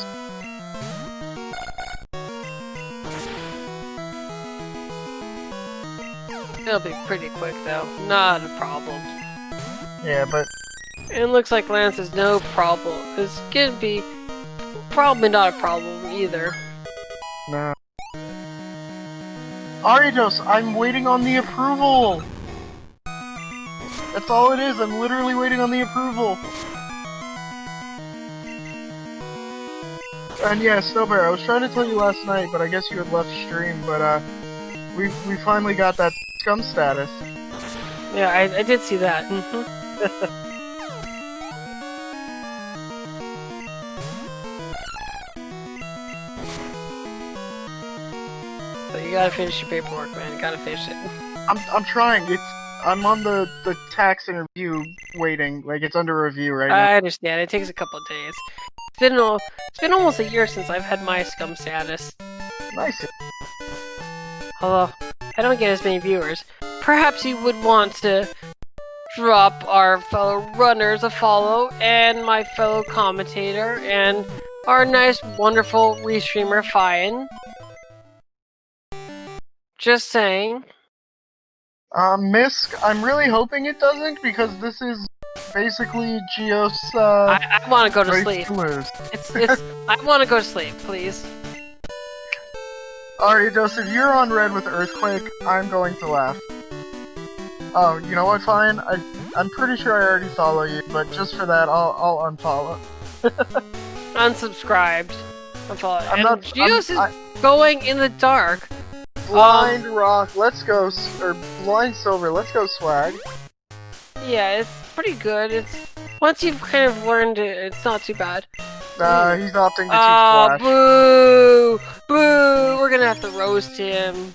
It'll be pretty quick though, not a problem. Yeah, but it looks like Lance is no problem. It's gonna be probably not a problem either. nah. Ariados, I'm waiting on the approval! That's all it is, I'm literally waiting on the approval! And yeah, Snowbear, I was trying to tell you last night, but I guess you had left stream, but we finally got that scum status. Yeah, I did see that. But you gotta finish your paperwork, man. You gotta finish it. I'm trying. I'm on the tax interview waiting. Like, it's under review right now. I understand. It takes a couple of days. It's been almost a year since I've had my scum status. Nice. Although I don't get as many viewers. Perhaps you would want to drop our fellow runners a follow, and my fellow commentator, and our nice, wonderful restreamer, Fian. Just saying. Misk, I'm really hoping it doesn't, because this is basically Geos, I want to go to race sleep. to lose. I want to go to sleep, please. Ariados, if you're on red with Earthquake, I'm going to laugh. Oh, you know what, fine? I'm pretty sure I already follow you, but just for that, I'll unfollow. Unsubscribed. Unfollow. I'm not- Geos is going in the dark Blind Rock, let's go, or Blind Silver, let's go Swag. Yeah, it's pretty good. It's once you've kind of learned it, it's not too bad. He's opting to Flash. Boo! Boo! We're gonna have to roast him.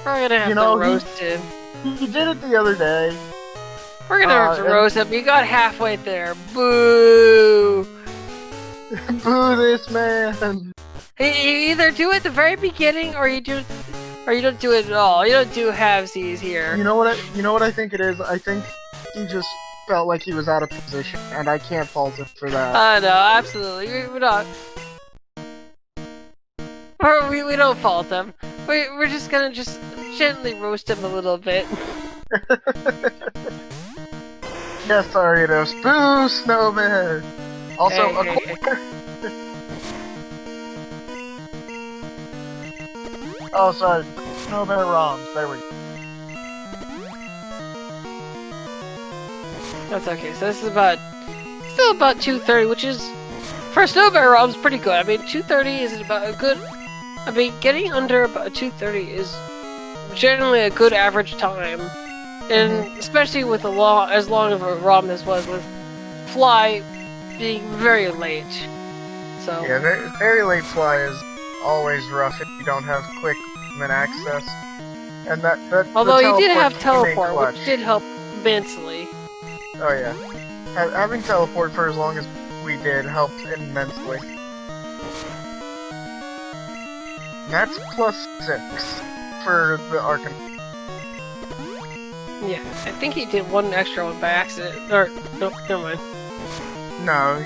We're gonna have to roast him. He did it the other day. We're gonna have to roast him. He got halfway there. Boo! Boo this man! You either do it at the very beginning, or you don't do it at all. You don't do halvesies here. You know what I think it is? I think he just felt like he was out of position, and I can't fault him for that. No, absolutely. We're not. We don't fault him. We're just gonna gently roast him a little bit. Yes, Arianos. Boo, Snowman! Also, oh, sorry. Snowman ROMs. There we go. That's okay. So this is still about 2:30, which is for a Snowbear ROM is pretty good. I mean, 2:30 is about a good. I mean, getting under about 2:30 is generally a good average time, and especially with as long of a ROM as was with Fly being very late. So yeah, very late Fly is always rough if you don't have quick movement access, and that although you did have teleport, which did help immensely. Oh yeah, having teleport for as long as we did helped immensely. That's +6 for the Arcan. Yeah, I think he did one extra one by accident. Or nope, never mind. No,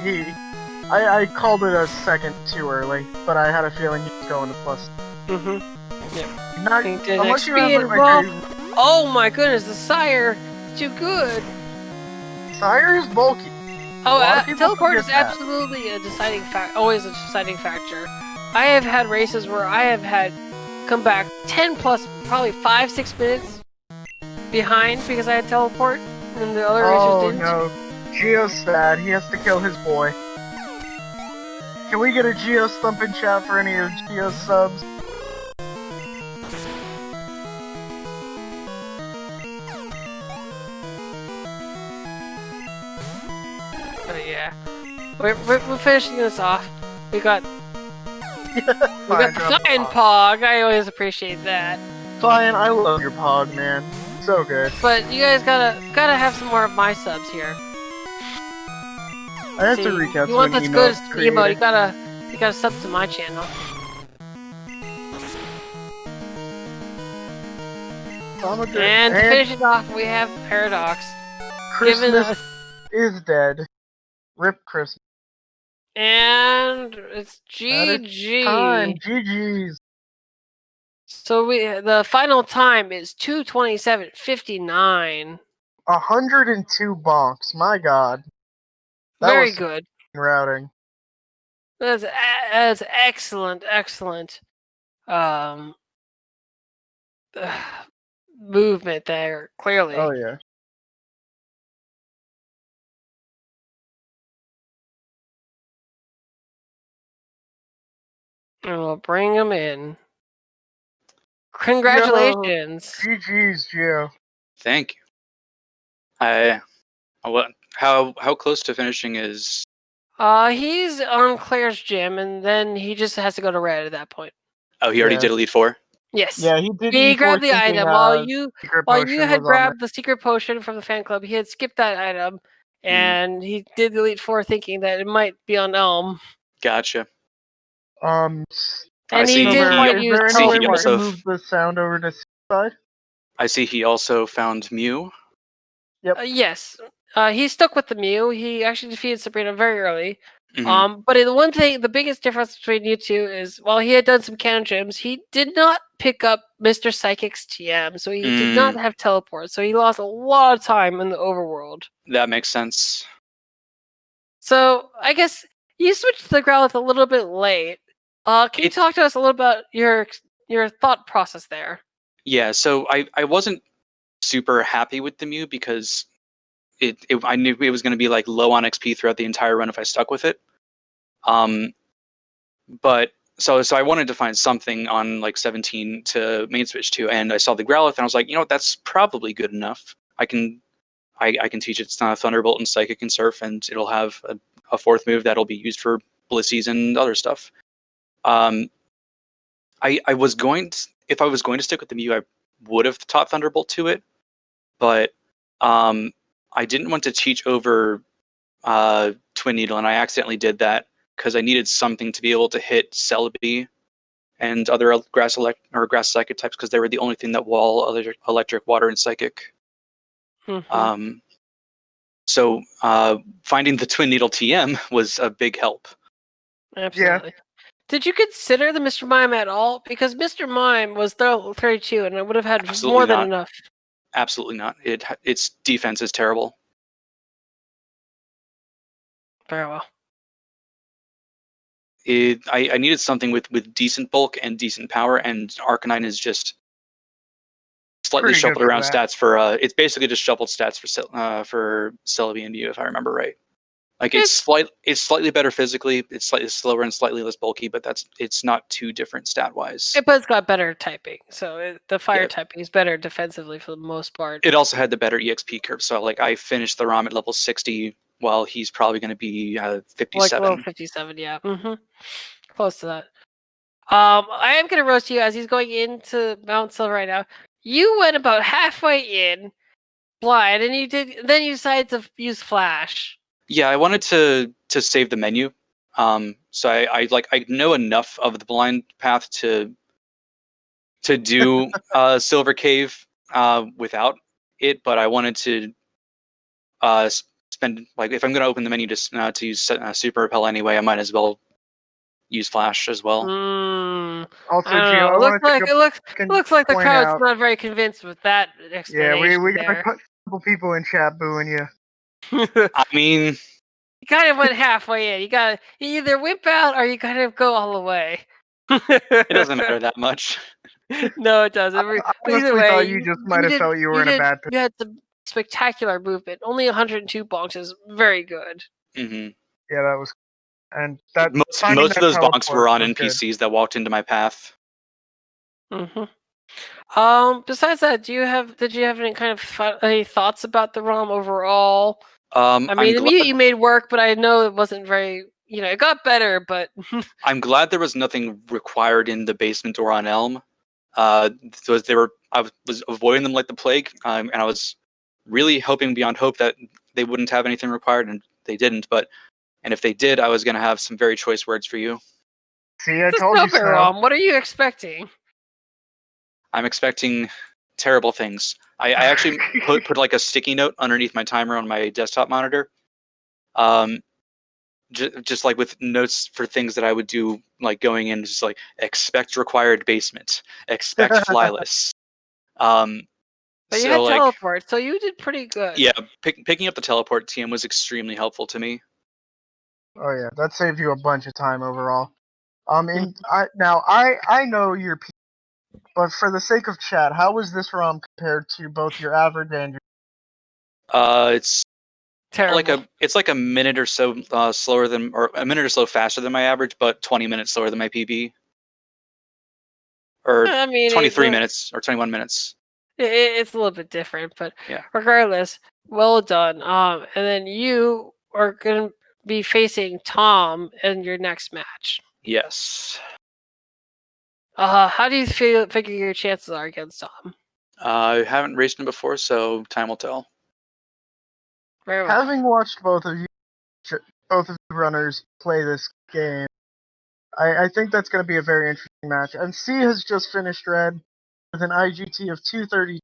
I called it a second too early, but I had a feeling he was going to plus. Yeah. Not unless you have oh my goodness, the Sire, too good. Sire is bulky. Oh, teleport is absolutely a deciding always a deciding factor. I have had races where I have had come back 10 plus, probably 5-6 minutes behind because I had teleport, and the other racers didn't. Oh no, Geo's sad. He has to kill his boy. Can we get a Geo stump in chat for any of Geo's subs? Oh yeah, we're finishing this off. We got the Flying Pog. I always appreciate that. Flying, I love your Pog, man. So good. But you guys gotta have some more of my subs here. I have to recap. You want that's good as emote? You gotta sub to my channel. And to finish it off, we have Paradox. Christmas is dead. Rip Christmas. And it's GG. Time. GG's. So the final time is 2:27:59. 102 bonks. My God. Very good. Routing. That's excellent. Movement there, clearly. Oh yeah. And we'll bring him in. Congratulations. GG's, Geo. Thank you. How close to finishing is? He's on Claire's gym, and then he just has to go to red at that point. Oh, he already did Elite Four? Yes. Yeah, he did. He grabbed the item while you had grabbed the secret potion from the fan club. He had skipped that item, and he did the Elite Four, thinking that it might be on Elm. Gotcha. And he did want to use teleport. To move the sound over to side. I see he also found Mew. Yep. Yes. He stuck with the Mew. He actually defeated Sabrina very early. Mm-hmm. But the biggest difference between you two is, while he had done some canon gems, he did not pick up Mr. Psychic's TM, so he did not have teleport. So he lost a lot of time in the overworld. That makes sense. So I guess you switched to the Growlithe a little bit late. Can you talk to us a little about your thought process there? Yeah, so I wasn't super happy with the Mew because I knew it was going to be like low on XP throughout the entire run if I stuck with it. But so I wanted to find something on like 17 to main switch to, and I saw the Growlithe, and I was like, you know what, that's probably good enough. I can teach it Thunderbolt and Psychic and Surf, and it'll have a fourth move that'll be used for Blizzies and other stuff. I was going to, if I was going to stick with the Mew, I would have taught Thunderbolt to it, but I didn't want to teach over Twin Needle, and I accidentally did that because I needed something to be able to hit Celebi and other grass psychic types, because they were the only thing that wall electric, water, and psychic. So finding the Twin Needle TM was a big help. Absolutely. Yeah. Did you consider the Mr. Mime at all? Because Mr. Mime was 32, and it would have had more than enough. Absolutely not. Its defense is terrible. Very well. I needed something with decent bulk and decent power, and Arcanine is just slightly shuffled around stats for. It's basically just shuffled stats for Celebi and Mew, if I remember right. Like it's slightly better physically. It's slightly slower and slightly less bulky, but it's not too different stat wise. But it's got better typing, so the fire typing is better defensively for the most part. It also had the better EXP curve, so like I finished the ROM at level 60, while he's probably going to be 57. Like level 57, yeah. Close to that. I am going to roast you as he's going into Mount Silver right now. You went about halfway in, blind, and then you decided to use Flash. Yeah, I wanted to save the menu. So I know enough of the blind path to do Silver Cave without it, but I wanted to spend, like, if I'm going to open the menu to use Super Repel anyway, I might as well use Flash as well. Also, Gio, it looks like the crowd's not very convinced with that explanation. Yeah, we got a couple people in chat booing you. I mean, you kind of went halfway in. You either whip out or you kind of go all the way. It doesn't matter that much. No, it doesn't. I honestly thought you just might have felt you were in a bad position. You had some spectacular movement. Only 102 bonks is very good. Mm-hmm. Yeah, that was. And that most of those bonks were on NPCs that walked into my path. Besides that, did you have any kind of any thoughts about the ROM overall? I mean, the Mew you made work, but I know it wasn't very. It got better, but I'm glad there was nothing required in the basement or on Elm. I was avoiding them like the plague, and I was really hoping beyond hope that they wouldn't have anything required, and they didn't. And if they did, I was going to have some very choice words for you. See, I told you so. ROM. What are you expecting? I'm expecting terrible things. I actually put like a sticky note underneath my timer on my desktop monitor. Just like with notes for things that I would do, like going in, just like expect required basement, expect flyless. But you had teleport, so you did pretty good. Yeah, picking up the teleport TM was extremely helpful to me. Oh yeah, that saved you a bunch of time overall. I know you're, but for the sake of chat, how was this ROM compared to both your average and your? It's terrible. It's like a minute or so slower than, or a minute or so faster than my average, but 20 minutes slower than my PB. Or 23 minutes or 21 minutes. It's a little bit different, but regardless, well done. And then you are going to be facing Tom in your next match. Yes. How do you figure your chances are against Tom? I haven't raced him before, so time will tell. Very well. Having watched both of you runners play this game, I think that's going to be a very interesting match. And C has just finished red with an IGT of 230.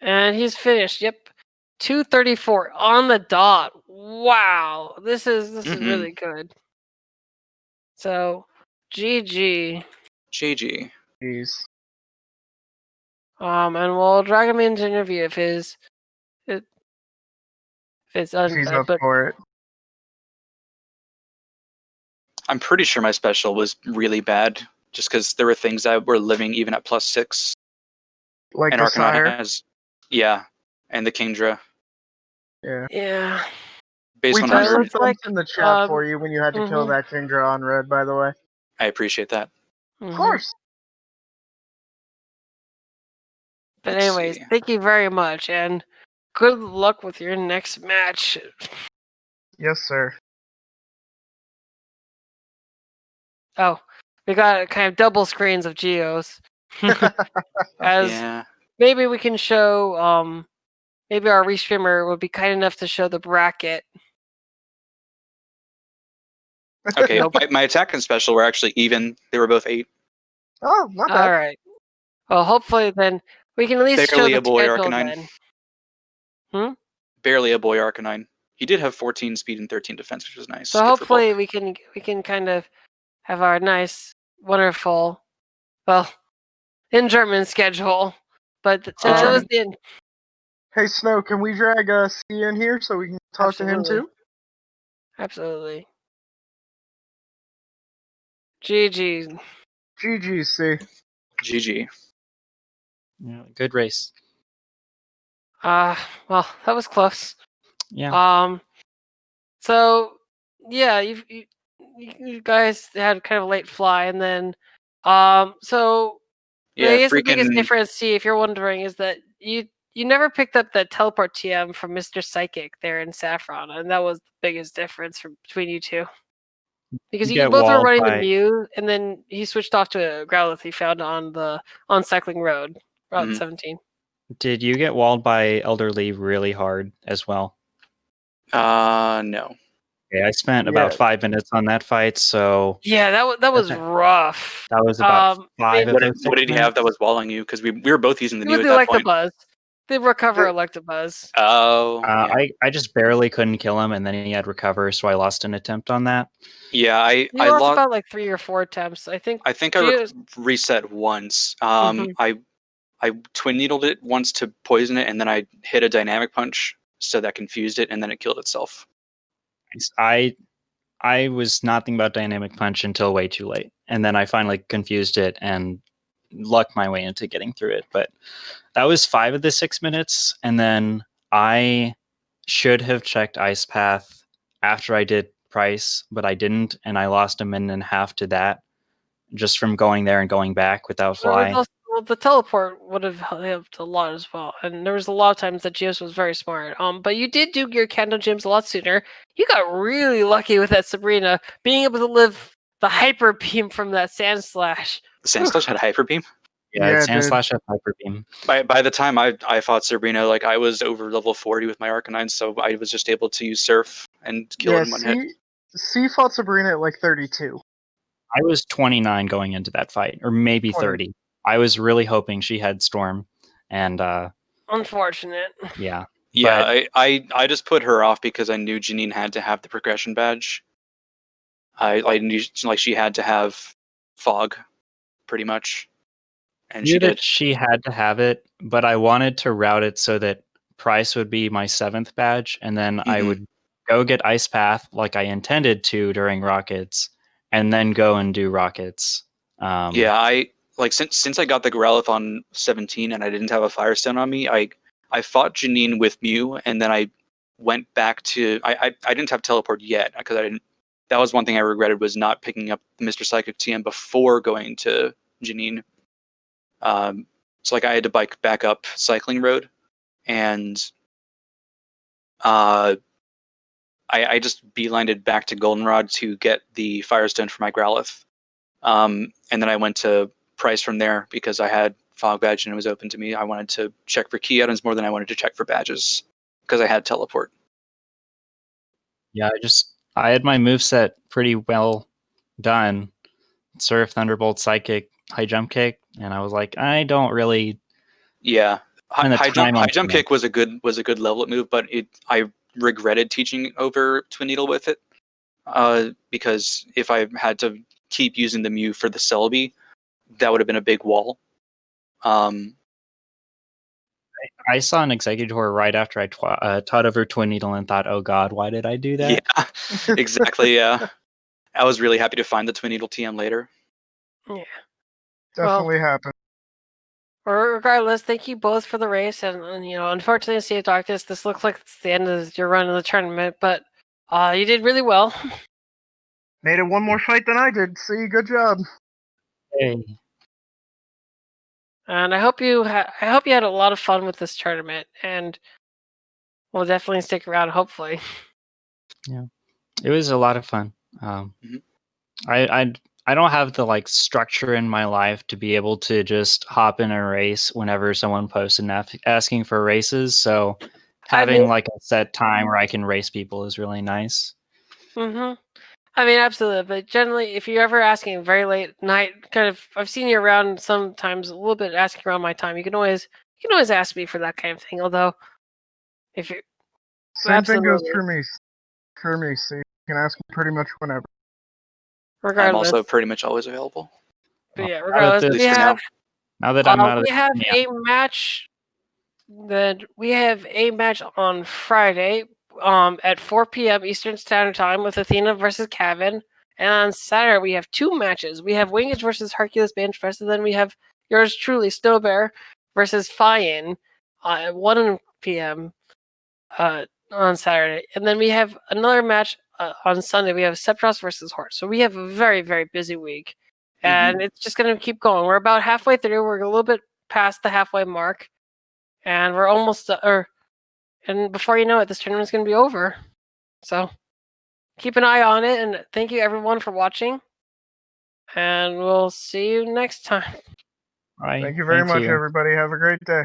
And he's finished. Yep, 234 on the dot. Wow, this is really good. So, GG. GG. Jeez. And we'll drag him into interview if it's he's up for it. I'm pretty sure my special was really bad, just because there were things that were living even at +6. Like and the Sire? and the Kingdra. Yeah. Yeah. based We on threw our some looks like, thumbs in the chat for you when you had to kill that Kingdra on red, by the way. I appreciate that. Of course. But Let's anyways, see. thank you very much, and good luck with your next match. Yes, sir. Oh, we got kind of double screens of geos. As Yeah. maybe we can show, maybe our restreamer would be kind enough to show the bracket. Okay, my attack and special were actually even. They were both 8. Oh, not bad. All right. Well, hopefully then we can at least Barely show a the boy schedule Arcanine. then. Barely a boy Arcanine. He did have 14 speed and 13 defense, which was nice. So hopefully we can kind of have our nice, wonderful, well, in German schedule. But that was the end. Hey, Snow, can we drag C in here so we can talk to him too? Absolutely. GG. GG, C. GG. Yeah, good race. Well, that was close. Yeah. So yeah, you guys had kind of a late fly, and then so Yeah, I guess the biggest freaking. difference, see, if you're wondering, is that you never picked up that teleport TM from Mr. Psychic there in Saffron, and that was the biggest difference between you two. Because you both were running the Mew, and then he switched off to a Growlithe he found on Cycling Road, Route 17. Did you get walled by Elderly really hard as well? No. Yeah, I spent about 5 minutes on that fight, so yeah, that was rough. That was about 5 of those. What did he have that was walling you? Because we were both using the Mew at that point. Electabuzz. The recover Electabuzz. Oh. I just barely couldn't kill him, and then he had recover, so I lost an attempt on that. Yeah, I lost about like 3 or 4 attempts. I think I reset once. I twin needled it once to poison it, and then I hit a dynamic punch, so that confused it, and then it killed itself. I was not thinking about dynamic punch until way too late, and then I finally confused it and lucked my way into getting through it. But that was 5 of the 6 minutes, and then I should have checked Ice Path after I did Price, but I didn't, and I lost a minute and a half to that just from going there and going back without fly. Well, the teleport would have helped a lot as well, and there was a lot of times that Geos was very smart. But you did do your Candle Gyms a lot sooner. You got really lucky with that Sabrina being able to live the Hyper Beam from that Sand Slash. The Sand Slash had Hyper Beam. Yeah, Sand Slash had Hyper Beam. By the time I fought Sabrina, like I was over level 40 with my Arcanine, so I was just able to use Surf and kill it in one hit. C fought Sabrina at like 32. I was 29 going into that fight, or maybe 30. I was really hoping she had Storm, and unfortunate. Yeah. Yeah, I just put her off because I knew Janine had to have the progression badge. I knew like she had to have Fog, pretty much. And she did. She had to have it, but I wanted to route it so that Price would be my 7th badge, and then I would go get Ice Path like I intended to during Rockets, and then go and do Rockets. Yeah, I like since I got the Growlithe on 17 and I didn't have a Firestone on me, I fought Janine with Mew, and then I went back to I didn't have teleport yet because I didn't. That was one thing I regretted, was not picking up the Mr. Psychic TM before going to Janine. So like I had to bike back up Cycling Road, and I just beelined it back to Goldenrod to get the Firestone for my Growlithe. And then I went to Price from there because I had Fog Badge and it was open to me. I wanted to check for key items more than I wanted to check for badges because I had teleport. Yeah, I had my moveset pretty well done. Surf, Thunderbolt, Psychic, High Jump Kick, and I was like, I don't really. Yeah, high jump kick was a good level up move, but I regretted teaching over Twin Needle with it because if I had to keep using the Mew for the Celebi, that would have been a big wall. I saw an Executor right after I taught over Twin Needle and thought, oh god, why did I do that? Yeah, exactly. Yeah, I was really happy to find the Twin Needle TM later. Yeah, definitely happened. Regardless, thank you both for the race, and unfortunately, in Sea of Darkness, this looks like it's the end of your run in the tournament. But You did really well. Made it one more fight than I did. See, good job. Hey. And I hope you had a lot of fun with this tournament, and we'll definitely stick around. Hopefully. Yeah, it was a lot of fun. Mhm. I don't have the like structure in my life to be able to just hop in a race whenever someone posts and asking for races. So having like a set time where I can race people is really nice. Mm-hmm. I mean, absolutely. But generally, if you're ever asking very late night, I've seen you around sometimes a little bit asking around my time. You can always ask me for that kind of thing. Although, if you same thing goes for me. So you can ask me pretty much whenever. Regardless. I'm also pretty much always available. But yeah, regardless, At least for now. Now that I'm out of we have a match. We have a match on Friday, at 4 p.m. Eastern Standard Time with Athena versus Kevin, and on Saturday we have 2 matches. We have Wingage versus Hercules Bench Press, and then we have yours truly, Snow Bear versus Fyin, at 1 p.m. On Saturday, and then we have another match on Sunday. We have Septros versus Horse. So we have a very, very busy week, and it's just going to keep going. We're about halfway through. We're a little bit past the halfway mark, and we're almost and before you know it, this tournament's going to be over. So keep an eye on it, and thank you everyone for watching, and we'll see you next time. Right. Thank you very much, everybody. Have a great day.